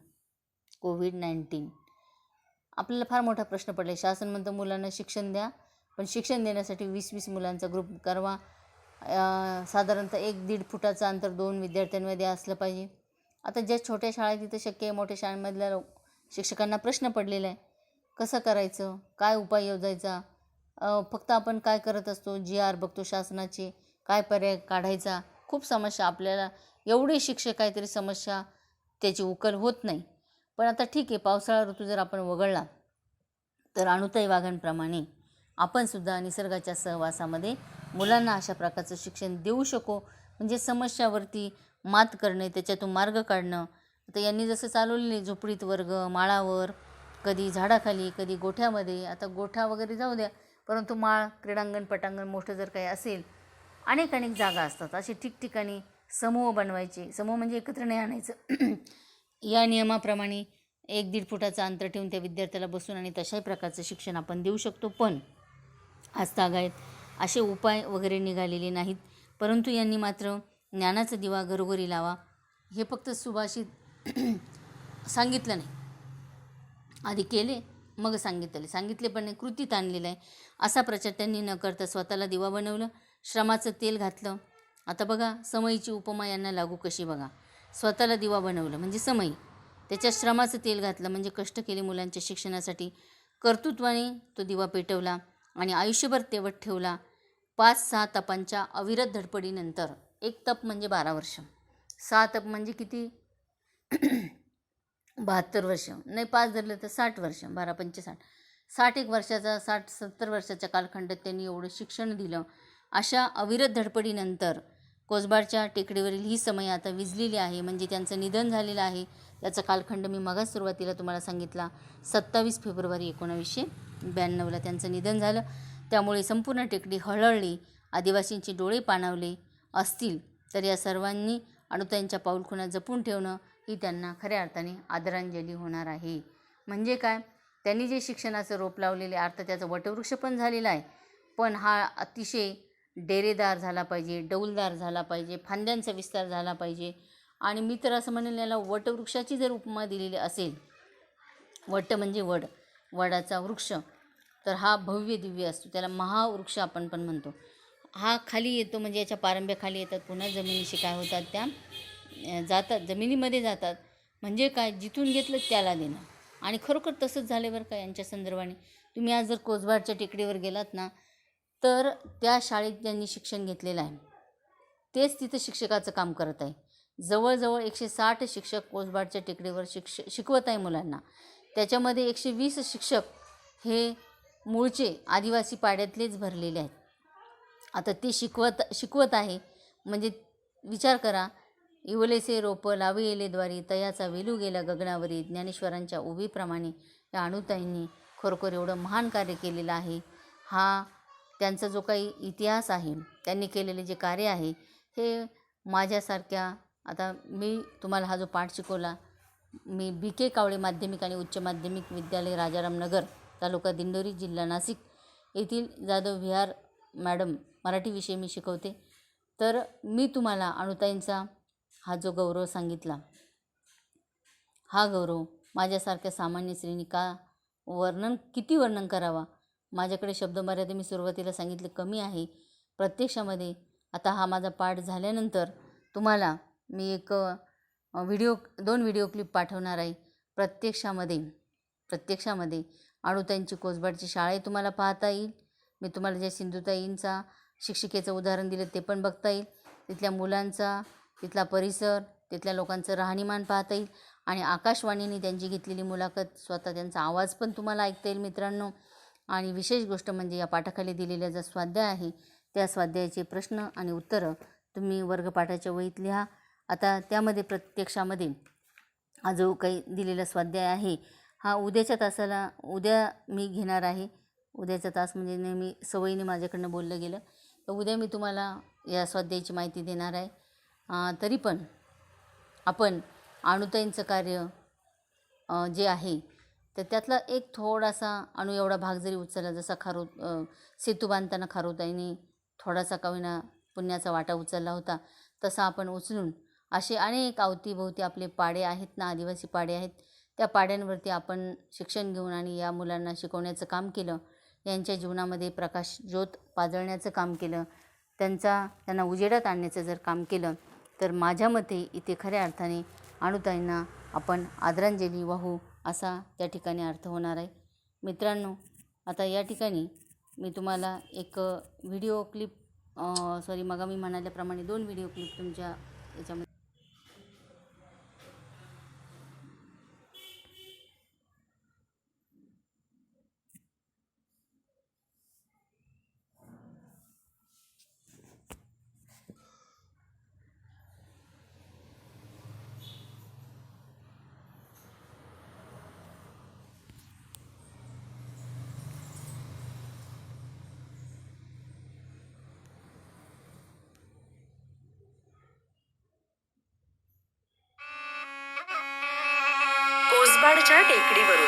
कोविड-19, आपल्याला फार मोठा प्रश्न पडला. शासन म्हणतं मुलांना शिक्षण द्या, पण शिक्षण देण्यासाठी 20-20 मुलांचा ग्रुप करवा, साधारणतः 1-1.5 फुटाचं अंतर 2 विद्यार्थ्यांमध्ये असलं पाहिजे. आता ज्या छोट्या शाळा तिथं शक्य आहे, मोठ्या शाळांमधल्या शिक्षकांना प्रश्न पडलेला आहे, कसं करायचं, काय उपाय योजायचा. फक्त आपण काय करत असतो, GR बघतो शासनाचे, काय पर्याय काढायचा. खूप समस्या, आपल्याला एवढे शिक्षक आहे तरी समस्या त्याची उकल होत नाही. पण आता ठीक आहे, पावसाळा ऋतू जर आपण वगळला तर अनुताई वाघांप्रमाणे आपणसुद्धा निसर्गाच्या सहवासामध्ये मुलांना अशा प्रकारचं शिक्षण देऊ शकू, म्हणजे समस्यावरती मात करणे, त्याच्यातून मार्ग काढणं. आता यांनी जसं चालवलेले झोपडीत वर्ग, माळावर, कधी झाडाखाली, कधी गोठ्यामध्ये. आता गोठा वगैरे जाऊ द्या, परंतु माळ, क्रीडांगण, पटांगण मोठं जर काही असेल, अनेक जागा असतात, असे ठिकठिकाणी समूह बनवायचे. समूह म्हणजे एकत्र नाही आणायचं. या नियमाप्रमाणे 1-1.5 फुटाचं अंतर ठेवून त्या विद्यार्थ्याला बसून आणि तशाही प्रकारचं शिक्षण आपण देऊ शकतो. पण आजतागायत असे उपाय वगैरे निघालेले नाहीत, परंतु यांनी मात्र ज्ञानाचा दिवा घरोघरी लावा हे फक्त सुभाषित सांगितलं नाही, आधी केले मग सांगितले पण नाही, कृतीत आणलेलं आहे. असा प्रचार त्यांनी न करता स्वतःला दिवा बनवलं, श्रमाचं तेल घातलं. आता बघा समईची उपमा यांना लागू कशी बघा. स्वतःला दिवा बनवलं म्हणजे समई, त्याच्या श्रमाचं तेल घातलं म्हणजे कष्ट केले मुलांच्या शिक्षणासाठी, कर्तृत्वाने तो दिवा पेटवला आणि आयुष्यभर तेवत ठेवला. 5-6 तपांच्या अविरत धडपडीनंतर, एक तप म्हणजे 12 वर्ष, 6 तप म्हणजे किती 72 वर्ष, नाही 5 धरलं तर 60 वर्ष, 12-5 = 60 एक वर्षाचा 60-70 वर्षाच्या कालखंडात त्यांनी एवढं शिक्षण दिलं. अशा अविरत धडपडीनंतर कोसबाडच्या टेकडीवरील ही समय आता विझलेली आहे, म्हणजे त्यांचं निधन झालेलं आहे. त्याचा कालखंड मी मगाच सुरुवातीला तुम्हाला सांगितला, 27 फेब्रुवारी 1992 त्यांचं निधन झालं. त्यामुळे संपूर्ण टेकडी हळहळली, आदिवासींचे डोळे पाणावले असतील तर या सर्वांनी अणुताईंच्या पाऊलखुणा जपून ठेवणं ही त्यांना खऱ्या अर्थाने आदरांजली होणार आहे. म्हणजे काय, त्यांनी जे शिक्षणाचं रोप लावलेले अर्थ त्याचा वटवृक्ष पण झालेला आहे, पण हा अतिशय डेरेदार झाला पाहिजे, डौलदार झाला पाहिजे, फांद्यांचा विस्तार झाला पाहिजे. आणि मी तर असं म्हणेल, याला वटवृक्षाची जर उपमा दिलेली असेल, वट म्हणजे वडाचा वृक्ष, तर हा भव्य दिव्य असतो, त्याला महावृक्ष आपण पण म्हणतो. हा खाली येतो म्हणजे याच्या पारंब्या खाली येतात, पुन्हा जमिनीशी काय होतात, त्या जातात, जमिनीमध्ये जातात. म्हणजे काय, जिथून घेतलं त्याला देणं. आणि खरोखर तसंच झालं बरं का यांच्या संदर्भाने. तुम्ही आज जर कोसबाडच्या टेकडीवर गेलात ना, तर त्या शाळेत ज्यांनी शिक्षण घेतलेलं आहे तेच तिथं शिक्षकाचं काम करत आहे. जवळजवळ 160 शिक्षक कोसबाडच्या टेकडीवर शिकवत आहे मुलांना. त्याच्यामध्ये 120 शिक्षक हे मूळचे आदिवासी पाड्यातलेच भरलेले आहेत. आता ते शिकवत आहे म्हणजे विचार करा, इवलेसे रोपं लावी येले द्वारी, तयाचा वेलू गेला गगनावरी. ज्ञानेश्वरांच्या उभीप्रमाणे या अणुताईंनी खरोखर एवढं महान कार्य केलेलं आहे. हा त्यांचा जो काही इतिहास आहे, त्यांनी केलेले जे कार्य आहे, हे माझ्यासारख्या, आता मी तुम्हाला हा जो पाठ शिकवला, मी BK कावळे माध्यमिक आणि उच्च माध्यमिक विद्यालय, राजारामनगर, तालुका दिंडोरी, जिल्हा नाशिक येथील जाधव विहार मॅडम मराठी विषय मी शिकवते. तर मी तुम्हाला अणुताईंचा हा जो गौरव सांगितला, हा गौरव माझ्यासारख्या सामान्य स्त्रीने किती वर्णन करावा. माझ्याकडे शब्दमर्यादा मी सुरुवातीला सांगितले कमी आहे. प्रत्यक्षामध्ये आता हा माझा पाठ झाल्यानंतर तुम्हाला मी एक 2 व्हिडिओ क्लिप पाठवणार आहे. प्रत्यक्षामध्ये अणुताईंची कोसबाडची शाळाही तुम्हाला पाहता येईल. मी तुम्हाला ज्या सिंधुताईंचा शिक्षिकेचं उदाहरण दिलं ते पण बघता येईल. तिथल्या मुलांचा, तिथला परिसर, तिथल्या लोकांचं राहणीमान पाहता येईल. आणि आकाशवाणीने त्यांची घेतलेली मुलाखत, स्वतः त्यांचा आवाज पण तुम्हाला ऐकता येईल मित्रांनो. आणि विशेष गोष्ट म्हणजे या पाठाखाली दिलेला जो स्वाध्याय आहे, त्या स्वाध्यायाचे प्रश्न आणि उत्तरं तुम्ही वर्गपाठाच्या वहीत लिहा. आता त्यामध्ये प्रत्यक्षामध्ये हा जो काही दिलेला स्वाध्याय आहे, हा उद्या मी घेणार आहे. उद्याचा तास म्हणजे नेहमी सवयीने माझ्याकडनं बोललं गेलं, तर उद्या मी तुम्हाला या स्वाध्यायाची माहिती देणार आहे. तरी पण आपण अणुताईंचं कार्य जे आहे, तर त्यातला एक थोडासा अणु एवढा भाग जरी उचलला, जसा सेतू बांधताना खारोताईंनी थोडासा का होईना पुण्याचा वाटा उचलला होता, तसा आपण उचलून असे अनेक अवतीभोवती आपले पाडे आहेत ना, आदिवासी पाडे आहेत, त्या पाड्यांवरती आपण शिक्षण घेऊन आणि या मुलांना शिकवण्याचं काम केलं. यांच्या जीवनामध्ये प्रकाश ज्योत पाजळण्याचं काम केलं. त्यांना उजेडात आणण्याचं जर काम केलं, तर माझ्या मते इथे खऱ्या अर्थाने अणुताईंना आपण आदरांजली वाहू, असा त्या ठिकाणी अर्थ होणार आहे. मित्रांनो, आता या ठिकाणी मी तुम्हाला एक व्हिडिओ क्लिप मग मी म्हणाल्याप्रमाणे 2 व्हिडिओ क्लिप तुमच्या याच्यामध्ये
कोसबाडच्या टेकडीवरून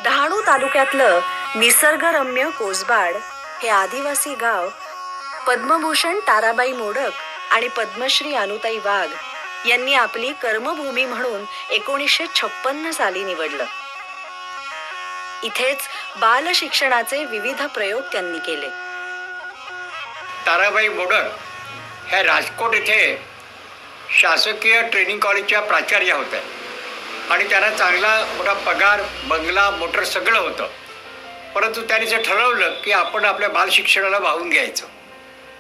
डहाणू तालुक्यातलं निसर्गरम्य कोसबाड हे आदिवासी गाव पद्मभूषण ताराबाई मोडक आणि पद्मश्री अनुताई वाघ यांनी आपली कर्मभूमी म्हणून 1956 साली निवडलं. इथेच बाल शिक्षणाचे विविध प्रयोग त्यांनी केले.
ताराबाई मोडक ह्या राजकोट येथे शासकीय ट्रेनिंग कॉलेजच्या प्राचार्या होत्या आणि त्यांना चांगला मोठा पगार, बंगला, मोटर सगळं होतं. परंतु त्यांनी जे ठरवलं की आपण आपल्या बालशिक्षणाला वाहून घ्यायचं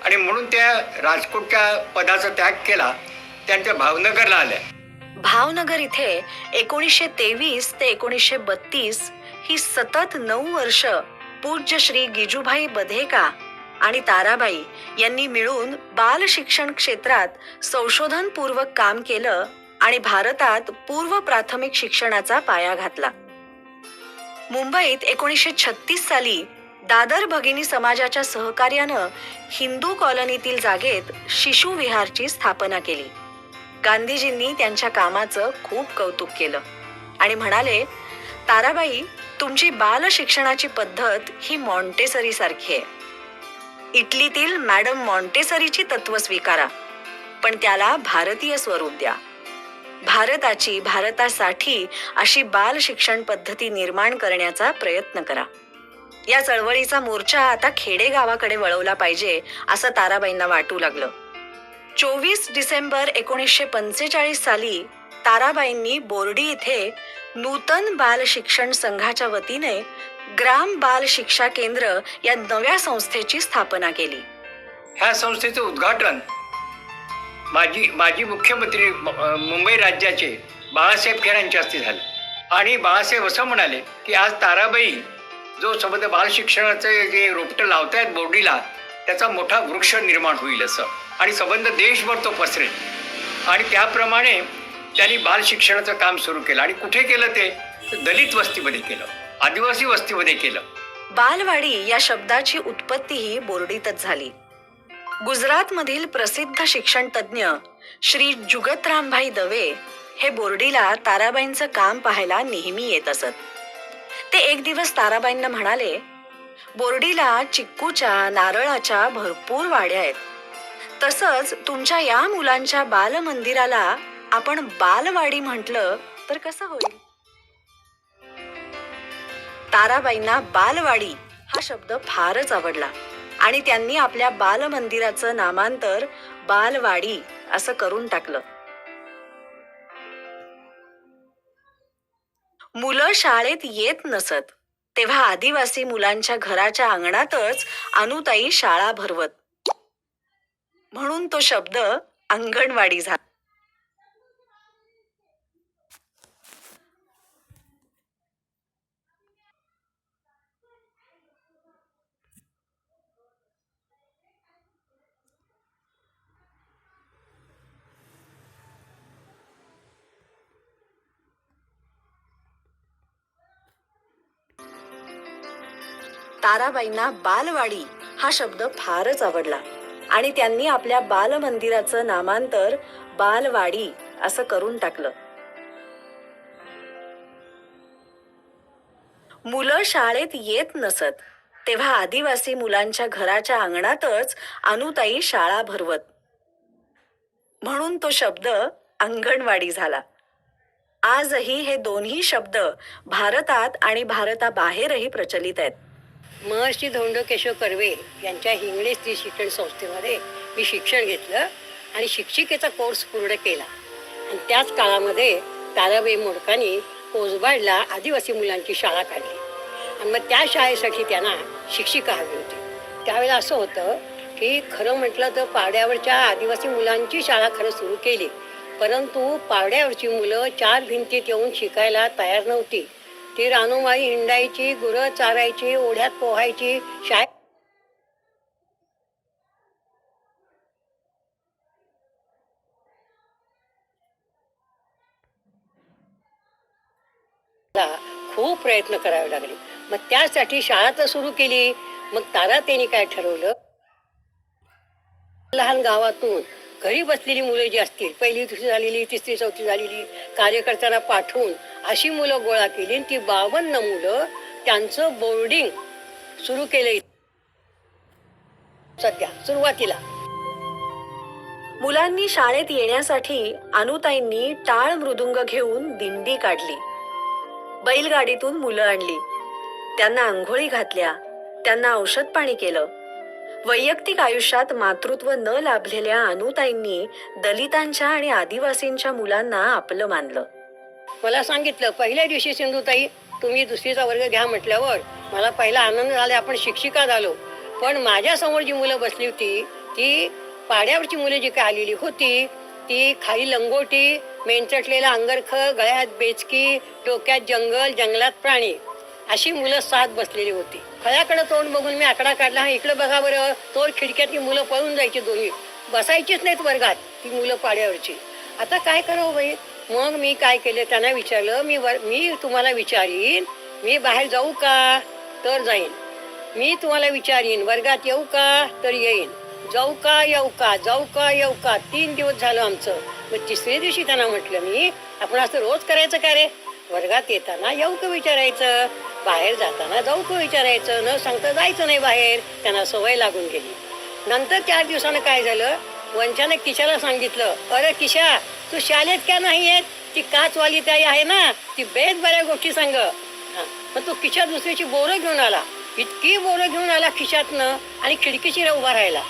आणि म्हणून त्या राजकोटच्या पदाचा त्याग केला. त्यांच्या भावनगरला आल्या.
भावनगर इथे 1923 ते 1932 ही सतत 9 वर्ष पूज्य श्री गिजूभाई बधेका आणि ताराबाई यांनी मिळून बाल शिक्षण क्षेत्रात संशोधनपूर्वक काम केलं आणि भारतात पूर्व प्राथमिक शिक्षणाचा पाया घातला. मुंबईत 1936 साली दादर भगिनी समाजाच्या सहकार्यानं हिंदू कॉलनीतील जागेत शिशु विहारची स्थापना केली. गांधीजींनी त्यांच्या कामाचं खूप कौतुक केलं आणि म्हणाले, ताराबाई, तुमची बाल शिक्षणाची पद्धत ही मॉन्टेसरी सारखी आहे. इटलीतील मॅडम मॉन्टेसरीची तत्व स्वीकारा, पण त्याला भारतीय स्वरूप द्या. भारताची, भारतासाठी अशी बाल शिक्षण पद्धती निर्माण करण्याचा प्रयत्न करा. या चळवळीचा मोर्चा आता खेडेगावाकडे वळवला पाहिजे असं ताराबाईंना वाटू लागलं. 24 डिसेंबर 1945 साली ताराबाईंनी बोर्डी इथे नूतन बाल शिक्षण संघाच्या वतीने ग्राम बाल शिक्षा केंद्र या नव्या संस्थेची स्थापना केली.
ह्या संस्थेचं उद्घाटन माजी मुख्यमंत्री मुंबई राज्याचे बाळासाहेब खेर यांच्या हस्ते झाले आणि बाळासाहेब असं म्हणाले की आज ताराबाई जो संबंध बाल शिक्षणाचे जे रोपटं लावतायत बोर्डीला, त्याचा मोठा वृक्ष निर्माण होईल असं आणि संबंध देशभर तो पसरेल. आणि त्याप्रमाणे त्यांनी बाल शिक्षणाचं काम सुरू केलं. आणि कुठे केलं ते? दलित वस्तीमध्ये केलं, आदिवासी वस्तीमध्ये केलं.
बालवाडी या शब्दाची उत्पत्तीही बोर्डीतच झाली. गुजरातमधील प्रसिद्ध शिक्षण तज्ज्ञ श्री जुगतरामभाई दवे हे बोर्डीला ताराबाईंचं काम पाहायला नेहमी येत असत. ते एक दिवस ताराबाईंना म्हणाले, बोर्डीला चिक्कूच्या, नारळाच्या भरपूर वाड्या आहेत. तसंच तुमच्या या मुलांच्या बालमंदिराला आपण बालवाडी म्हटलं तर कसं होईल? ताराबाईंना बालवाडी हा शब्द फारच आवडला आणि त्यांनी आपल्या बालमंदिराचं नामांतर बालवाडी असं करून टाकलं. मुलं शाळेत येत नसत तेव्हा आदिवासी मुलांच्या घराच्या अंगणातच अनुताई शाळा भरवत, म्हणून तो शब्द अंगणवाडी झाला. ताराबाईंना बालवाडी हा शब्द फारच आवडला आणि त्यांनी आपल्या बालमंदिराचं नामांतर बालवाडी असं करून टाकलं. मुलं शाळेत येत नसत तेव्हा आदिवासी मुलांच्या घराच्या अंगणातच अनुताई शाळा भरवत, म्हणून तो शब्द अंगणवाडी झाला. आजही हे दोन्ही शब्द भारतात आणि भारताबाहेरही प्रचलित आहेत.
महर्षी धोंडो केशव कर्वे यांच्या हिंगणे स्त्री शिक्षण संस्थेमध्ये मी शिक्षण घेतलं आणि शिक्षिकेचा कोर्स पूर्ण केला. आणि त्याच काळामध्ये ताराबाई मोडकांनी कोसबाडला आदिवासी मुलांची शाळा काढली आणि मग त्या शाळेसाठी त्यांना शिक्षिका हवी होती. त्यावेळेला असं होतं की खरं म्हटलं तर पाड्यावरच्या आदिवासी मुलांची शाळा खरं सुरू केली, परंतु पाड्यावरची मुलं 4 भिंतीत येऊन शिकायला तयार नव्हती. ती रानोमाळी हिंडायची, गुरं चारायची, ओढ्यात पोहायची, शाळेत खूप प्रयत्न करावे लागले. मग त्यासाठी शाळा तर सुरू केली. मग ताराताईंनी काय ठरवलं, लहान गावातून घरी बसलेली मुलं जी असतील, पहिली दुसरी झालेली, तिसरी चौथी झालेली, कार्यकर्त्यांना पाठवून अशी मुलं गोळा केली. ती 52 मुलं त्यांचं बोर्डिंग सुरू केलं सध्या सुरुवातीला.
मुलांनी शाळेत येण्यासाठी अनुताईंनी टाळ मृदुंग घेऊन दिंडी काढली. बैलगाडीतून मुलं आणली, त्यांना आंघोळी घातल्या, त्यांना औषध पाणी केलं. वैयक्तिक आयुष्यात मातृत्व न लाभलेल्या अनुताईंनी दलितांच्या आणि आदिवासींच्या मुलांना आपलं मानलं.
मला सांगितलं पहिल्या दिवशी, सिंधुताई तुम्ही दुसरीचा वर्ग घ्या म्हटल्यावर मला पहिला आनंद झाला, आपण शिक्षिका झालो. पण माझ्या समोर जी मुलं बसली होती, ती पाड्यावरची मुलं जी काय आलेली होती, ती खाली लंगोटी, मेंचटलेला अंगरख, गळ्यात बेचकी, डोक्यात जंगल, जंगलात प्राणी, अशी मुलं 7 बसलेली होती. खळ्याकडे तोंड बघून मी आकडा काढला, हा इकडे बघा बरं. तोर खिडक्यात मुलं पळून जायची, दोन्ही बसायचीच नाहीत वर्गात, ती मुलं पाड्यावरची. आता काय करावं बाई? मग मी काय केलं, त्यांना विचारलं, मी तुम्हाला विचारीन, मी बाहेर जाऊ का तर जाईन, मी तुम्हाला विचारीन वर्गात येऊ का तर येईन, जाऊ का येऊ का, जाऊ का येऊ का. 3 दिवस झालं आमचं. मग तिसऱ्या दिवशी त्यांना म्हटलं मी, आपण असं रोज करायचं का रे? वर्गात येताना येऊ का विचारायचं, बाहेर जाताना जाऊ का विचारायचं, न सांगता जायचं नाही बाहेर. त्यांना सवय लागून गेली. नंतर 4 दिवसानं काय झालं, वंशाने किशाला सांगितलं, अरे किशा तू शाळेत का नाही येत? ती काचवाली ताई आहे ना, ती बेद बऱ्या गोष्टी सांग. मग तो किशा दुसऱ्याची बोरं घेऊन आला, इतकी बोरं घेऊन आला खिशातनं, आणि खिडकीशी उभा राहिला.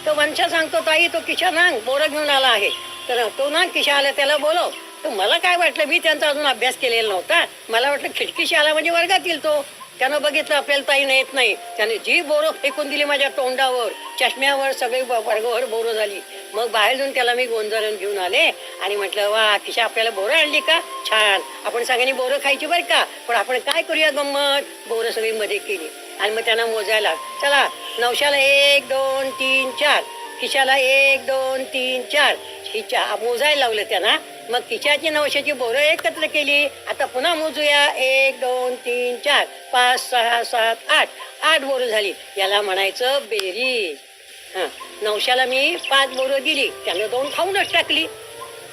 तो वंशा सांगतो, ताई तो किशा नांग बोरं घेऊन आला आहे. तर तो ना किशा आला, त्याला बोलव. तर मला काय वाटलं, मी त्यांचा अजून अभ्यास केलेला नव्हता, मला वाटलं खिडकीशी आला म्हणजे वर्गात येईल तो. त्यानं बघितलं आपल्याला ताईनं येत नाही, त्याने जी बोरं फेकून दिली माझ्या तोंडावर, चष्म्यावर, सगळी वर्गभर बोरं झाली. मग बाहेर जाऊन त्याला मी गोंजारून घेऊन आले आणि म्हटलं, वा किशा आपल्याला बोरं आणली का, छान, आपण सगळ्यांनी बोरं खायची बरं का, पण आपण काय करूया गंमत, बोरं सगळी मध्ये केली. आणि मग त्यांना मोजायला, चला नवशाला 1 2 3 4, किशाला 1 2 3 4, मोजायला लावलं त्यांना. मग किशाची नवशाची बोरं एकत्र केली. आता पुन्हा मोजूया, 1 2 3 4 5 6 7 8, 8 बोरं झाली. याला म्हणायचं बेरीज. नवशाला मी 5 बोरं दिली, त्यानं 2 खाऊनच टाकली,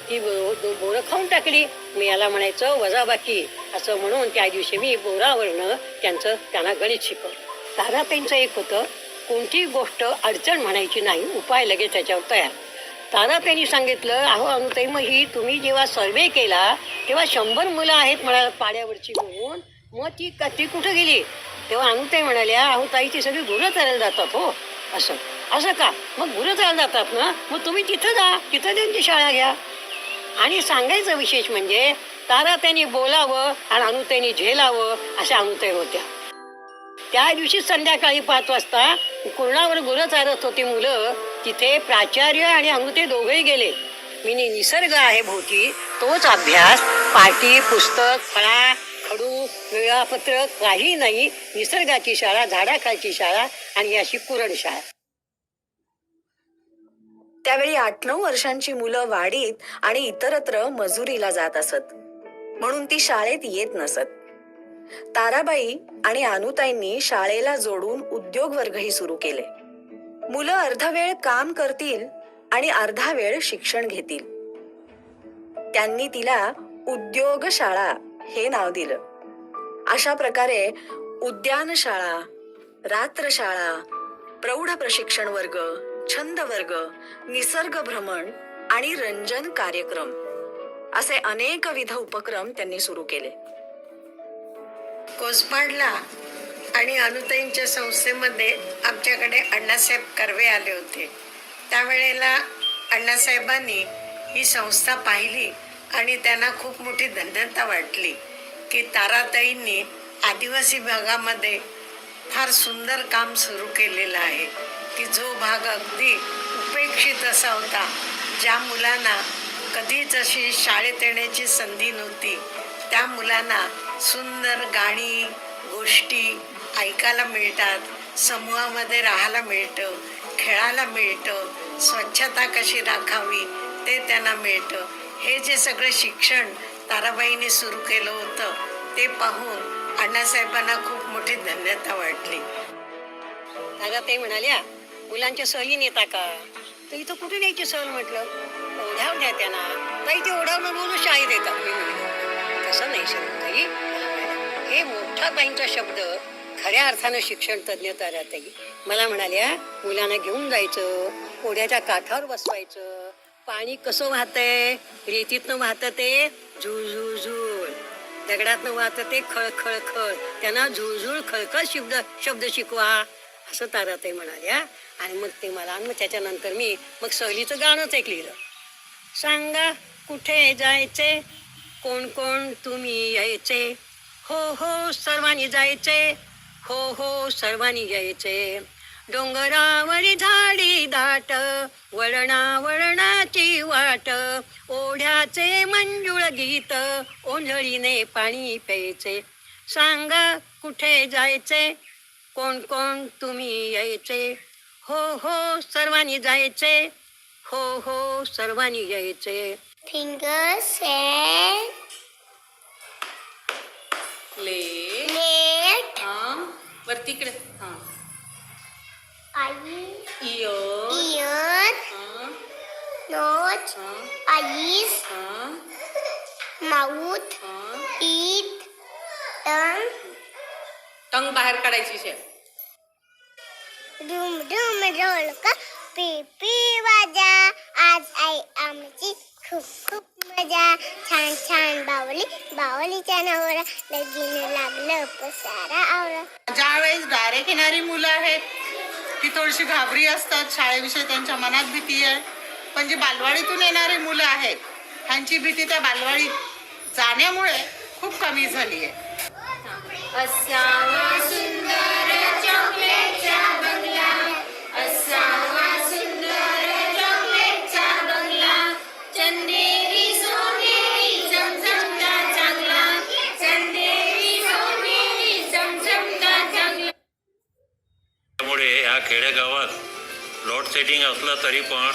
ती बोरं खाऊन टाकली. मी याला म्हणायचं वजाबाकी. असं म्हणून त्या दिवशी मी बोरावरनं त्यांना गणित शिकवलं. ताराताईंचं एक होतं, कोणतीही गोष्ट अडचण म्हणायची नाही, उपाय लगेच त्याच्यावर तयार. ताराताईंनी सांगितलं, अहो अनुताई, मग ही तुम्ही जेव्हा सर्वे केला तेव्हा 100 मुलं आहेत म्हणाला पाड्यावरची म्हणून, मग ती कुठं गेली? तेव्हा अनुताई म्हणाल्या, अहो ताई ती सगळी गुरं चरायला जातात हो. असं का? मग गुरं चरायला जातात ना, मग तुम्ही तिथं जा, तिथं त्यांची शाळा घ्या. आणि सांगायचं विशेष म्हणजे ताराताईंनी बोलावं आणि अनुताईंनी झेलावं, अशा अनुताई होत्या. त्या दिवशी संध्याकाळी 5 वाजता कुरणावर गुरं चारत होती मुलं, तिथे प्राचार्य आणि अनुताई दोघेही गेले. मी निसर्ग आहे भोवती, तोच अभ्यास, पाटी पुस्तक फळा खडू वेळापत्रक काही नाही, निसर्गाची शाळा, झाडाखालची शाळा, आणि अशी कुरण शाळा.
त्यावेळी 8-9 वर्षांची मुलं वाडीत आणि इतरत्र मजुरीला जात असत, म्हणून ती शाळेत येत नसत. ताराबाई आणि अनुताईंनी शाळेला जोडून उद्योग वर्गही सुरू केले. मुलं अर्धा वेळ काम करतील आणि अर्धा वेळ शिक्षण घेतील. त्यांनी तिला उद्योग शाळा हे नाव दिलं. अशा प्रकारे उद्यान शाळा, रात्रशाळा, प्रौढ प्रशिक्षण वर्ग, छंद वर्ग, निसर्ग भ्रमण आणि रंजन कार्यक्रम असे अनेकविध उपक्रम त्यांनी सुरू केले.
कोसपाडला आणि अनुताईंच्या संस्थेमध्ये आमच्याकडे अण्णासाहेब कर्वे आले होते. त्यावेळेला अण्णासाहेबांनी ही संस्था पाहिली आणि त्यांना खूप मोठी धन्यता वाटली की ताराताईंनी आदिवासी भागामध्ये फार सुंदर काम सुरू केलेलं आहे, की जो भाग अगदी उपेक्षित असा होता, ज्या मुलांना कधीच अशी शाळेत येण्याची संधी नव्हती, त्या मुलांना सुंदर गाणी गोष्टी ऐकायला मिळतात, समूहामध्ये राहायला मिळतं, खेळायला मिळतं, स्वच्छता कशी राखावी ते त्यांना मिळतं. हे जे सगळं शिक्षण ताराबाईंनी सुरू केलं होतं ते पाहून अण्णासाहेबांना खूप मोठी धन्यता वाटली.
ताराताई म्हणाल्या, मुलांच्या सहली नेता का? तर इथं कुठे न्यायची सहल म्हटलं. ओढ्यावर द्या त्यांना. ताई ते ओढ्यावर बोलून शाळेत येतात. मी म्हणलं तसं नाही शांताई. हे मोठ्या ताईंचा शब्द खऱ्या अर्थानं शिक्षण तज्ज्ञ ताराताई मला म्हणाल्या, मुलांना घेऊन जायचं, ओढ्याच्या काठावर बसवायचं. पाणी कसं वाहतंय? रेतीतनं वाहतं ते झुळझुळ झुळ, दगडातनं वाहतं ते खळ खळ खळ. त्यांना झुळझुळ खळखळ शब्द शिकवा असं ताराताई म्हणाल्या. आणि मग ते मला, आणि मग त्याच्यानंतर मी मग सहलीचं गाणंच एक लिहिलं. सांगा कुठे जायचे, कोण कोण तुम्ही यायचे, हो हो सर्वांनी जायचे, हो हो सर्वांनी यायचे. डोंगरावरी झाडी दाट, वळणा वळणाची वाट, ओढ्याचे मंजुळ गीत, ओंजळीने पाणी प्यायचे. सांगा कुठे जायचे, कोण कोण तुम्ही यायचे, हो हो सर्वांनी जायचे, हो हो सर्वांनी यायचे.
Fingers and
ले वरती इकडे
eyes,
year
ears, nose, eyes, mouth, teeth, tongue.
टंग बाहेर काढायची शे.
धूम धूम ढोलका पी वाजा, आज आई आमची खूप खूप मजा. छान छान बावली, बावलीच्या नवरा, लगीन लागलं पसारा आवरा.
ज्यावेळेस दारे किनारी मुलं आहेत ती थोडीशी घाबरी असतात, शाळेविषयी त्यांच्या मनात भीती आहे. पण जी बालवाडीतून येणारी मुलं आहेत ह्यांची भीती त्या बालवाडीत जाण्यामुळे खूप कमी झाली आहे.
असावा सुंदर चॉकलेटचा बंगला, असावा सुंदर चॉकलेटचा बंगला, चंदेरी सोनेरी चमचमता चांगला, चंदेरी सोनेरी चमचमता चांगला.
त्यामुळे ह्या खेडेगावात लोड सेटिंग असलं तरी पण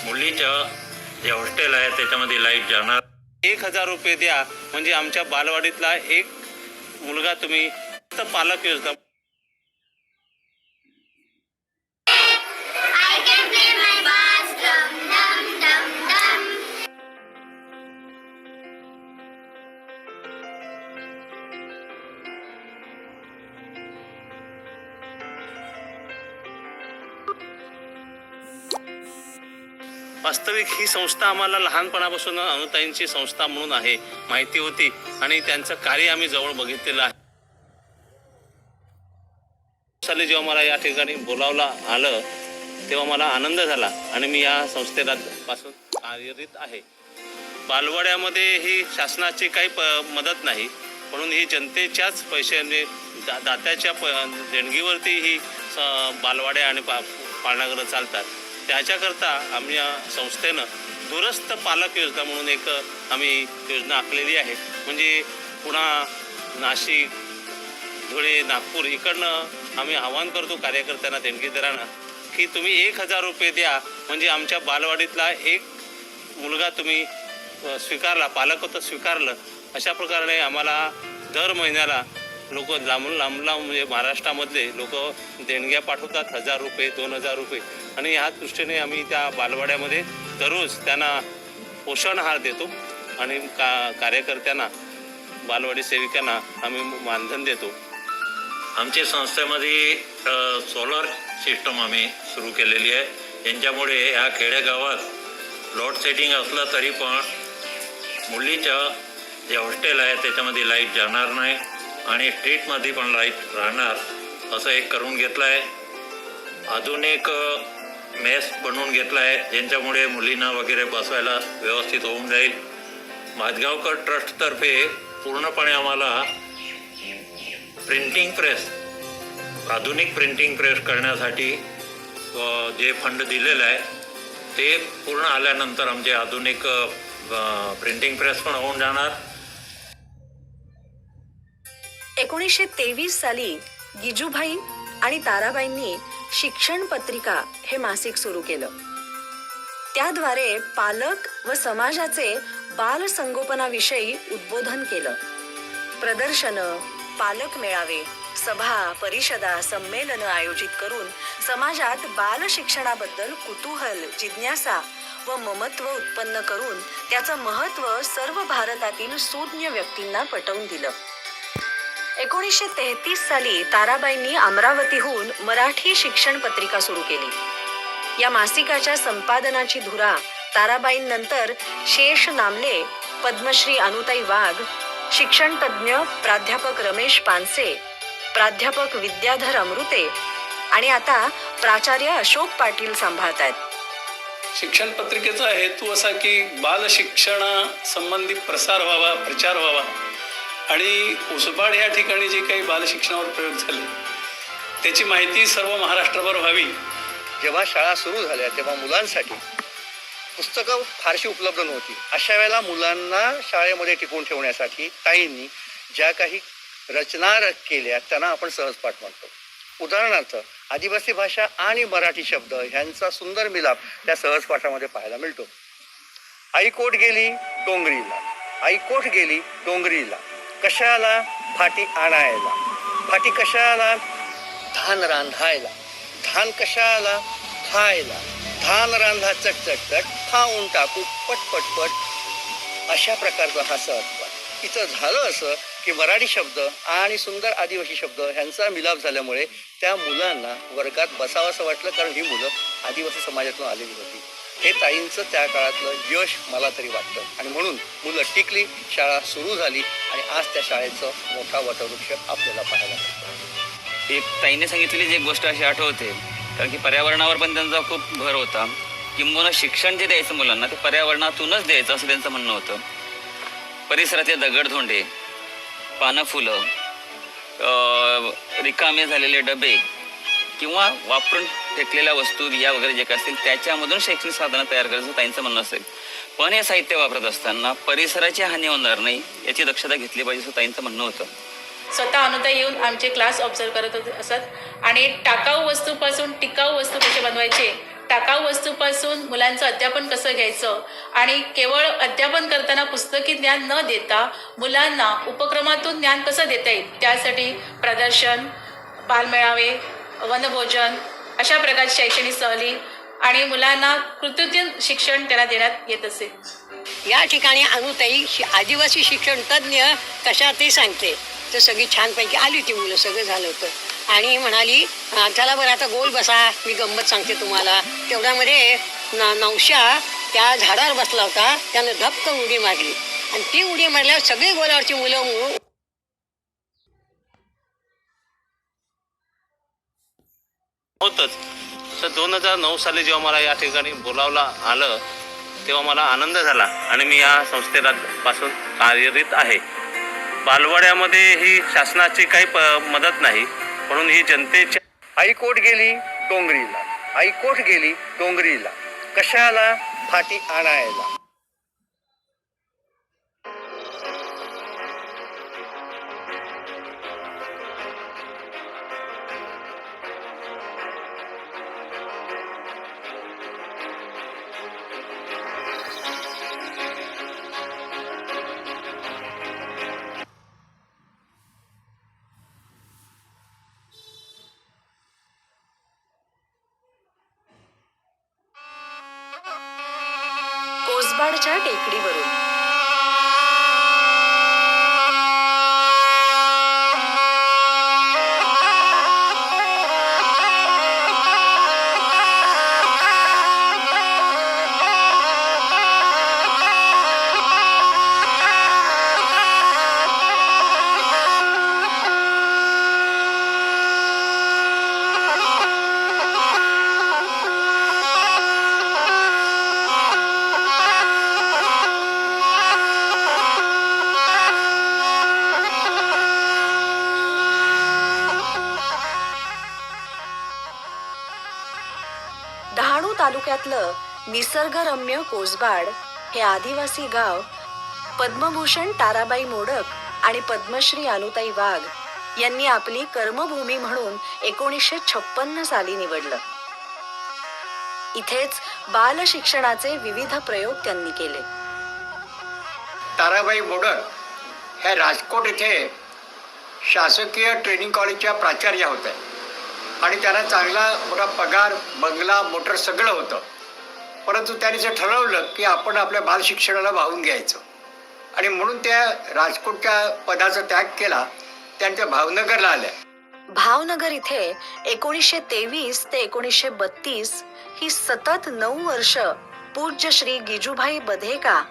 मुलीचं जे हॉस्टेल आहे त्याच्यामध्ये लाईट जाणार.
1,000 रुपये द्या म्हणजे आमच्या बालवाडीतला एक मुलगा तुम्ही पालक योजना.
I can play my bass drum dum dum dum.
वास्तविक ही संस्था आम्हाला लहानपणापासून अनुताईंची संस्था म्हणून आहे माहिती होती आणि त्यांचं कार्य आम्ही जवळ बघितलेलं आहे. साली जेव्हा मला या ठिकाणी बोलावलं आलं तेव्हा मला आनंद झाला आणि मी या संस्थेला पासून कार्यरत आहे. बालवाड्यामध्ये ही शासनाची काही मदत नाही, म्हणून ही जनतेच्याच पैशाने दात्याच्या देणगीवरती ही बालवाड्या आणि पाळणाघरं चालतात. त्याच्याकरता आम्ही या संस्थेनं दूरस्थ पालक योजना म्हणून एक आम्ही योजना आखलेली आहे. म्हणजे पुन्हा नाशिक, धुळे, नागपूर इकडनं आम्ही आवाहन करतो कार्यकर्त्यांना, देणगीदारांना की तुम्ही 1,000 रुपये द्या म्हणजे आमच्या बालवाडीतला एक मुलगा तुम्ही स्वीकारला, पालकत्व स्वीकारलं. अशा प्रकारे आम्हाला दर महिन्याला लोक लांबून म्हणजे महाराष्ट्रामधले लोक देणग्या पाठवतात, 1,000 रुपये, 2,000 रुपये. आणि ह्या दृष्टीने आम्ही त्या बालवाड्यामध्ये दररोज त्यांना पोषण आहार देतो आणि कार्यकर्त्यांना, बालवाडी सेविकांना आम्ही मानधन देतो.
आमच्या संस्थेमध्ये सोलर सिस्टम आम्ही सुरू केलेली आहे. यांच्यामुळे ह्या खेडेगावात लोड सेटिंग असलं तरी पण मुलीचं जे हॉस्टेल आहे त्याच्यामध्ये लाईट जाणार नाही आणि स्ट्रीटमध्ये पण लाईट राहणार असं एक करून घेतलं आहे. आधुनिक मेस बनवून घेतला आहे ज्यांच्यामुळे मुलींना वगैरे बसवायला व्यवस्थित होऊन जाईल. माझगावकर ट्रस्टतर्फे पूर्णपणे आम्हाला प्रिंटिंग प्रेस, आधुनिक प्रिंटिंग प्रेस करण्यासाठी जे फंड दिलेलं आहे ते पूर्ण आल्यानंतर आमचे आधुनिक प्रिंटिंग प्रेस पण होऊन जाणार.
1923 साली गिजूभाई आणि ताराबाईंनी शिक्षण पत्रिका हे मासिक सुरू केलं. त्याद्वारे पालक व समाजाचे बाल संगोपनाविषयी उद्बोधन केलं. प्रदर्शनं, पालक मेळावे, सभा परिषदा संमेलनं आयोजित करून समाजात बाल शिक्षणाबद्दल कुतूहल जिज्ञासा व ममत्व उत्पन्न करून त्याचं महत्त्व सर्व भारतातील सूज्ञ व्यक्तींना पटवून दिलं. 1933 साली ताराबाईंनी अमरावतीहून मराठी शिक्षण पत्रिका सुरू केली. या मासिकाच्या संपादनाची धुरा ताराबाईंनंतर शेष नामले, पद्मश्री अनुताई वाघ, शिक्षण तज्ज्ञ प्राध्यापक रमेश पानसे, प्राध्यापक विद्याधर अमृते आणि आता प्राचार्य अशोक पाटील सांभाळतायत.
शिक्षण पत्रिकेचा हेतू असा की बाल शिक्षणासंबंधी प्रसार व्हावा, प्रचार व्हावा आणि उसबाड या ठिकाणी जे काही बाल शिक्षणावर प्रयोग झाले त्याची माहिती सर्व महाराष्ट्रभर व्हावी.
जेव्हा शाळा सुरू झाल्या तेव्हा मुलांसाठी पुस्तकं फारशी उपलब्ध नव्हती. अशा वेळेला मुलांना शाळेमध्ये टिकवून ठेवण्यासाठी ताईंनी ज्या काही रचना केल्या त्यांना आपण सहजपाठ म्हणतो. उदाहरणार्थ आदिवासी भाषा आणि मराठी शब्द ह्यांचा सुंदर मिलाप त्या सहजपाठामध्ये पाहायला मिळतो. आईकोट गेली डोंगरीला, आईकोट गेली डोंगरीला, कशाला फाटी आणायला, फाटी कशाला धान रांधायला, धान कशाला खायला, धान रांधा चटचटचट, खाऊन टाकू पटपटपट. अशा प्रकारचा हा सहजपाठ. इथं झालं असं की मराठी शब्द आणि सुंदर आदिवासी शब्द ह्यांचा मिलाप झाल्यामुळे त्या मुलांना वर्गात बसावंसं वाटलं, कारण ही मुलं आदिवासी समाजातून आलेली होती. हे ताईंचं त्या काळातलं यश मला तरी वाटतं आणि म्हणून मुलं टिकली, शाळा सुरू झाली आणि आज त्या शाळेचं मोठा वटवृक्ष आपल्याला पाहायला मिळतो.
एक ताईने सांगितलेली जी एक गोष्ट अशी आठवते, कारण की पर्यावरणावर पण त्यांचा खूप भर होता. किंबहुना शिक्षण जे द्यायचं मुलांना ते पर्यावरणातूनच द्यायचं असं त्यांचं म्हणणं होतं. परिसरातले दगडधोंडे, पानं फुलं, रिकामे झालेले डबे किंवा वापरून फेकलेल्या वस्तू या वगैरे जे काही असतील त्याच्यामधून शैक्षणिक साधनं तयार करायचं ताईंचं म्हणणं असेल. पण हे साहित्य वापरत असताना परिसराची हानी होणार नाही याची दक्षता घेतली पाहिजे असं ताईंचं म्हणणं होतं.
स्वतः अनुताई येऊन आमचे क्लास ऑब्झर्व करत होते असत आणि टाकाऊ वस्तूपासून टिकाऊ वस्तू कसे बनवायचे, टाकाऊ वस्तूपासून मुलांचं अध्यापन कसं घ्यायचं आणि केवळ अध्यापन करताना पुस्तकी ज्ञान न देता मुलांना उपक्रमातून ज्ञान कसं देता येईल त्यासाठी प्रदर्शन, बालमेळावे, वनभोजन अशा प्रकारची शैक्षणिक सहली आणि मुलांना कृत्रिम शिक्षण त्यांना देण्यात येत असे.
या ठिकाणी अनुताई आदिवासी शिक्षण तज्ज्ञ कशा ते सांगते. तर सगळी छानपैकी आली ती मुलं, सगळं झालं होतं आणि म्हणाली चला बरं आता गोल बसा, मी गंमत सांगते तुम्हाला. तेवढ्यामध्ये नवशा त्या झाडावर बसला होता, त्यानं धपकन उडी मारली आणि ती उडी मारल्यावर सगळी गोलावरची मुलं
होतच. तर 2009 साली जेव्हा मला या ठिकाणी बोलावलं आलं तेव्हा मला आनंद झाला आणि मी या संस्थेपासून कार्यरत आहे. बालवाड्यामध्ये ही शासनाची काही मदत नाही, म्हणून ही जनतेच्या.
आईकोट गेली डोंगरीला, आईकोट गेली डोंगरीला, कशाला फाटी आणायला.
कोसबाडच्या टेकडीवरून डहाणू तालुक्यातलं निसर्गरम्य कोसबाड हे आदिवासी गाव पद्मभूषण ताराबाई मोडक आणि पद्मश्री अनुताई वाघ यांनी आपली कर्मभूमी म्हणून 1956 साली निवडलं. इथेच बाल शिक्षणाचे विविध प्रयोग त्यांनी केले.
ताराबाई मोडक ह्या राजकोट इथे शासकीय ट्रेनिंग कॉलेजच्या प्राचार्या होत्या आणि त्यांना चांगला मोठा पगार, बंगला, मोटर सगळं होतं. परंतु त्यांनी जे ठरवलं की आपण आपल्या बालशिक्षणाला वाहून घ्यायचं आणि म्हणून त्या राजकोटच्या पदाचा त्याग केला. त्यांच्या भावनगरला आल्या.
भावनगर इथे 1923 ते 1932 ही सतत 9 वर्ष पूज्य श्री गिजूभाई बधेका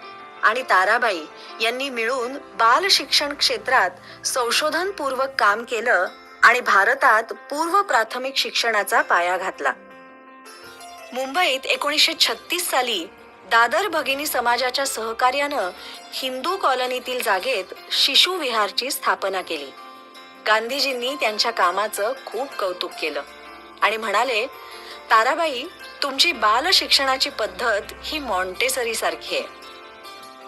आणि ताराबाई यांनी मिळून बाल शिक्षण क्षेत्रात संशोधनपूर्वक काम केलं आणि भारतात पूर्व प्राथमिक शिक्षणाचा पाया घातला. मुंबईत 1936 साली दादर भगिनी समाजाच्या सहकार्यानं हिंदू कॉलनीतील जागेत शिशु विहारची स्थापना केली. गांधीजींनी त्यांच्या कामाचं खूप कौतुक केलं आणि म्हणाले, ताराबाई, तुमची बाल शिक्षणाची पद्धत ही मॉन्टेसरी सारखी आहे.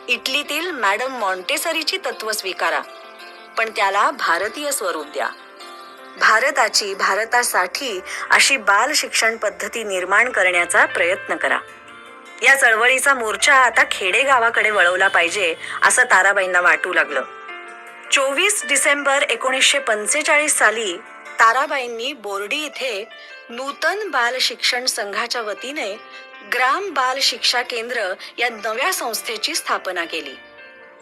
इटलीतील मॅडम मॉन्टेसरीची तत्व स्वीकारा, पण त्याला भारतीय स्वरूप द्या. भारताची, भारतासाठी अशी बाल शिक्षण पद्धती निर्माण करण्याचा प्रयत्न करा. या चळवळीचा मोर्चा आता खेडेगावाकडे वळवला पाहिजे असं ताराबाईंना वाटू लागलं. 24 डिसेंबर 1945 साली ताराबाईंनी बोर्डी इथे नूतन बाल शिक्षण संघाच्या वतीने ग्राम बाल शिक्षा केंद्र या नव्या संस्थेची स्थापना केली.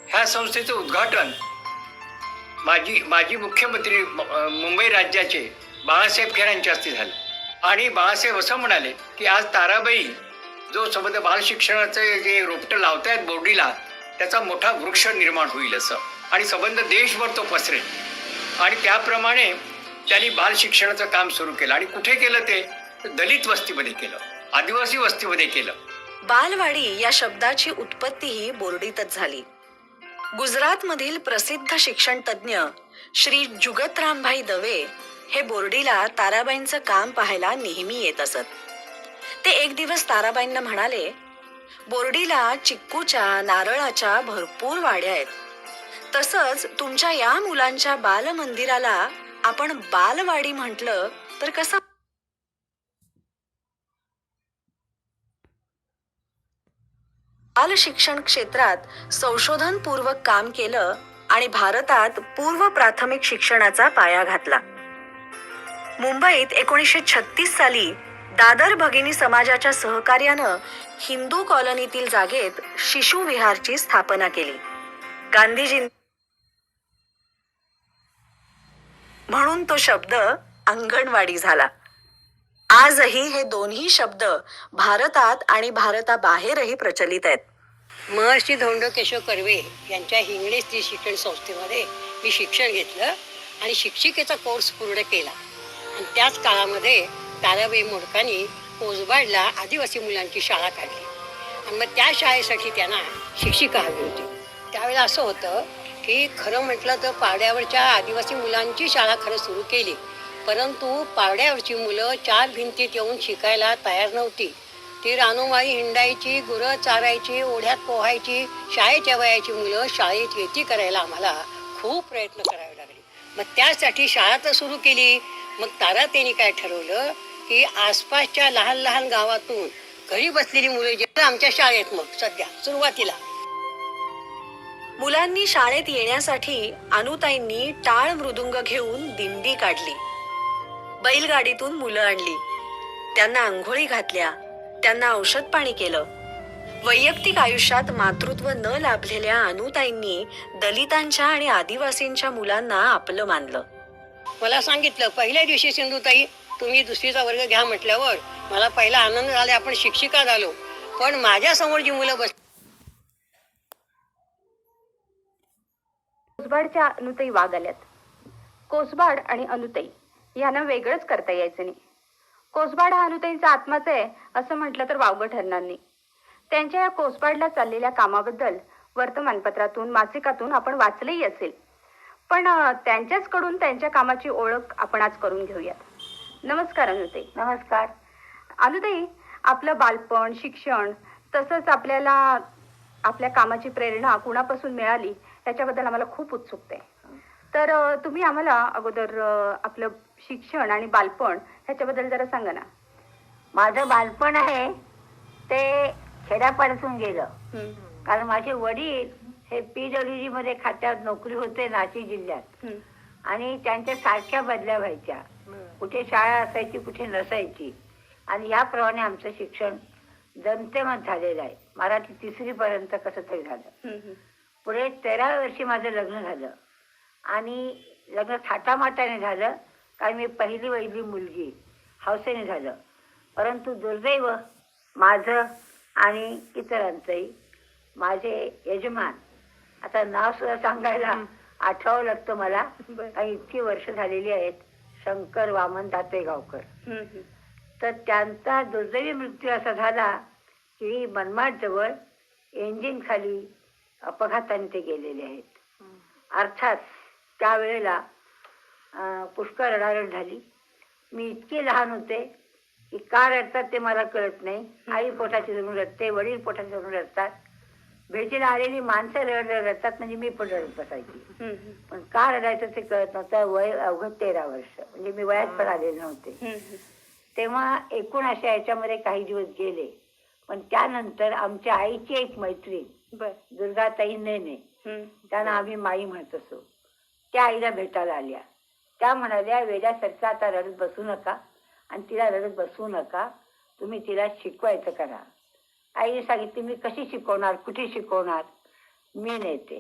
ह्या संस्थेचं उद्घाटन माजी मुख्यमंत्री मुंबई राज्याचे बाळासाहेब खेर यांच्या हस्ते झालं आणि बाळासाहेब असं म्हणाले की आज ताराबाई जो संबंध बाल शिक्षणाचे जे रोपटं लावतायत बोर्डीला, त्याचा मोठा वृक्ष निर्माण होईल असं आणि संबंध देशभर तो पसरेल. आणि त्याप्रमाणे त्यांनी बाल शिक्षणाचं काम सुरू केलं. आणि कुठे केलं ते? दलित वस्तीमध्ये केलं, आदिवासी वस्तीमध्ये केलं.
बालवाडी या शब्दाची उत्पत्तीही बोर्डीतच झाली. गुजरातमधील प्रसिद्ध शिक्षण तज्ज्ञ श्री जुगतरामभाई दवे हे बोर्डीला ताराबाईंचं काम पाहायला नेहमी येत असत. ते एक दिवस ताराबाईंना म्हणाले, बोर्डीला चिक्कूच्या, नारळाच्या भरपूर वाड्या आहेत. तसंच तुमच्या या मुलांच्या बालमंदिराला आपण बालवाडी म्हटलं तर कसं? बाल शिक्षण क्षेत्रात संशोधनपूर्वक काम केलं आणि भारतात पूर्व प्राथमिक शिक्षणाचा पाया घातला. मुंबईत 1936 साली दादर भगिनी समाजाच्या सहकार्यानं हिंदू कॉलनीतील जागेत शिशु विहारची स्थापना केली. गांधीजींनी म्हणून तो शब्द अंगणवाडी झाला. आजही हे दोन्ही शब्द भारतात आणि भारताबाहेरही प्रचलित आहेत.
महर्षी धोंडो केशव कर्वे यांच्या हिंगणे स्त्री शिक्षण संस्थेमध्ये मी शिक्षण घेतलं आणि शिक्षिकेचा कोर्स पूर्ण केला. आणि त्याच काळामध्ये ताराबाई मोडकांनी कोसबाडला आदिवासी मुलांची शाळा काढली आणि मग त्या शाळेसाठी त्यांना शिक्षिका हवी होती. त्यावेळेला असं होतं की खरं म्हटलं तर पाड्यावरच्या आदिवासी मुलांची शाळा खरं सुरू केली, परंतु पाड्यावरची मुलं 4 भिंतीत येऊन शिकायला तयार नव्हती. ती रानोमाळी हिंडायची, गुरं चारायची, ओढ्यात पोहायची. शाळेच्या वयाची मुलं शाळेत येती करायला आम्हाला खूप प्रयत्न करावे लागले. मग त्यासाठी शाळा तर सुरू केली. मग ताराताईंनी काय ठरवलं की आसपासच्या लहान लहान गावातून घरी बसलेली मुलं जे आमच्या शाळेत मग सध्या सुरुवातीला
मुलांनी शाळेत येण्यासाठी अनुताईंनी टाळ मृदुंग घेऊन दिंडी काढली. बैलगाडीतून मुलं आणली, त्यांना आंघोळी घातल्या, त्यांना औषध पाणी केलं. वैयक्तिक आयुष्यात मातृत्व न लाभलेल्या अनुताईंनी दलितांच्या आणि आदिवासींच्या मुलांना आपलं मानलं.
मला सांगितलं पहिल्या दिवशी, सिंधुताई तुम्ही 2रीचा वर्ग घ्या म्हटल्यावर मला पहिला आनंद झाला, आपण शिक्षिका झालो. पण माझ्या समोर जी मुलं बस
कोसबाडच्या अनुताई वाघ आल्यात. कोसबाड आणि अनुताई यांना वेगळंच करता यायचं नाही. कोसबाड हा अनुताईंचा आत्माच आहे असं म्हटलं तर वावगं ठरणार नाही. त्यांच्या या कोसबाडला चाललेल्या कामाबद्दल वर्तमानपत्रातून, मासिकातून आपण वाचलंही असेल. पण त्यांच्याचकडून त्यांच्या कामाची ओळख आपण आज करून घेऊयात. नमस्कार अनुताई.
नमस्कार.
अनुताई, आपलं बालपण, शिक्षण तसंच आपल्याला आपल्या कामाची प्रेरणा कुणापासून मिळाली त्याच्याबद्दल आम्हाला खूप उत्सुकता आहे. तर तुम्ही आम्हाला अगोदर आपलं शिक्षण आणि बालपण ह्याच्याबद्दल जरा सांगा ना.
माझं बालपण आहे ते खेड्यापाड्यातून गेलं, कारण माझे वडील हे PWG मध्ये खात्यात नोकरी होते नाशिक जिल्ह्यात. आणि त्यांच्या सारख्या बदल्या व्हायच्या. कुठे शाळा असायची कुठे नसायची. आणि याप्रमाणे आमचं शिक्षण जमतेमत झालेलं आहे. मराठी 3री पर्यंत कसं तरी झालं. पुढे 13व्या वर्षी माझं लग्न झालं आणि लग्न थाटामाटाने झालं, कारण मी पहिली वहिली मुलगी, हौसेने झालं. परंतु दुर्दैव माझं आणि इतरांचंही, माझे यजमान, आता नाव सुद्धा सांगायला आठवावं लागतं मला, काही इतकी वर्ष झालेली आहेत, शंकर वामन दातेगावकर. तर त्यांचा दुर्दैवी मृत्यू असा झाला की मनमाड जवळ इंजिन खाली अपघाताने ते गेलेले आहेत. अर्थात त्यावेळेला पुष्कळ रडारड झाली. मी इतकी लहान होते की का रडतात ते मला कळत नाही. आई पोटाची धरून रडते, वडील पोटाची धरून रडतात, भेटीला आलेली माणसं रडतात, म्हणजे मी पण रडत बसायची. पण का रडायचं ते कळत नव्हतं. वय अवघड 13 वर्ष, म्हणजे मी वयात पण आलेले नव्हते. तेव्हा एकूण अशा याच्यामध्ये काही दिवस गेले. पण त्यानंतर आमच्या आईची एक मैत्रीण दुर्गाताई नेने, त्यांना आम्ही माई म्हणत असो, त्या आईला भेटायला आल्या. त्या म्हणाल्या, वेड्यासारखं आता रडत बसू नका आणि तिला रडत बसवू नका, तुम्ही तिला शिकवायचं करा. आईने सांगितले, मी कशी शिकवणार, कुठे शिकवणार, मी नेते.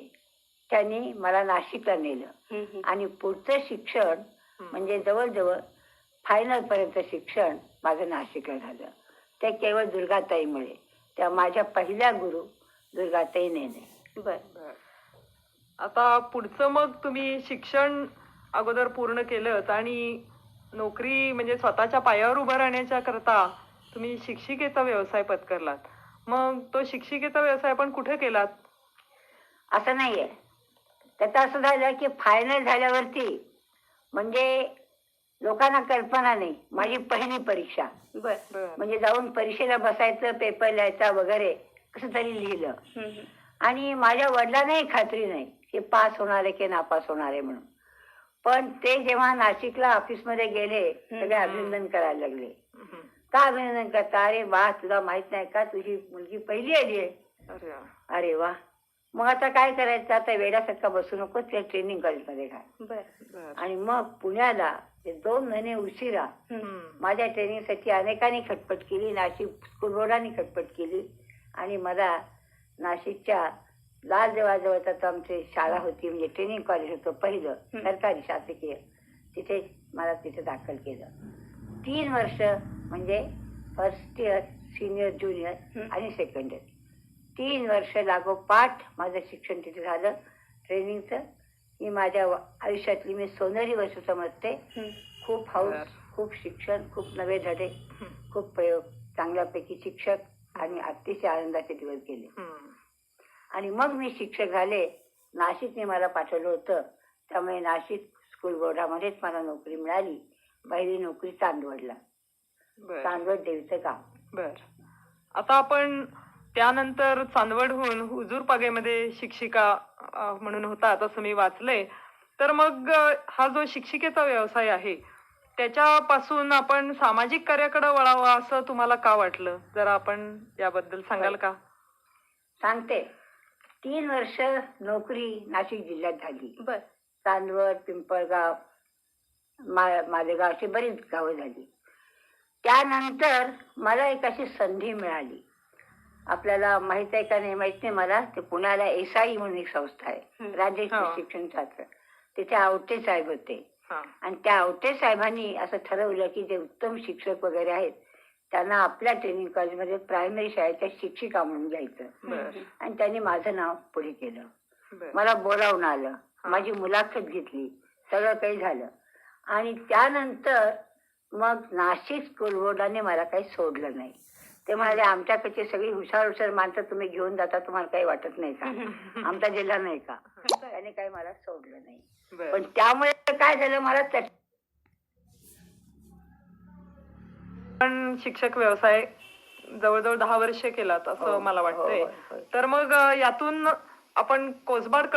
त्यांनी मला नाशिकला नेलं आणि पुढचं शिक्षण म्हणजे जवळजवळ फायनल पर्यंत शिक्षण माझं नाशिकला झालं. ते केवळ दुर्गाताईमुळे. त्या माझ्या पहिल्या गुरु दुर्गाताई नेने.
बर. आता पुढचं मग तुम्ही शिक्षण अगोदर पूर्ण केलं आणि नोकरी म्हणजे स्वतःच्या पायावर उभं राहण्याच्या करता तुम्ही शिक्षिकेचा व्यवसाय पत्करलात. मग तो शिक्षिकेचा व्यवसाय पण कुठे केलात?
असं नाहीये. त्याचं असं झालं की फायनल झाल्यावरती म्हणजे लोकांना कल्पना नाही, माझी पहिली परीक्षा. म्हणजे जाऊन परीक्षेला बसायचं, पेपर लिहायचा वगैरे, कसं तरी लिहिलं. आणि माझ्या वडिलांनाही खात्री नाही की पास होणार आहे की नापास होणार आहे म्हणून. पण ते जेव्हा नाशिकला ऑफिसमध्ये गेले, सगळे अभिनंदन करायला लागले. का अभिनंदन करता? अरे वा, तुला माहित नाही का, तुझी मुलगी पहिली आली आहे. अरे वा. मग आता काय करायचं? आता वेड्यासारखा बसू नको, त्या ट्रेनिंग कॉलेजमध्ये घाल. आणि मग पुण्याला 2 महिने उशिरा माझ्या ट्रेनिंगसाठी अनेकांनी खटपट केली. नाशिक स्कूल बोर्डाने खटपट केली आणि मला नाशिकच्या लाल देवळाजवळ आमची शाळा होती, म्हणजे ट्रेनिंग कॉलेज होतं पहिलं सरकारी शासकीय, तिथे मला तिथे दाखल केलं. 3 वर्ष म्हणजे फर्स्ट इयर, सिनियर, ज्युनियर आणि सेकंड इयर, 3 वर्ष लागोपाठ माझं शिक्षण तिथे झालं ट्रेनिंगचं. ही माझ्या आयुष्यातली मी सोनेरी वर्ष समजते. खूप हौस, खूप शिक्षण, खूप नवे धडे, खूप प्रयोग, चांगल्यापैकी शिक्षक आणि अतिशय आनंदाचे दिवस गेले. आणि मग मी शिक्षक झाले. नाशिकने मला पाठवलं होतं, त्यामुळे नाशिक स्कूल बोर्डामध्येच मला नोकरी मिळाली. पहिली नोकरी चांदवडला, चांदवड देवीचं काम.
बर. आता आपण त्यानंतर चांदवडहून हुजूर पागेमध्ये शिक्षिका म्हणून होता असं मी वाचलंय. तर मग हा जो शिक्षिकेचा व्यवसाय आहे त्याच्यापासून आपण सामाजिक कार्याकडे वळावं असं तुम्हाला का वाटलं? जरा आपण याबद्दल सांगाल का?
सांगते. 3 वर्ष नोकरी नाशिक जिल्ह्यात झाली. चांदवड, पिंपळगाव, मालेगाव अशी बरीच गावं झाली. त्यानंतर मला एक अशी संधी मिळाली. आपल्याला माहित आहे का नाही माहित नाही मला, ते पुण्याला एसआई म्हणून एक संस्था आहे, राज्य शिक्षण शास्त्र. तिथे आवटे साहेब होते आणि त्या आवटे साहेबांनी असं ठरवलं की जे उत्तम शिक्षक वगैरे आहेत त्यांना आपल्या ट्रेनिंग कॉलेजमध्ये प्रायमरी शाळेच्या शिक्षिका म्हणून घ्यायचं. आणि त्यांनी माझं नाव पुढे केलं. मला बोलावून आलं, माझी मुलाखत घेतली, सगळं काही झालं. आणि त्यानंतर मग नाशिक स्कूल बोर्डाने मला काही सोडलं नाही. ते म्हणाले, आमच्याकडचे सगळी हुशार माणसं तुम्ही घेऊन जाता, तुम्हाला काही वाटत नाही का? आमचा जिल्हा नाही का? त्याने काही मला सोडलं नाही. पण त्यामुळे काय झालं, मला
पण शिक्षक व्यवसाय जवळजवळ 10 वर्ष केलात असं मला वाटतंय. तर मग यातून आपण कोसबाड